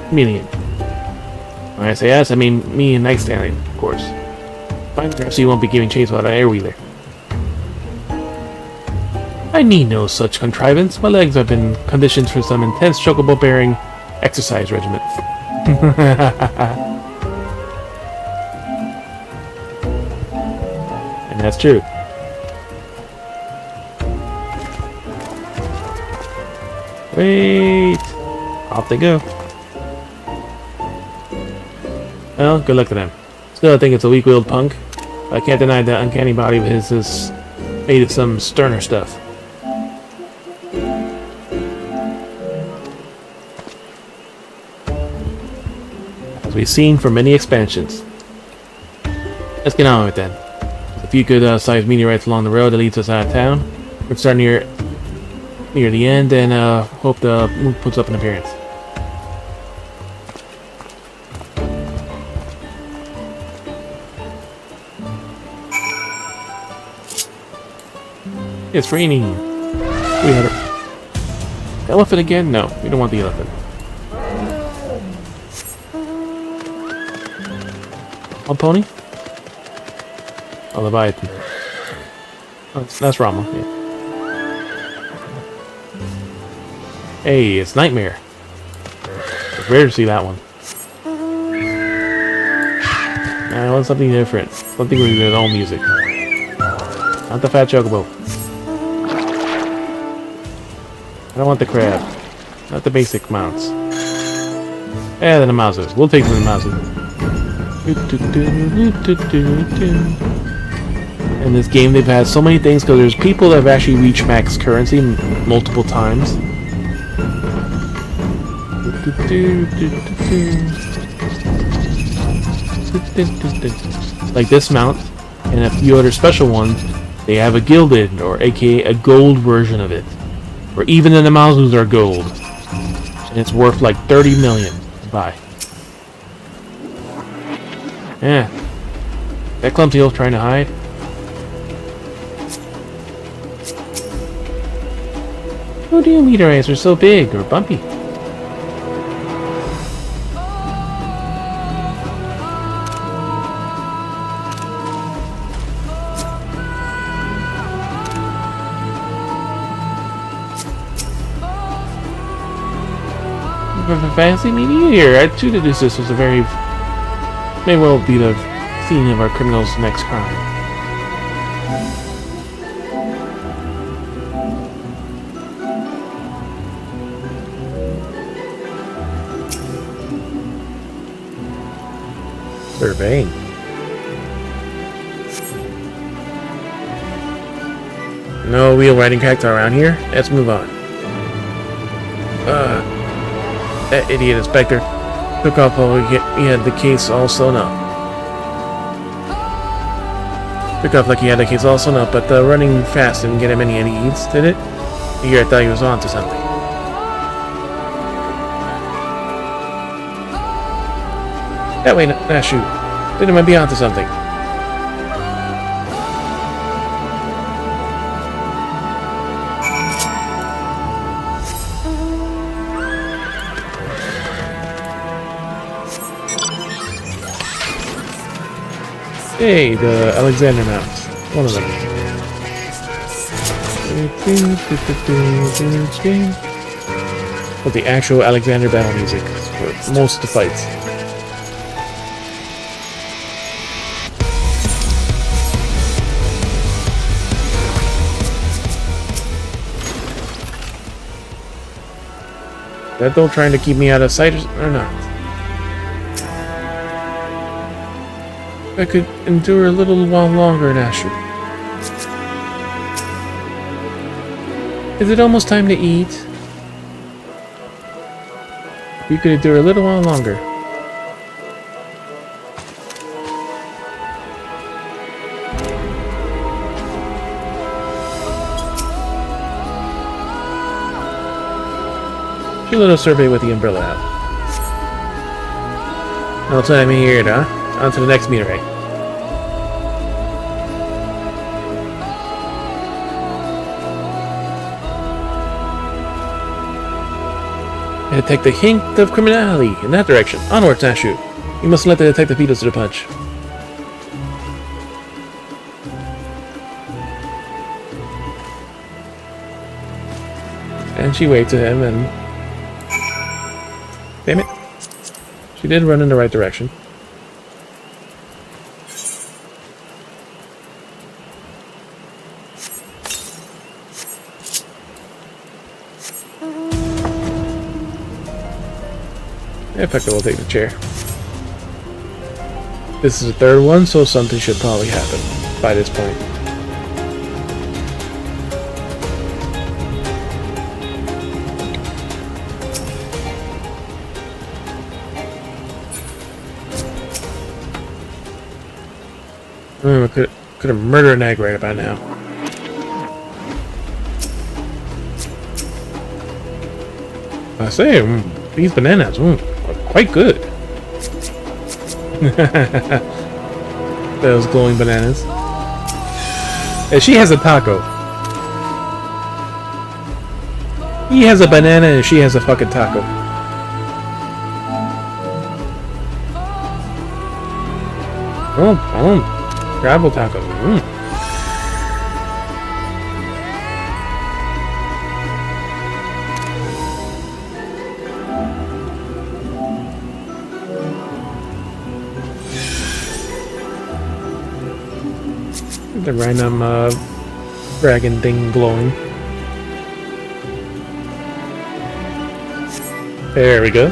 Chameleon. When I say us, I mean me and Nightstand, of course. Perhaps he won't be giving chase without an air wheeler. I need no such contrivance. My legs have been conditioned for some intense chocobo bearing exercise regimen. And that's true. Wait! Off they go. Well, good luck to them. Still, I think it's a weak-willed punk. But I can't deny that uncanny body of his is made of some sterner stuff. As we've seen from many expansions. Let's get on with it then. A few good-sized meteorites along the road that leads us out of town. We're starting near the end, and hope the moon puts up an appearance. It's raining. We had an elephant again? No, we don't want the elephant. A pony? Oh, Leviathan. Oh, that's Rama. Yeah. Hey, it's Nightmare. It's rare to see that one. I want something different. Something with its own music. Not the fat chocobo. I don't want the crab. Not the basic mounts. Yeah, the Namazus. We'll take the Namazu. In this game, they've had so many things because there's people that have actually reached max currency multiple times. Like this mount and a few other special ones, they have a gilded or aka a gold version of it. Or even the Namazus are gold. And it's worth like 30 million to buy. Yeah. That clumsy elf trying to hide. Who do you meteorites are so big or bumpy? Fancy meteor. I too deduced this was a very may well be the scene of our criminal's next crime. Surveying. No wheel riding character around here. Let's move on. That idiot inspector took off while he had the case all sewn up. Took off like he had the case all sewn up, but running fast didn't get him any eats, did it? Here I thought he was on to something. That way, nah, shoot. Didn't might be onto something. Hey, the Alexander mounts. One of them. With the actual Alexander battle music for most of the fights. That though trying to keep me out of sight or not? I could endure a little while longer, Nashu. Is it almost time to eat? You could endure a little while longer. Do a little survey with the umbrella out. No time here, huh? On to the next meteorite. I detect a hint of criminality in that direction. Onwards, Ashu. You must let the detective beat us to the punch. And she waved to him and... Damn it. She did run in the right direction. In fact, I will take the chair. This is the third one, so something should probably happen by this point. Could have murdered an egg right about now. I say, these bananas are quite good. Those glowing bananas. And she has a taco. He has a banana and she has a fucking taco. Oh. Gravel taco. The random dragon thing glowing. There we go.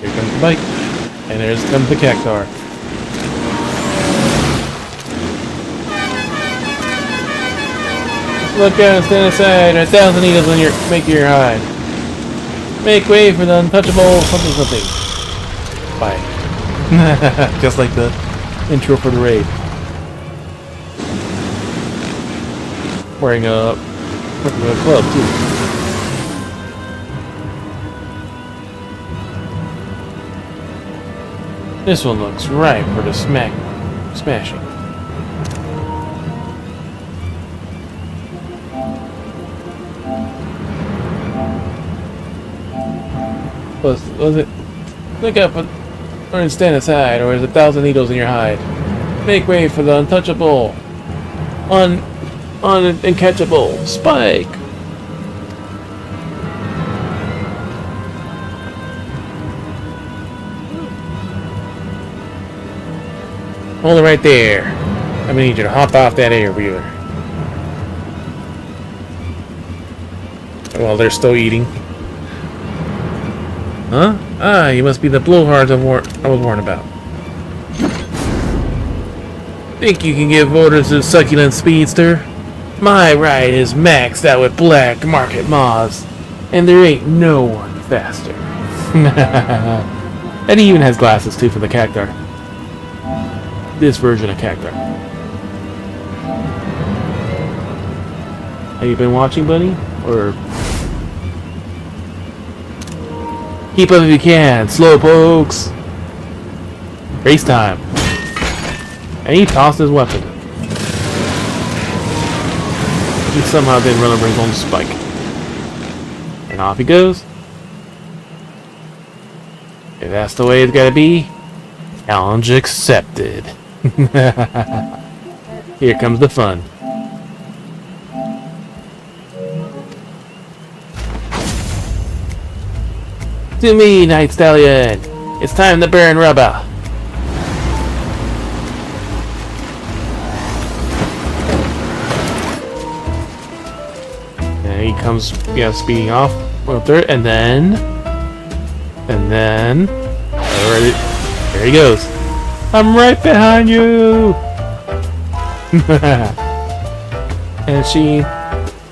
Here comes the bike. And there's comes the cactar. Look out, stand aside, or 1,000 needles when you're making your hide. Make way for the untouchable something. Bye. Just like the intro for the raid. Wearing a club too. This one looks ripe for the smashing. Was it? Look up or stand aside, or is 1,000 needles in your hide? Make way for the untouchable, uncatchable Spike. Hold it right there. I'm gonna need you to hop off that air wheeler. Well, they're still eating. Huh? Ah, you must be the blowhards I was warned about. Think you can give orders to the succulent speedster? My ride is maxed out with black market moths, and there ain't no one faster. And he even has glasses too for the cactar. This version of cactar. Have you been watching, buddy? Or keep up if you can, slow pokes. Race time. And he tossed his weapon. He somehow didn't run over his own spike. And off he goes. If that's the way it's gotta be, challenge accepted. Here comes the fun. To me, Night Stallion! It's time to burn rubber! And he comes, speeding off with dirt, and then, there he goes. I'm right behind you! And she,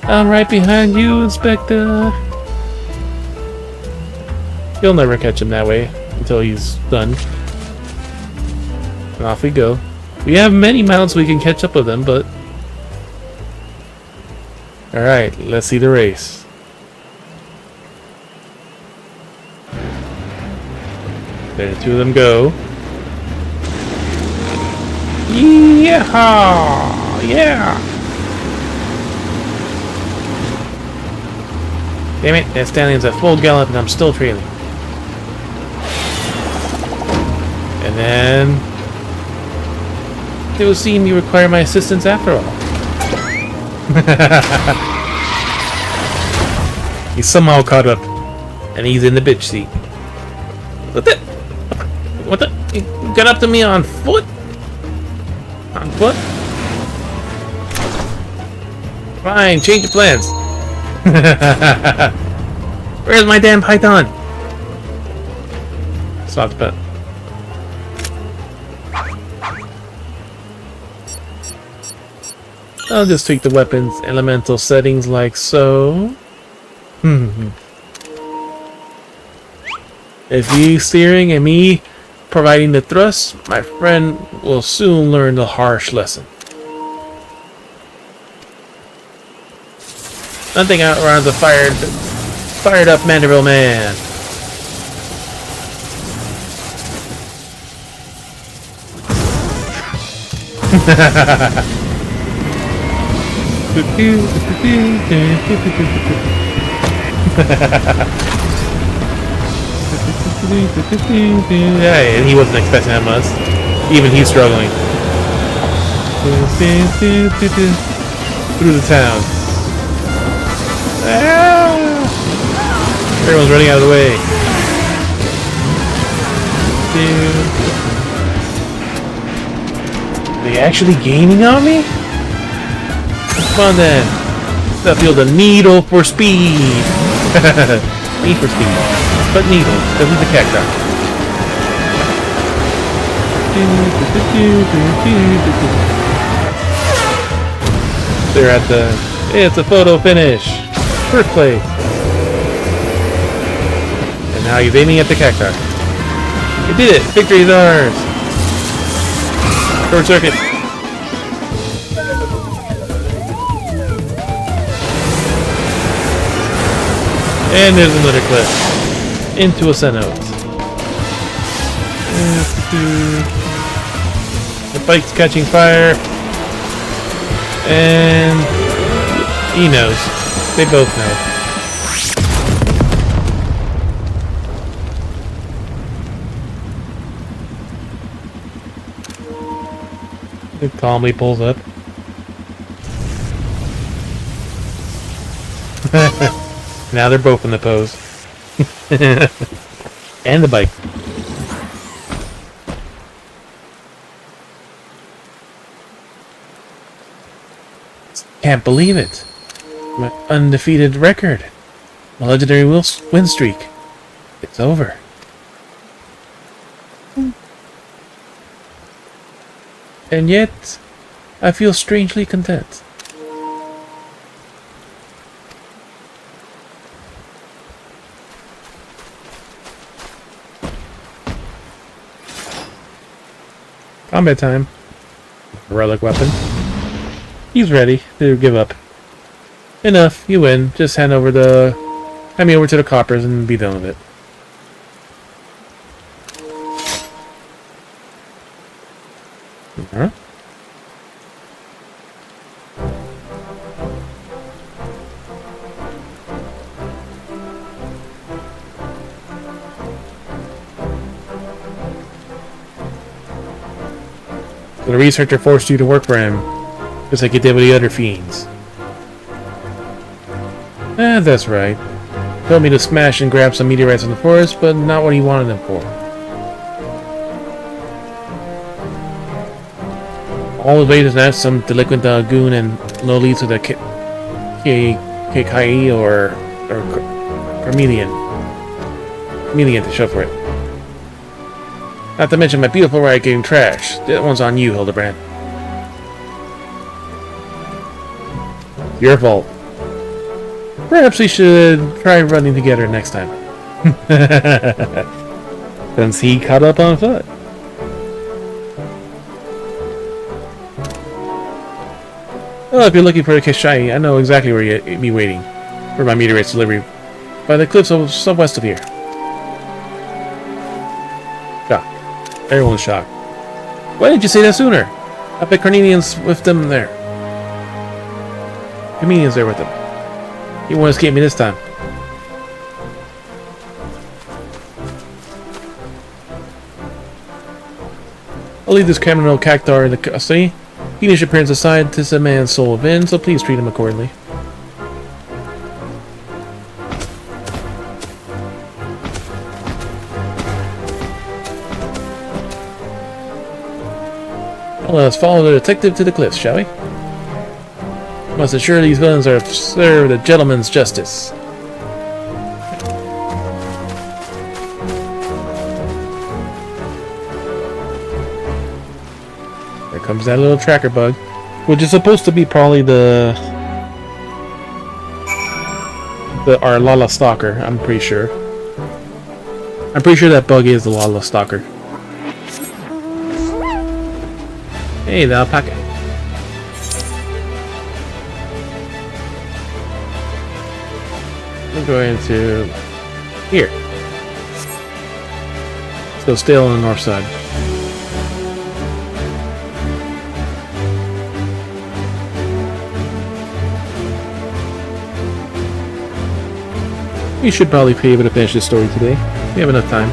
I'm right behind you, Inspector. You'll never catch him that way. until he's done. And off we go. We have many mounts we can catch up with him, but... Alright, let's see the race. There the two of them go. Yeehaw! Yeah! Damn it, that stallion's at full gallop and I'm still trailing. And then... it would seem you require my assistance after all. He's somehow caught up. And he's in the bitch seat. What the? What the? You got up to me on foot? On foot? Fine, change your plans. Where's my damn python? Soft pet. I'll just tweak the weapon's elemental settings like so. If you steering and me providing the thrust, my friend will soon learn the harsh lesson. Nothing outruns a fired up Mandeville man. Yeah, and he wasn't expecting that much. Even he's struggling. Through the town. Everyone's running out of the way. Are they actually gaining on me? Come on then. That feels a needle for speed. Need for speed. But needle, because it's a cacti. They're at the... It's a photo finish. First place. And now he's aiming at the cacti. We did it! Victory is ours! Short circuit. And there's another clip. Into a cenote. The bike's catching fire. And he knows. They both know. It calmly pulls up. Now they're both in the pose. And the bike. Can't believe it. My undefeated record. My legendary win streak. It's over. And yet, I feel strangely content. Combat time. Relic weapon. He's ready to give up. Enough, you win. Just hand me over to the coppers and be done with it. Huh? The researcher forced you to work for him, just like you did with the other fiends. That's right. Told me to smash and grab some meteorites in the forest, but not what he wanted them for. All the way to snatch some delinquent goon and no leads to the KKI or Chameleon to show for it. Not to mention my beautiful ride getting trashed. That one's on you, Hildebrand. Your fault. Perhaps we should try running together next time. Since he caught up on foot. Well, if you're looking for a Kashai, I know exactly where you'd be waiting for my meteorite's delivery. By the cliffs southwest of here. Shocked. Everyone's shocked. Why didn't you say that sooner? I bet Carnelian's with them there. Comedian's there with them. He won't escape me this time. I'll leave this criminal cactar in the custody. Fiendish appearance aside, 'tis a man's soul within, so please treat him accordingly. Well, let's follow the detective to the cliffs, shall we? Must ensure these villains are served a gentleman's justice. There comes that little tracker bug, which is supposed to be probably our Lala Stalker. I'm pretty sure. I'm pretty sure that bug is the Lala Stalker. Hey, the alpaca. We're going to here. So stay on the north side. We should probably be able to finish this story today. We have enough time.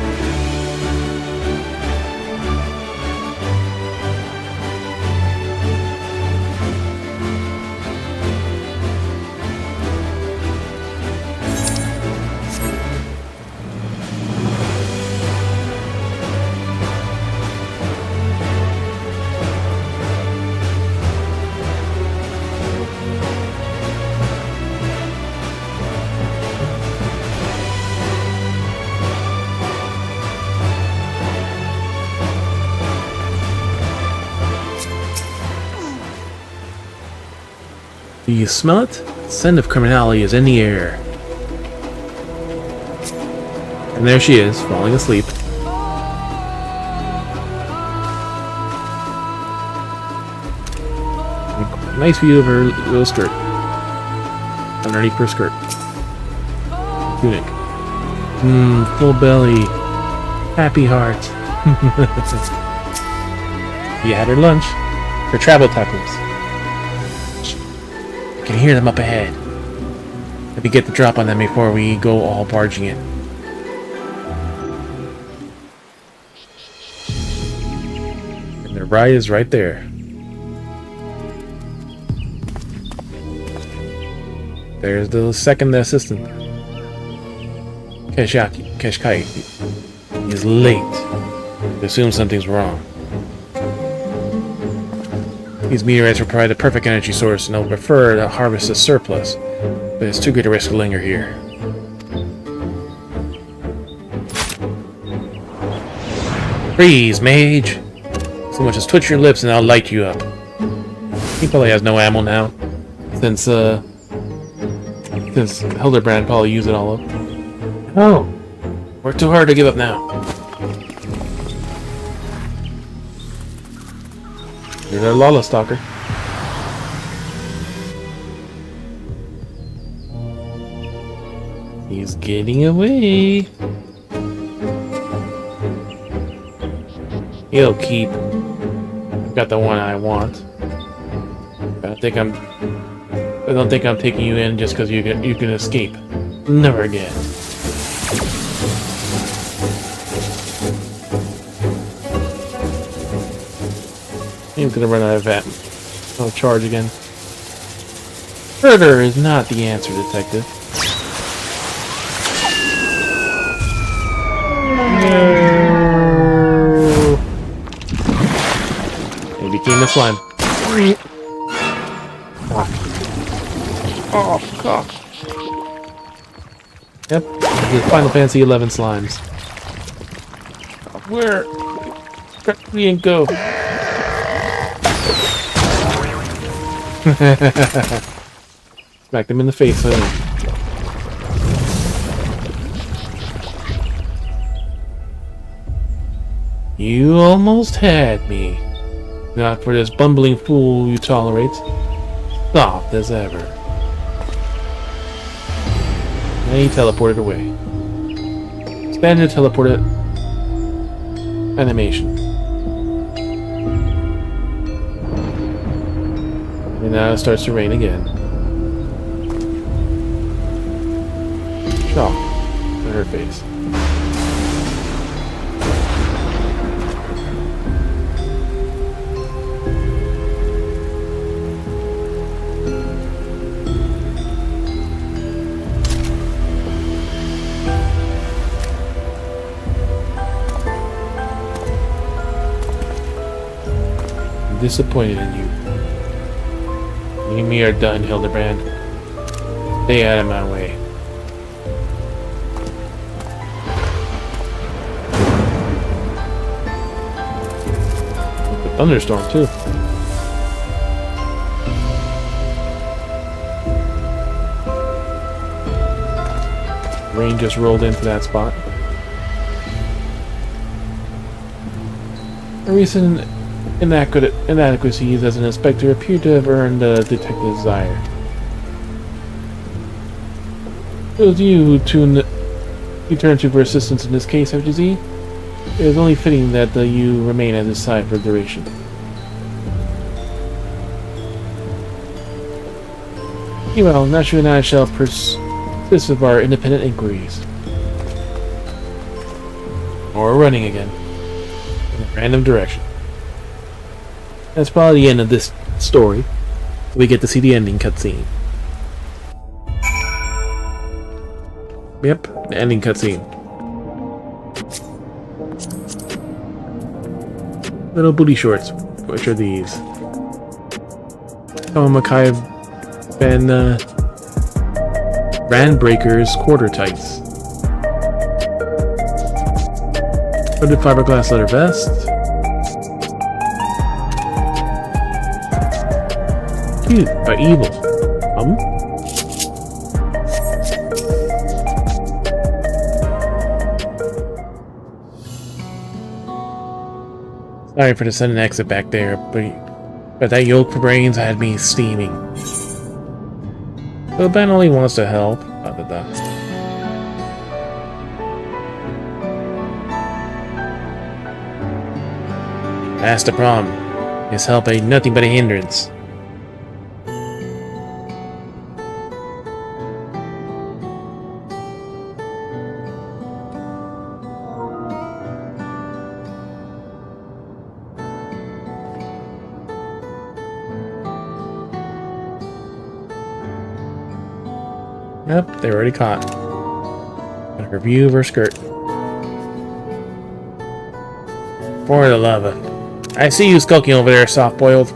Do you smell it? The scent of criminality is in the air. And there she is, falling asleep. Nice view of her little skirt. Underneath her skirt. Tunic. Full belly. Happy heart. You had her lunch. Her travel tacos. I can hear them up ahead. Let me get the drop on them before we go all barging in. And the ride is right there. There's the second assistant. Kashkai. He's late. I assume something's wrong. These meteorites will provide a perfect energy source, and I'll prefer to harvest a surplus, but it's too great a risk to linger here. Freeze, mage! So much as twitch your lips and I'll light you up. He probably has no ammo now, since Hildebrand probably used it all up. Oh! Work too hard to give up now. There's our Lala Stalker. He's getting away. He'll keep. I've got the one I want. I don't think I'm taking you in just because you can escape. Never again. He's gonna run out of ammo. I'll charge again. Murder is not the answer, detective. No. He became a slime. Oh, God. Yep, the Final Fantasy XI slimes. Where? We didn't go. Smacked him in the face, huh? You almost had me. Not for this bumbling fool you tolerate. Soft as ever. And he teleported away. Standard teleported animation. And now it starts to rain again. Shock on her face. I'm disappointed in you. Me and me are done, Hildebrand. Stay out of my way. Thunderstorm too. Rain just rolled into that spot. Recent inadequacies as an inspector appear to have earned the detective's desire. It was you who turned to for assistance in this case, FGZ. It is only fitting that you remain at his side for the duration. Meanwhile, Nashu and I shall persist with our independent inquiries. Or running again. In a random direction. That's probably the end of this story. We get to see the ending cutscene. Yep, the ending cutscene. Little booty shorts. Which are these? Oh, Makai Ben Brandbreaker's quarter tights. Hooded fiberglass leather vest. Cute, but evil. Sorry for the sudden exit back there, but that yolk for brains had me steaming. So Ben only wants to help. That's the problem. His help ain't nothing but a hindrance. Yep, they're already caught. And her view of her skirt. For the love of... I see you skulking over there, soft-boiled.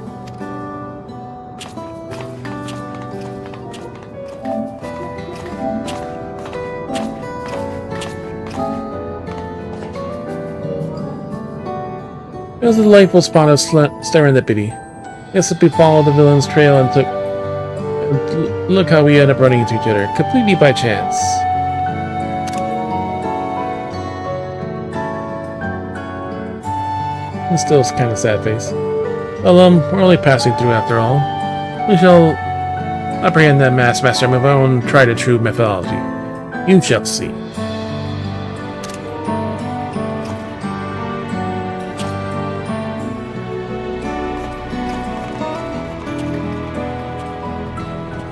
It was a delightful spot of serendipity. Yes, we followed the villain's trail and look how we end up running into each other, completely by chance. And still kind of sad face. Well, we're only passing through after all. We shall apprehend that master of our own tried and true mythology. You shall see.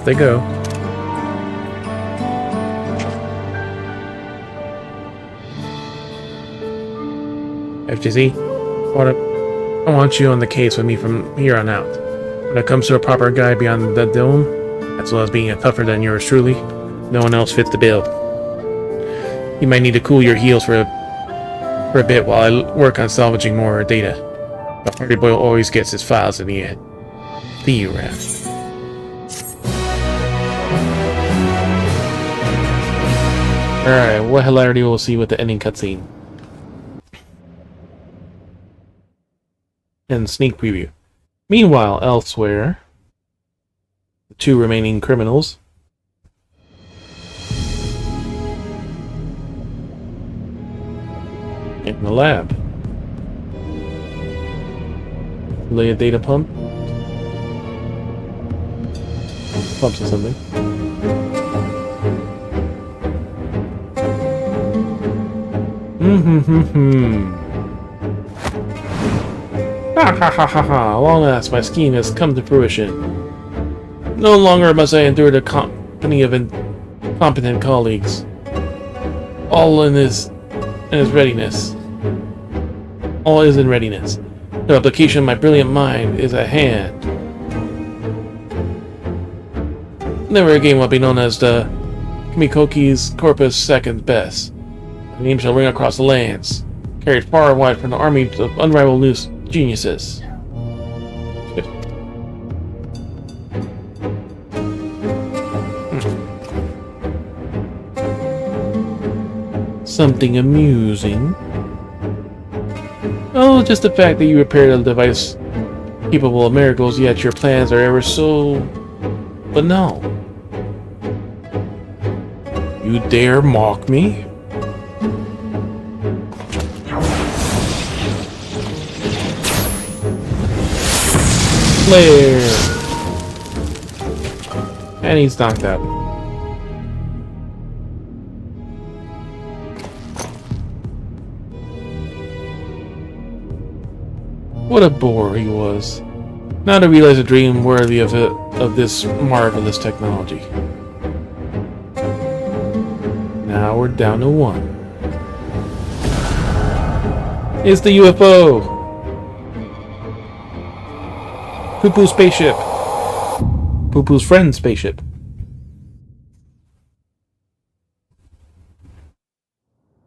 They go. FGZ, I want you on the case with me from here on out. When it comes to a proper guy beyond the dome, as well as being a tougher than yours truly, no one else fits the bill. You might need to cool your heels for a bit while I work on salvaging more data. The hardy boy always gets his files in the end. See you around. Alright, what hilarity will we see with the ending cutscene? And sneak preview. Meanwhile, elsewhere, the two remaining criminals in the lab. Lay a data pump. Pumps or something. Ha ha ha ha ha! Long last, my scheme has come to fruition. No longer must I endure the company of incompetent colleagues. All is in readiness. The application of my brilliant mind is at hand. Never again will be known as the Kimikoki's Corpus Second Best. My name shall ring across the lands, carried far and wide from the army of unrivaled loose geniuses. Something amusing. Oh, just the fact that you repaired a device capable of miracles, yet your plans are ever so banal. You dare mock me? Flare! And he's knocked out. What a bore he was. Now to realize a dream worthy of this marvelous technology. Now we're down to one. It's the UFO! Poo-Poo's spaceship. Poo-Poo's friend's spaceship.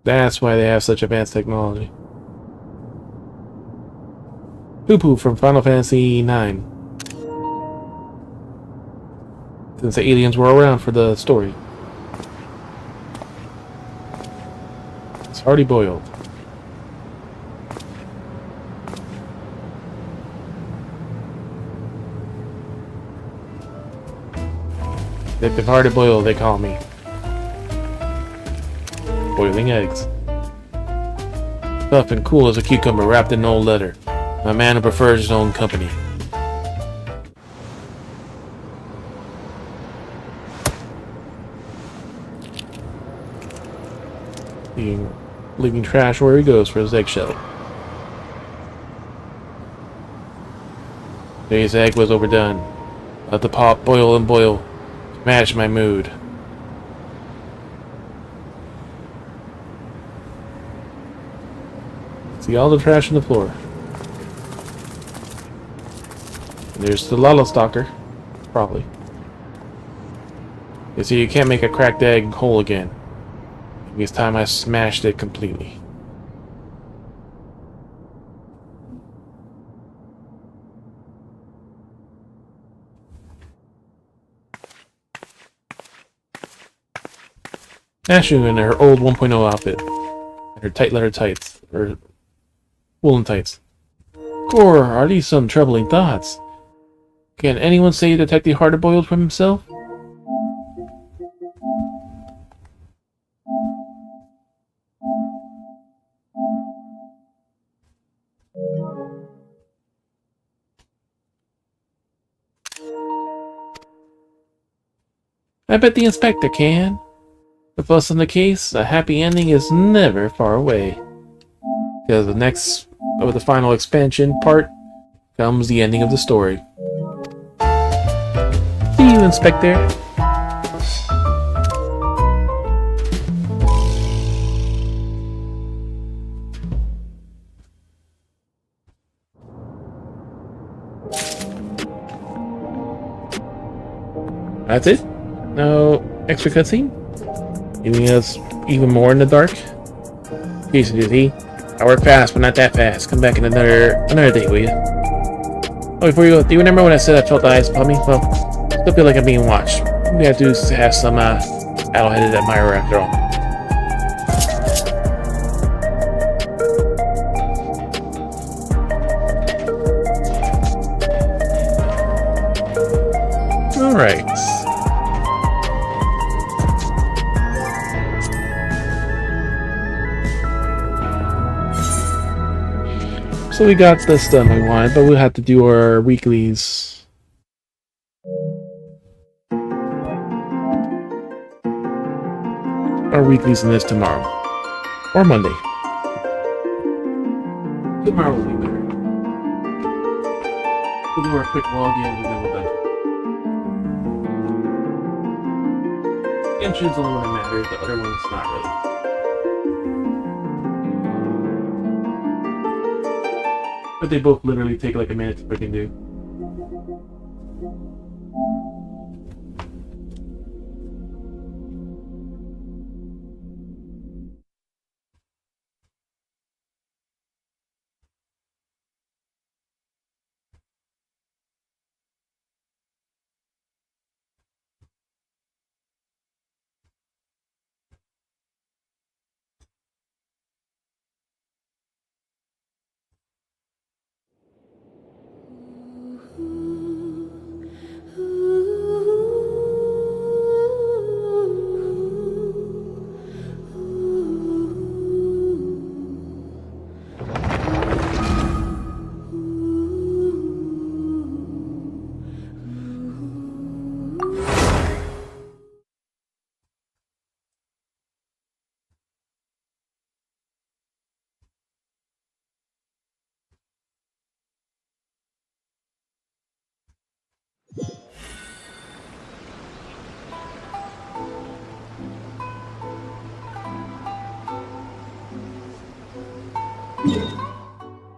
That's why they have such advanced technology. Poo-Poo from Final Fantasy IX. Since the aliens were around for the story. It's already boiled. If they've already boiled, they call me. Boiling eggs. Tough and cool as a cucumber wrapped in old leather. A man who prefers his own company. Leaving trash where he goes for his eggshell. Today's egg was overdone. Let the pot boil and boil to match my mood. See all the trash on the floor. And there's the Lala Stalker. Probably. You see, you can't make a cracked egg whole again. This time I smashed it completely. Ashu in her old 1.0 outfit. And her tight leather tights. Or woolen tights. Core, are these some troubling thoughts? Can anyone say Detective Hard-Boiled from himself? I bet the inspector can. With us on the case, a happy ending is never far away. Because the final expansion part comes the ending of the story. See you, Inspector. That's it? No extra cutscene? Leaving us even more in the dark? Jeez, Dizzy. I work fast, but not that fast. Come back in another day, will you? Oh, before you go, do you remember when I said I felt the eyes upon me? Well, still feel like I'm being watched. Maybe I do have some owl-headed admirer after all. Alright. So we got the stuff we wanted, but we'll have to do our weeklies. Our weeklies in this tomorrow. Or Monday. Tomorrow will be better. We'll do our quick login and then we're done. Genshin's the only one that matters, the other one's not really. But they both literally take like a minute to freaking do.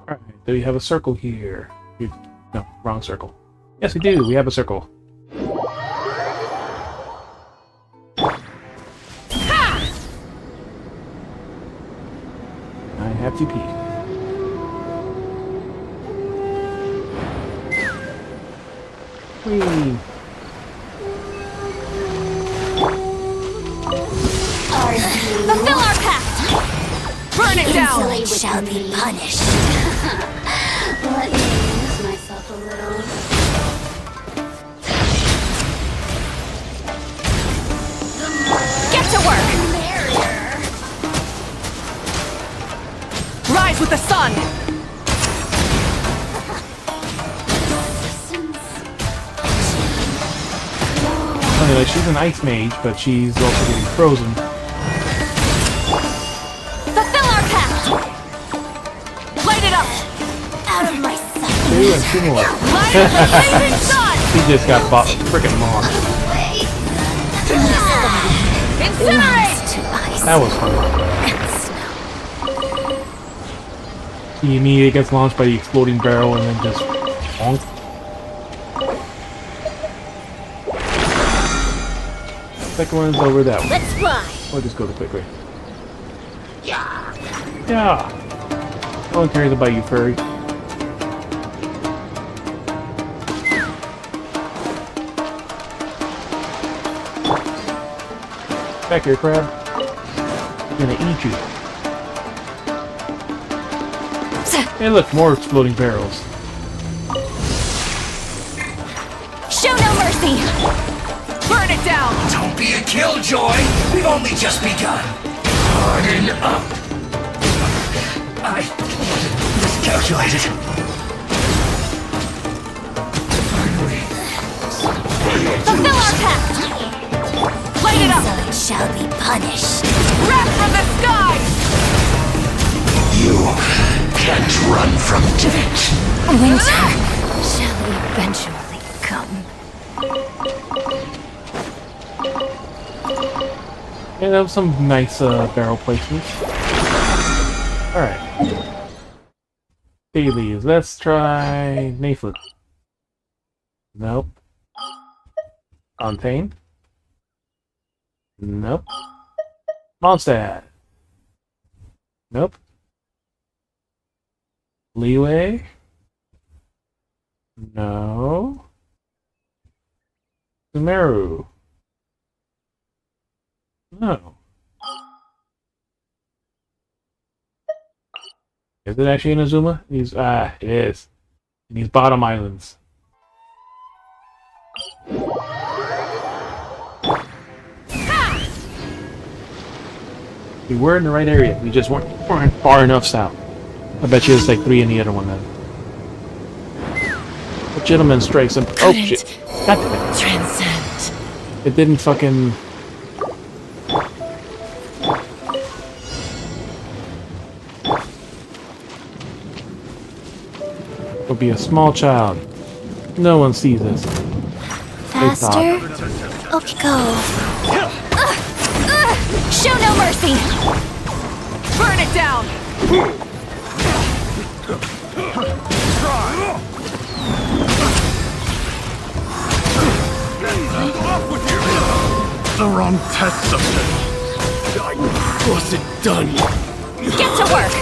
Alright, do we have a circle here? No, wrong circle. Yes, we do. We have a circle. I have to pee. Whee! Fulfill our pact! Burn it down! Insolent shall be punished. Let me amuse myself a little. Get to work! Rise with the sun! Anyway, she's an ice mage, but she's also getting frozen. Fulfill our pact! Light it up! Out of my sight. Two and two more. Light the blazing sun! She just got freaking launched. Incinerate! To ice That was fun. and snow. He immediately gets launched by the exploding barrel and then just bonk. Second one's over that way. Let's fly. We'll just go the quick way. Yeah. No one cares about you, furry. Back here, crab. I'm gonna eat you. Hey, look, more exploding barrels. Show no mercy! Burn it down! Don't be a killjoy! We've only just begun! Harden up! I miscalculated. Finally. Fulfill our pact! Light it up! Insolent shall be punished. Wrath from the sky! You can't run from death. Winter shall eventually come. Yeah, that was some nice barrel placements. Alright. Dailies. Let's try Naflet. Nope. Fontaine. Nope. Mondstadt. Nope. Leeway. No. Sumeru. No. Is it actually Inazuma? It is. In these bottom islands. We were in the right area. We just weren't far enough south. I bet you there's like 3 in the other one then. The gentleman strikes him. Oh shit. God damn it. Transcend. It didn't fucking... Will be a small child. No one sees us. Faster. Okay, go. Show no mercy. Burn it down. The wrong test subject. I wasn't done. Get to work.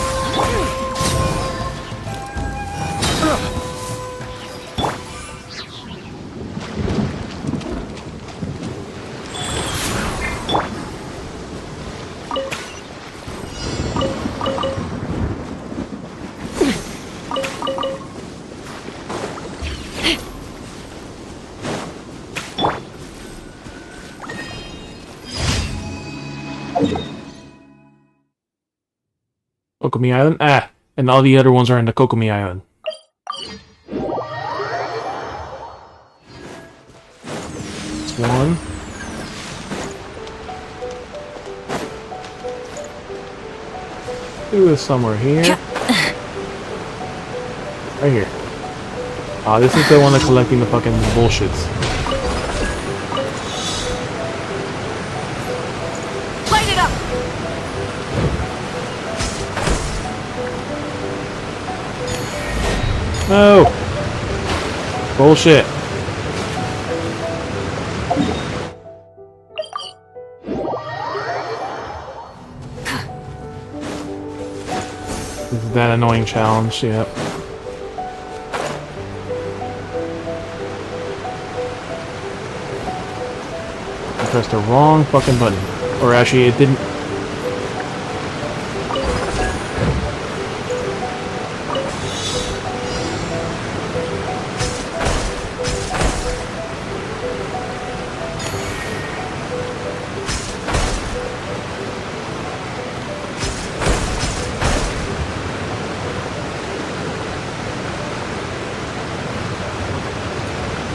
Kokomi Island? Ah, and all the other ones are in the Kokomi Island. That's one. Two is somewhere here. Right here. Ah, this is the one that's collecting the fucking bullshits. Light it up. No! Bullshit. This is that annoying challenge, yep. I pressed the wrong fucking button. Or actually, it didn't.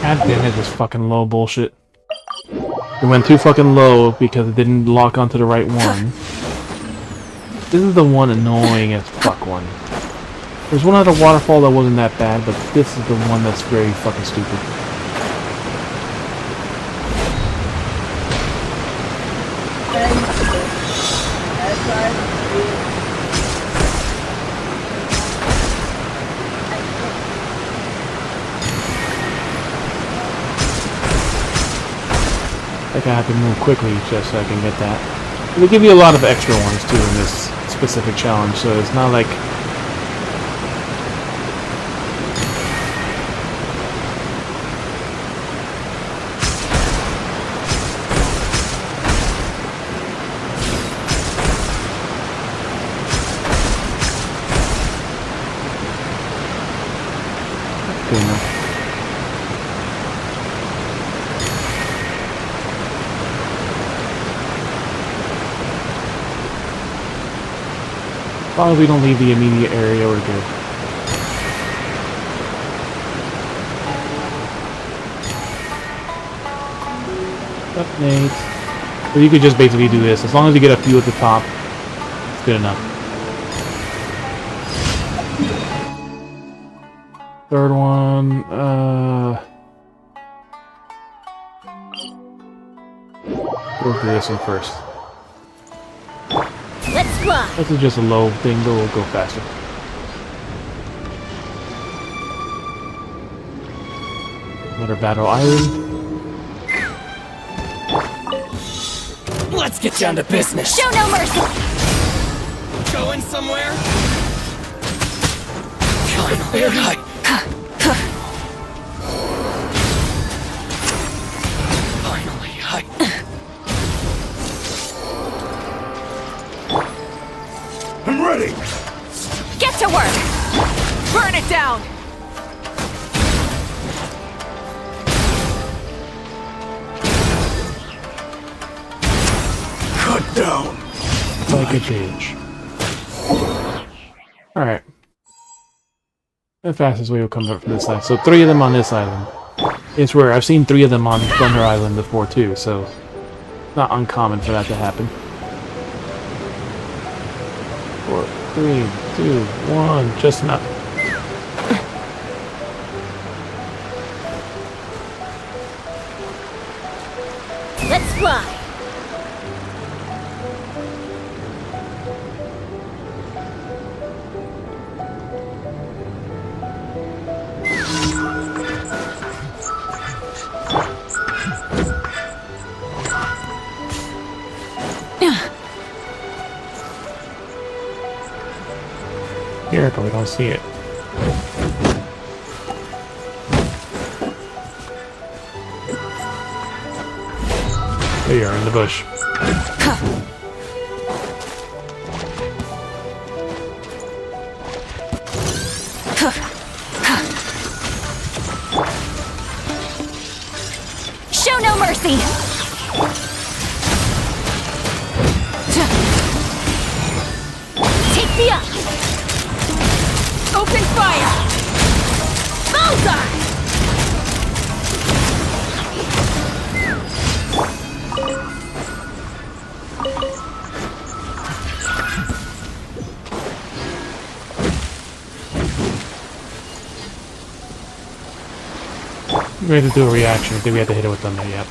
God damn it, this fucking low bullshit. It went too fucking low because it didn't lock onto the right one. This is the one annoying as fuck one. There's one other waterfall that wasn't that bad, but this is the one that's very fucking stupid. Like I have to move quickly just so I can get that. They give you a lot of extra ones too in this specific challenge, so it's not like... Good enough. As long as we don't leave the immediate area, we're good. Up, Nate. So you could just basically do this. As long as you get a few at the top, it's good enough. Third one, we'll do this one first. Let's fly. This is just a low thing, but we'll go faster. Another battle island. Let's get down to business. Show no mercy. Going somewhere? Finally. I'm ready. Get to work. Burn it down. Cut down. Like a bitch. Alright. The fastest way will come up from this side. So 3 of them on this island. It's rare. I've seen 3 of them on Thunder Island before too, so not uncommon for that to happen. 4, 3, 2, 1, just enough. Let's fly. Here, but we don't see it. There you are, in the bush. Show no mercy. Take the up. Open fire! Bullseye! We had to do a reaction. I think we had to hit it with thunder, yep.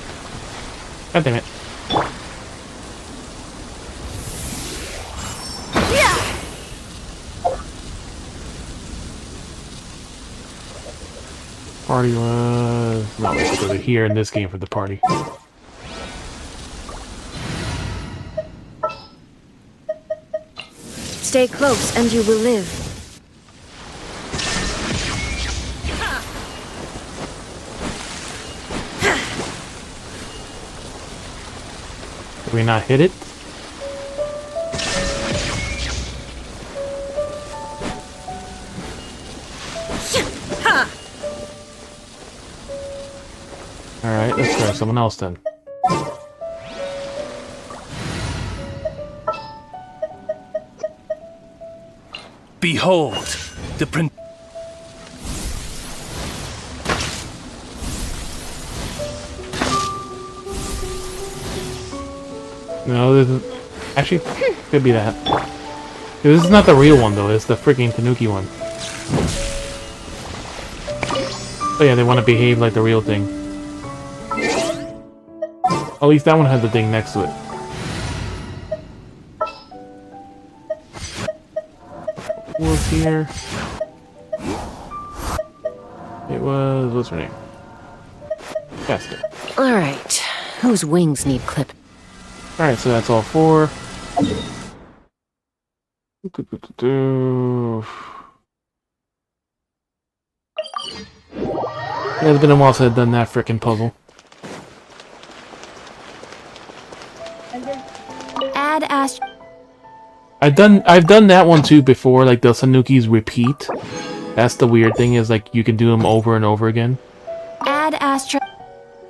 God damn it. Party was... No, we have to go to here in this game for the party. Stay close and you will live. Did we not hit it? Alright, let's try someone else then. Behold, the prince. No, this is... Actually, could be that. This is not the real one though, it's the freaking Tanuki one. Oh yeah, they want to behave like the real thing. At least that one has the thing next to it. Who was here? It was... what's her name? Faster. Alright. Whose wings need clip? Alright, so that's all 4. Yeah, it's been a while since I've done that frickin' puzzle. Add ast. I've done that one too before, like the Sanukis repeat. That's the weird thing, is like you can do them over and over again. Add astra.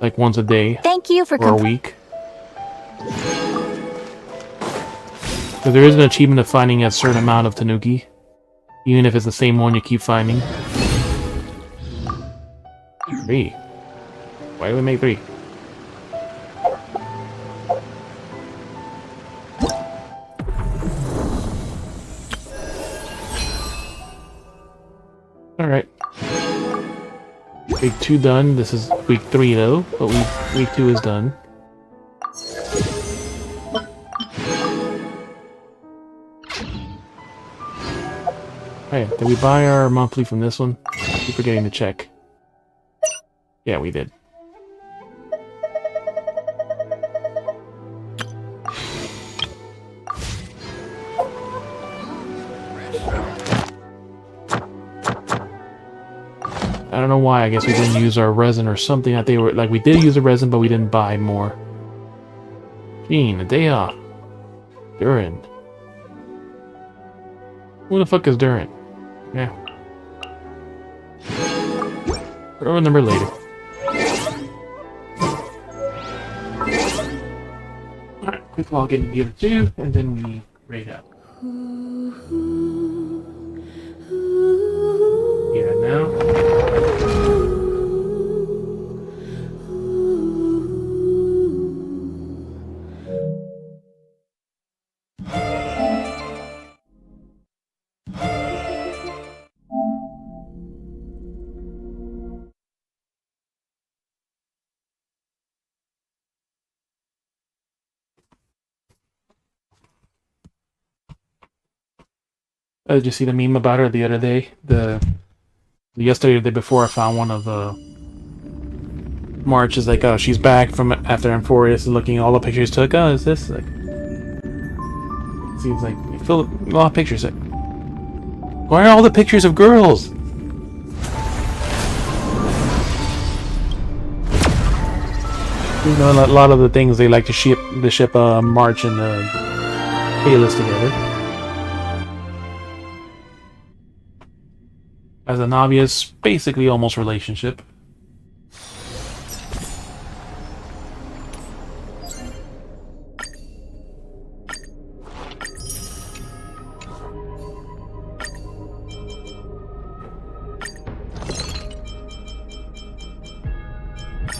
Like once a day. Thank you for or a week. Because there is an achievement of finding a certain amount of Tanuki. Even if it's the same one you keep finding. 3. Why do we make 3? Alright. Week 2 done. This is week 3 though, but week 2 is done. Hey, did we buy our monthly from this one? I keep forgetting to check. Yeah, we did. I don't know why. I guess we didn't use our resin or something that they were like. We did use a resin, but we didn't buy more. Gene, a day off. Durin. Who the fuck is Durin? Yeah. I'll remember later. Alright, quick log in the other 2, and then we raid up. Yeah, now. Did you see the meme about her the other day? Yesterday or the day before, I found one of March is like, oh, she's back from after Emphorius and looking at all the pictures took. Oh, is this like? Seems like you fill a lot of pictures. Like, why are all the pictures of girls? You know, a lot of the things they like to ship March and Kalis together. As an obvious, basically almost relationship.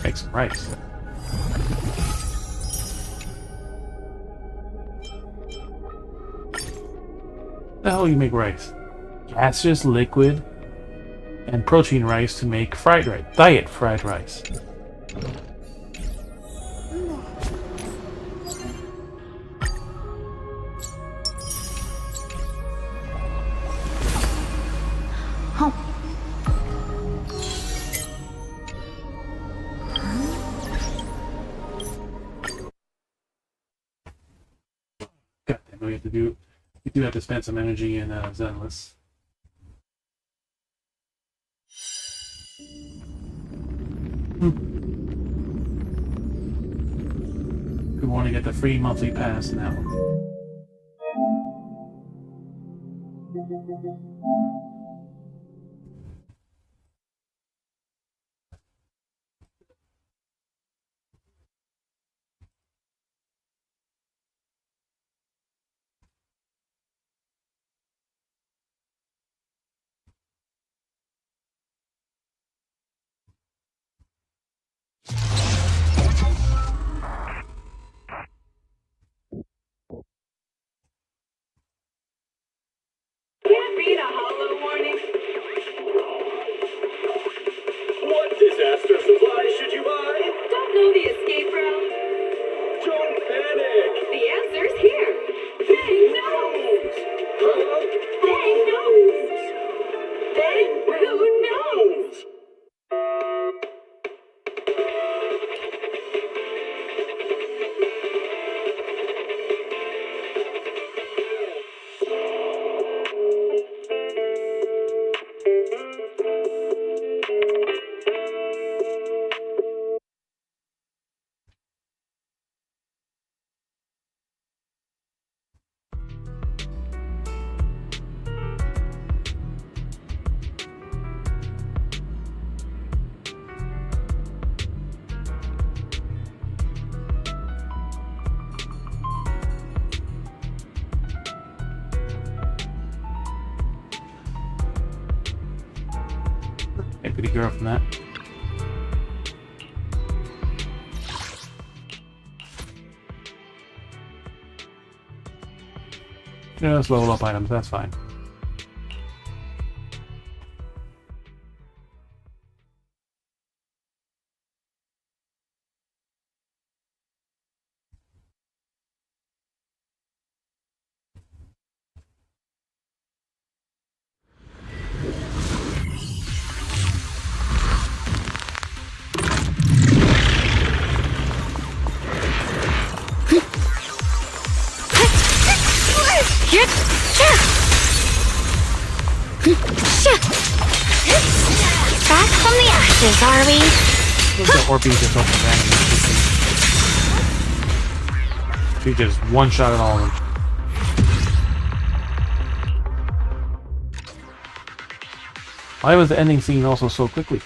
Make some rice. The hell you make rice? Gaseous, liquid, and protein rice to make fried rice. Diet fried rice. God damn, we do have to spend some energy in Zenless. We want to get the free monthly pass now. Read a hollow warning. What disaster supplies should you buy? Don't know the escape route. Don't panic. The answer's here. Bang knows. Bang knows. Bang who knows. Hey, pretty girl from that. Yeah, let's level up items, that's fine. Back from the ashes, are we? The Orbeez is open random. She just one shot at all of them. Why was the ending scene also so quickly?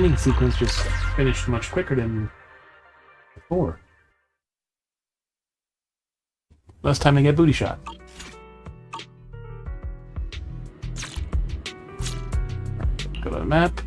ending sequence just finished much quicker than before. Less time to get booty shot. Go to the map.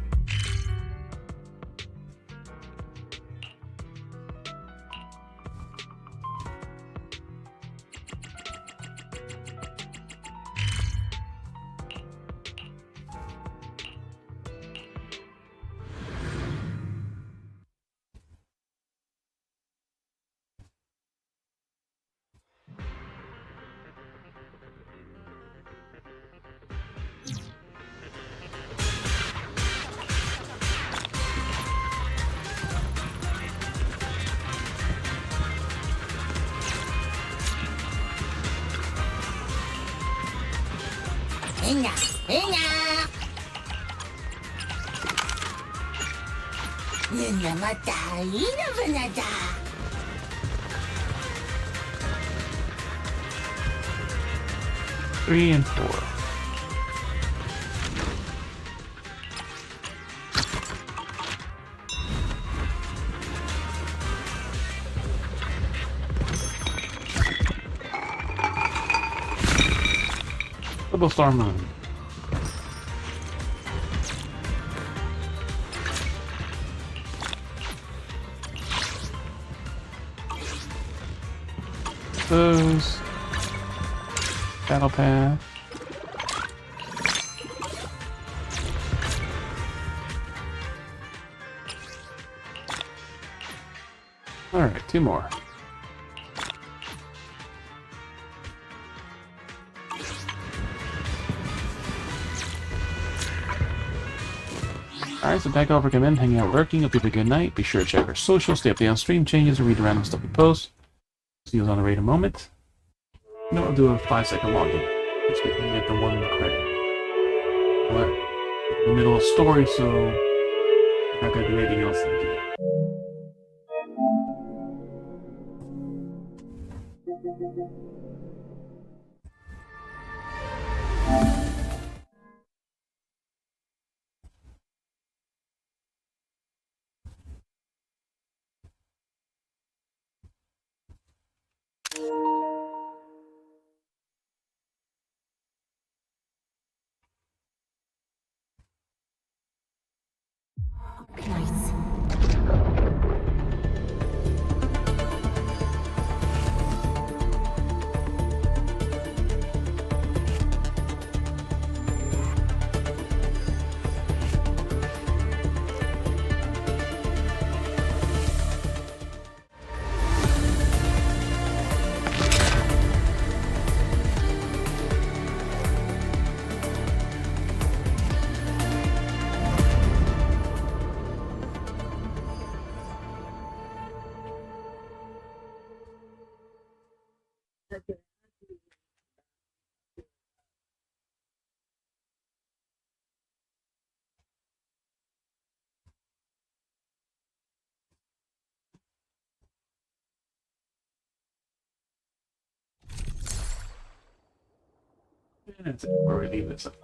Three and four. Double Star Moon. Those. Battle Path. Alright, two more. Alright, so back over, come in, hang out, working. Hope you have a good night. Be sure to check our social, stay updated on stream changes, and read random stuff we post. See you on the raid in a moment. You know, I'll do a 5-second login. So we can get the 1 credit. But in the middle of story, so I'm not gonna do anything else today. Nice. And that's it, where we leave this up.